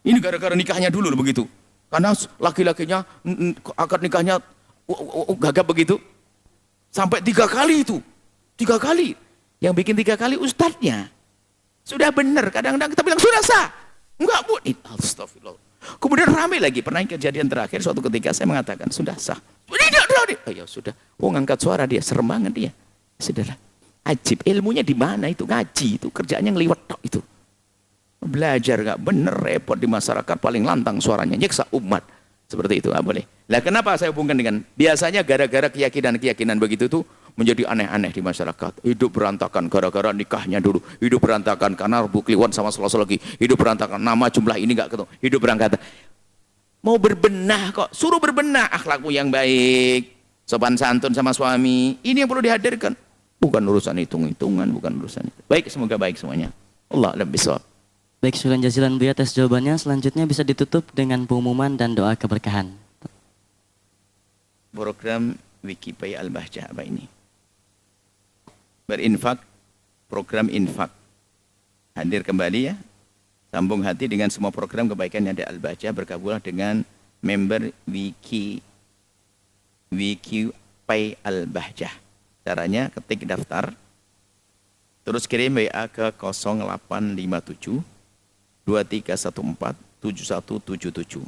Ini gara-gara nikahnya dulu loh begitu. Karena laki-lakinya akad nikahnya gagap begitu. Sampai 3 kali itu. 3 kali. Yang bikin 3 kali ustadznya. Sudah benar. Kadang-kadang kita bilang sudah sah. Enggak bu. Astagfirullah. Kemudian ramai lagi. Pernah kejadian terakhir suatu ketika saya mengatakan sudah sah. Tidak. Oh ya sudah. Oh ngangkat suara dia. Serem banget dia. Sudahlah. Ajib. Ilmunya di mana itu? Ngaji itu. Kerjaannya ngeliwat tok itu. Belajar gak bener, repot di masyarakat, paling lantang suaranya. Nyiksa umat. Seperti itu, nggak boleh. Lah kenapa saya hubungkan dengan biasanya gara-gara keyakinan begitu tuh menjadi aneh-aneh di masyarakat. Hidup berantakan gara-gara nikahnya dulu. Hidup berantakan karena Rebu Kliwon sama Selasa lagi. Hidup berantakan nama jumlah ini nggak ketemu. Hidup berantakan. Mau berbenah kok, suruh berbenah akhlakmu yang baik, sopan santun sama suami. Ini yang perlu dihadirkan. Bukan urusan hitung-hitungan, bukan urusan itu. Baik, semoga baik semuanya. Allah a'lam bishawab. Baik, syukran jazilan Buya atas jawabannya. Selanjutnya bisa ditutup dengan pengumuman dan doa keberkahan. Program Wikipedia Al-Bahjah apa ini? Berinfak, program infak. Hadir kembali ya. Sambung hati dengan semua program kebaikan yang ada Al-Bahjah. Bergabunglah dengan member Wikipedia Al-Bahjah. Caranya ketik daftar. Terus kirim WA ke 0857 2314 7177.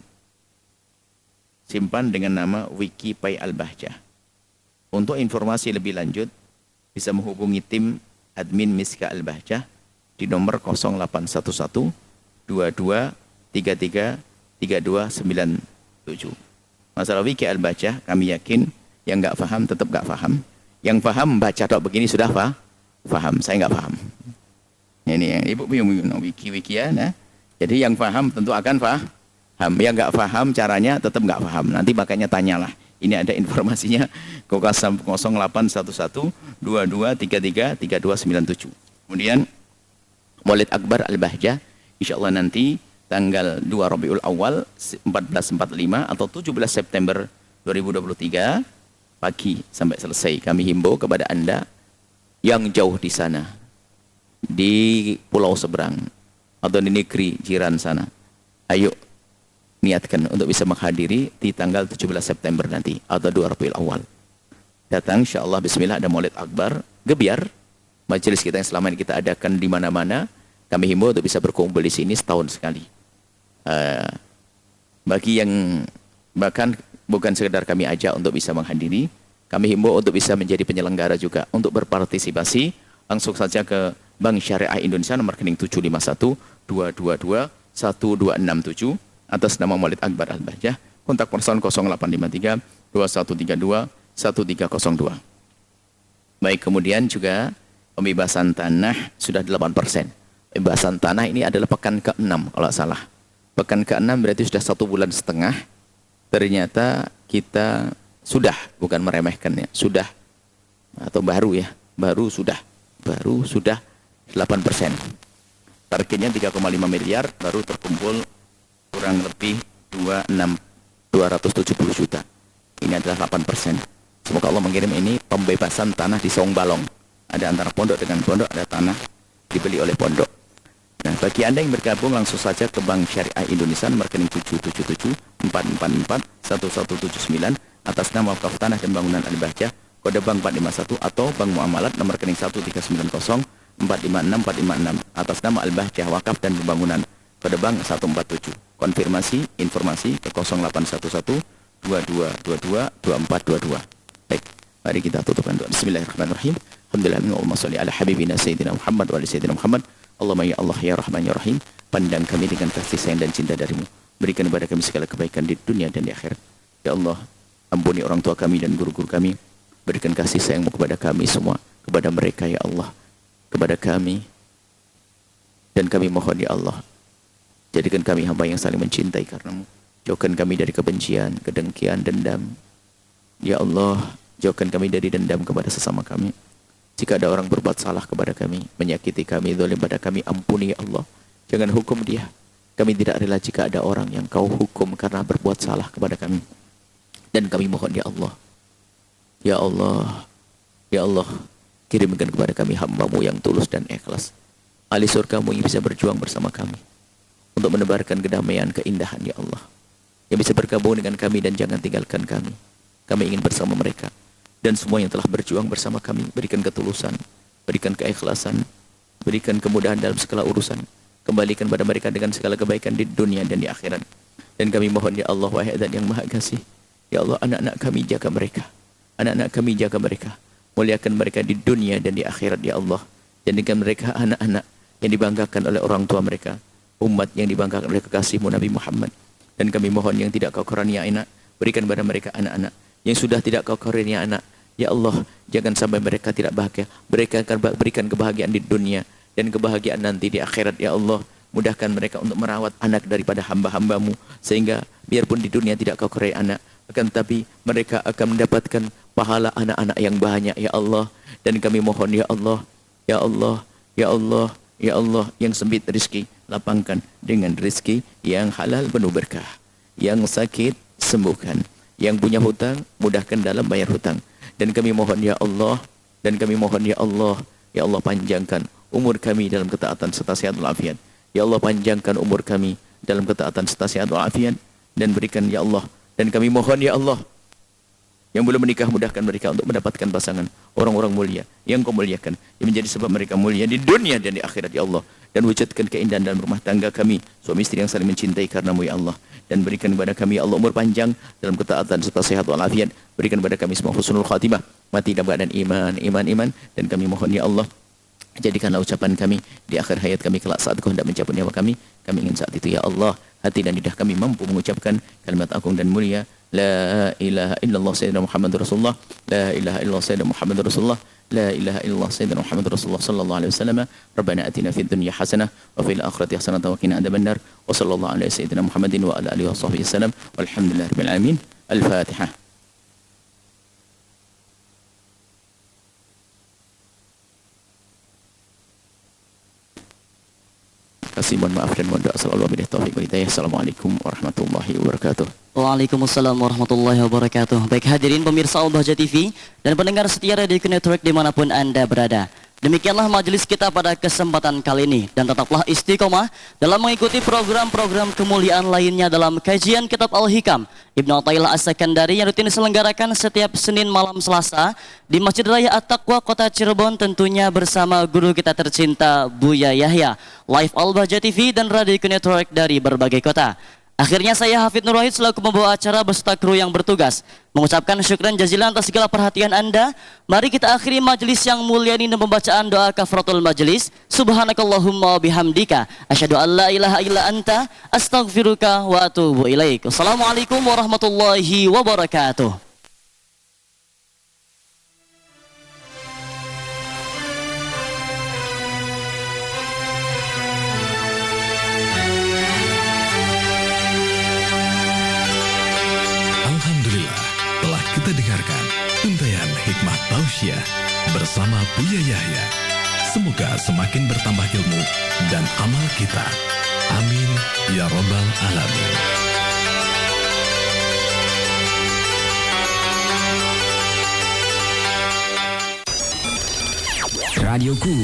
Simpan dengan nama Wikipedia Al-Bahjah. Untuk informasi lebih lanjut bisa menghubungi tim admin Miska Al-Bahjah di nomor 0811 22 33 3297. Masalah Wikipedia Al-Bahjah kami yakin yang nggak paham tetap nggak paham. Yang paham baca dok begini sudah paham. Saya nggak paham. Ini yang ibu wiki ya. Nah. Jadi yang paham tentu akan paham. Yang nggak paham caranya tetap nggak paham. Nanti makanya tanyalah. Ini ada informasinya 0811 22 33 3297. Kemudian Maulid Akbar Al-Bahjah insyaallah nanti tanggal 2 Rabiul Awal 1445 atau 17 September 2023 pagi sampai selesai. Kami himbau kepada Anda yang jauh di sana, di pulau seberang atau di negeri jiran sana, ayo niatkan untuk bisa menghadiri di tanggal 17 September nanti atau 2 Rabiul Awal. Datang insyaallah bismillah ada Maulid Akbar Gebiar. Majelis kita yang selama ini kita adakan di mana-mana, kami himbau untuk bisa berkumpul di sini setahun sekali. Bagi yang bahkan bukan sekedar kami ajak untuk bisa menghadiri, kami himbau untuk bisa menjadi penyelenggara juga, untuk berpartisipasi langsung saja ke Bank Syariah Indonesia nomor rekening 751 222 1267 atas nama Maulid Akbar Al-Bahjah. Kontak person 0853 2132 1302. Baik, kemudian juga pembebasan tanah sudah 8%. Pembebasan tanah ini adalah pekan ke-6 kalau salah. Pekan ke-6 berarti sudah 1,5 bulan. Ternyata kita sudah, bukan meremehkannya, sudah atau baru ya, baru sudah 8%. Targetnya 3,5 miliar, baru terkumpul kurang lebih 270 juta. Ini adalah 8%. Semoga Allah mengirim ini pembebasan tanah di Song Balong. Ada antara pondok dengan pondok, ada tanah dibeli oleh pondok. Nah, bagi Anda yang bergabung langsung saja ke Bank Syariah Indonesia nomor rekening 777 444 1179 atas nama Wakaf Tanah dan Bangunan Al-Bahjah, kode bank 451 atau Bank Muamalat nomor rekening 1390 456 456 atas nama Al-Bahjah Wakaf dan Pembangunan, kode bank 147. Konfirmasi informasi ke 0811 2222 Baik, mari kita tutupkan doa. Bismillahirrahmanirrahim. Alhamdulillah sholli ala habibina sayyidina Muhammad wa ala sayyidina Muhammad. Allahumma ya Allah ya Rahman ya Rahim, pandang kami dengan kasih sayang dan cinta darimu. Berikan kepada kami segala kebaikan di dunia dan di akhirat. Ya Allah, ampuni orang tua kami dan guru-guru kami. Berikan kasih sayangmu kepada kami semua, kepada mereka ya Allah, kepada kami. Dan kami mohon ya Allah, jadikan kami hamba yang saling mencintai karenamu. Jauhkan kami dari kebencian, kedengkian, dendam. Ya Allah, jauhkan kami dari dendam kepada sesama kami. Jika ada orang berbuat salah kepada kami, menyakiti kami, zalim pada kami, ampuni ya Allah. Jangan hukum dia. Kami tidak rela jika ada orang yang kau hukum karena berbuat salah kepada kami. Dan kami mohon ya Allah. Ya Allah, ya Allah, kirimkan kepada kami hamba-Mu yang tulus dan ikhlas. Ahli surga-Mu yang bisa berjuang bersama kami. Untuk menebarkan kedamaian, keindahan ya Allah. Yang bisa bergabung dengan kami dan jangan tinggalkan kami. Kami ingin bersama mereka. Dan semua yang telah berjuang bersama kami, berikan ketulusan, berikan keikhlasan, berikan kemudahan dalam segala urusan. Kembalikan pada mereka dengan segala kebaikan di dunia dan di akhirat. Dan kami mohon ya Allah, wahai Zat yang Maha Kasih, ya Allah, anak-anak kami jaga mereka. Anak-anak kami jaga mereka. Muliakan mereka di dunia dan di akhirat ya Allah. Jadikan mereka anak-anak yang dibanggakan oleh orang tua mereka. Umat yang dibanggakan oleh kekasih-Mu Nabi Muhammad. Dan kami mohon yang tidak kau karuniai anak, berikan pada mereka anak-anak. Yang sudah tidak kau karuniai anak, ya Allah, jangan sampai mereka tidak bahagia. Mereka akan berikan kebahagiaan di dunia dan kebahagiaan nanti di akhirat ya Allah. Mudahkan mereka untuk merawat anak daripada hamba-hamba-Mu, sehingga biarpun di dunia tidak kau karuniai anak, akan tapi mereka akan mendapatkan pahala anak-anak yang banyak ya Allah. Dan kami mohon ya Allah, ya Allah, ya Allah, ya Allah, yang sempit rezeki lapangkan dengan rezeki yang halal penuh berkah. Yang sakit sembuhkan. Yang punya hutang mudahkan dalam bayar hutang. Dan kami mohon ya Allah, dan kami mohon ya Allah, ya Allah, panjangkan umur kami dalam ketaatan serta sehat walafiat. Ya Allah, panjangkan umur kami dalam ketaatan serta sehat walafiat, dan berikan ya Allah. Dan kami mohon ya Allah, yang belum menikah mudahkan mereka untuk mendapatkan pasangan orang-orang mulia yang kau muliakan, yang menjadi sebab mereka mulia di dunia dan di akhirat ya Allah. Dan wujudkan keindahan dalam rumah tangga kami, suami istri yang saling mencintai karenamu ya Allah. Dan berikan kepada kami ya Allah umur panjang dalam ketaatan serta sehat walafiat. Berikan kepada kami semua husnul khatimah, mati dalam keadaan iman. Dan kami mohon ya Allah, jadikanlah ucapan kami di akhir hayat kami kelak saat kau hendak mencabut nyawa kami. Kami ingin saat itu ya Allah, hati dan lidah kami mampu mengucapkan kalimat agung dan mulia, la ilaha illallah sayyidina Muhammadur Rasulullah, la ilaha illallah sayyidina Muhammadur Rasulullah, la ilaha illallah sayyidina Muhammadur Rasulullah sallallahu alaihi wasallam. Rabbana atina fid dunya hasanah wa fil akhirati hasanah wa qina adzabannar. Wa sallallahu ala sayyidina Muhammadin wa ala alihi washabbihi wasallam. Walhamdulillahirabbil alamin. Al-Fatihah. Kasih, mohon maaf dan mohon doa selalu wabillahi taufiq wal hidayah. Assalamualaikum warahmatullahi wabarakatuh. Waalaikumsalam warahmatullahi wabarakatuh. Baik hadirin pemirsa Al-Bahjah TV dan pendengar setia Radio Network dimanapun Anda berada. Demikianlah majelis kita pada kesempatan kali ini. Dan tetaplah istiqomah dalam mengikuti program-program kemuliaan lainnya dalam kajian Kitab Al-Hikam Ibnu Athaillah As-Sakandari yang rutin diselenggarakan setiap Senin malam Selasa di Masjid Raya At-Taqwa Kota Cirebon, tentunya bersama guru kita tercinta Buya Yahya. Live Al-Bahjah TV dan Radio Network dari berbagai kota. Akhirnya saya Hafidz Nur Wahid selaku pembawa acara beserta kru yang bertugas mengucapkan syukran jazilan atas segala perhatian Anda. Mari kita akhiri majelis yang mulia ini dengan pembacaan doa kafaratul majelis. Subhanakallahumma bihamdika asyhadu an la ilaha illa anta astaghfiruka wa atubu ilaik. Wassalamualaikum warahmatullahi wabarakatuh. Kita dengarkan untayan hikmah tausiah bersama Buya Yahya. Semoga semakin bertambah ilmu dan amal kita. Amin ya rabbal alamin. Radioku.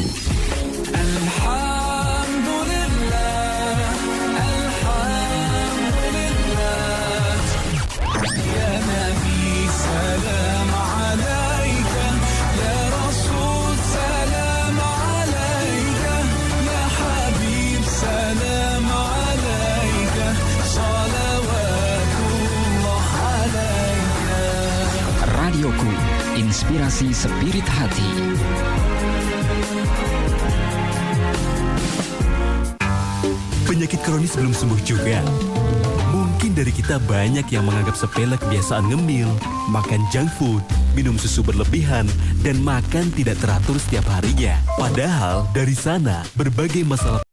سلام عليك صلوات الله عليك inspirasi spirit hati. Penyakit kronis belum sembuh juga. Mungkin dari kita banyak yang menganggap sepele kebiasaan ngemil, makan junk food, minum susu berlebihan, dan makan tidak teratur setiap harinya. Padahal dari sana berbagai masalah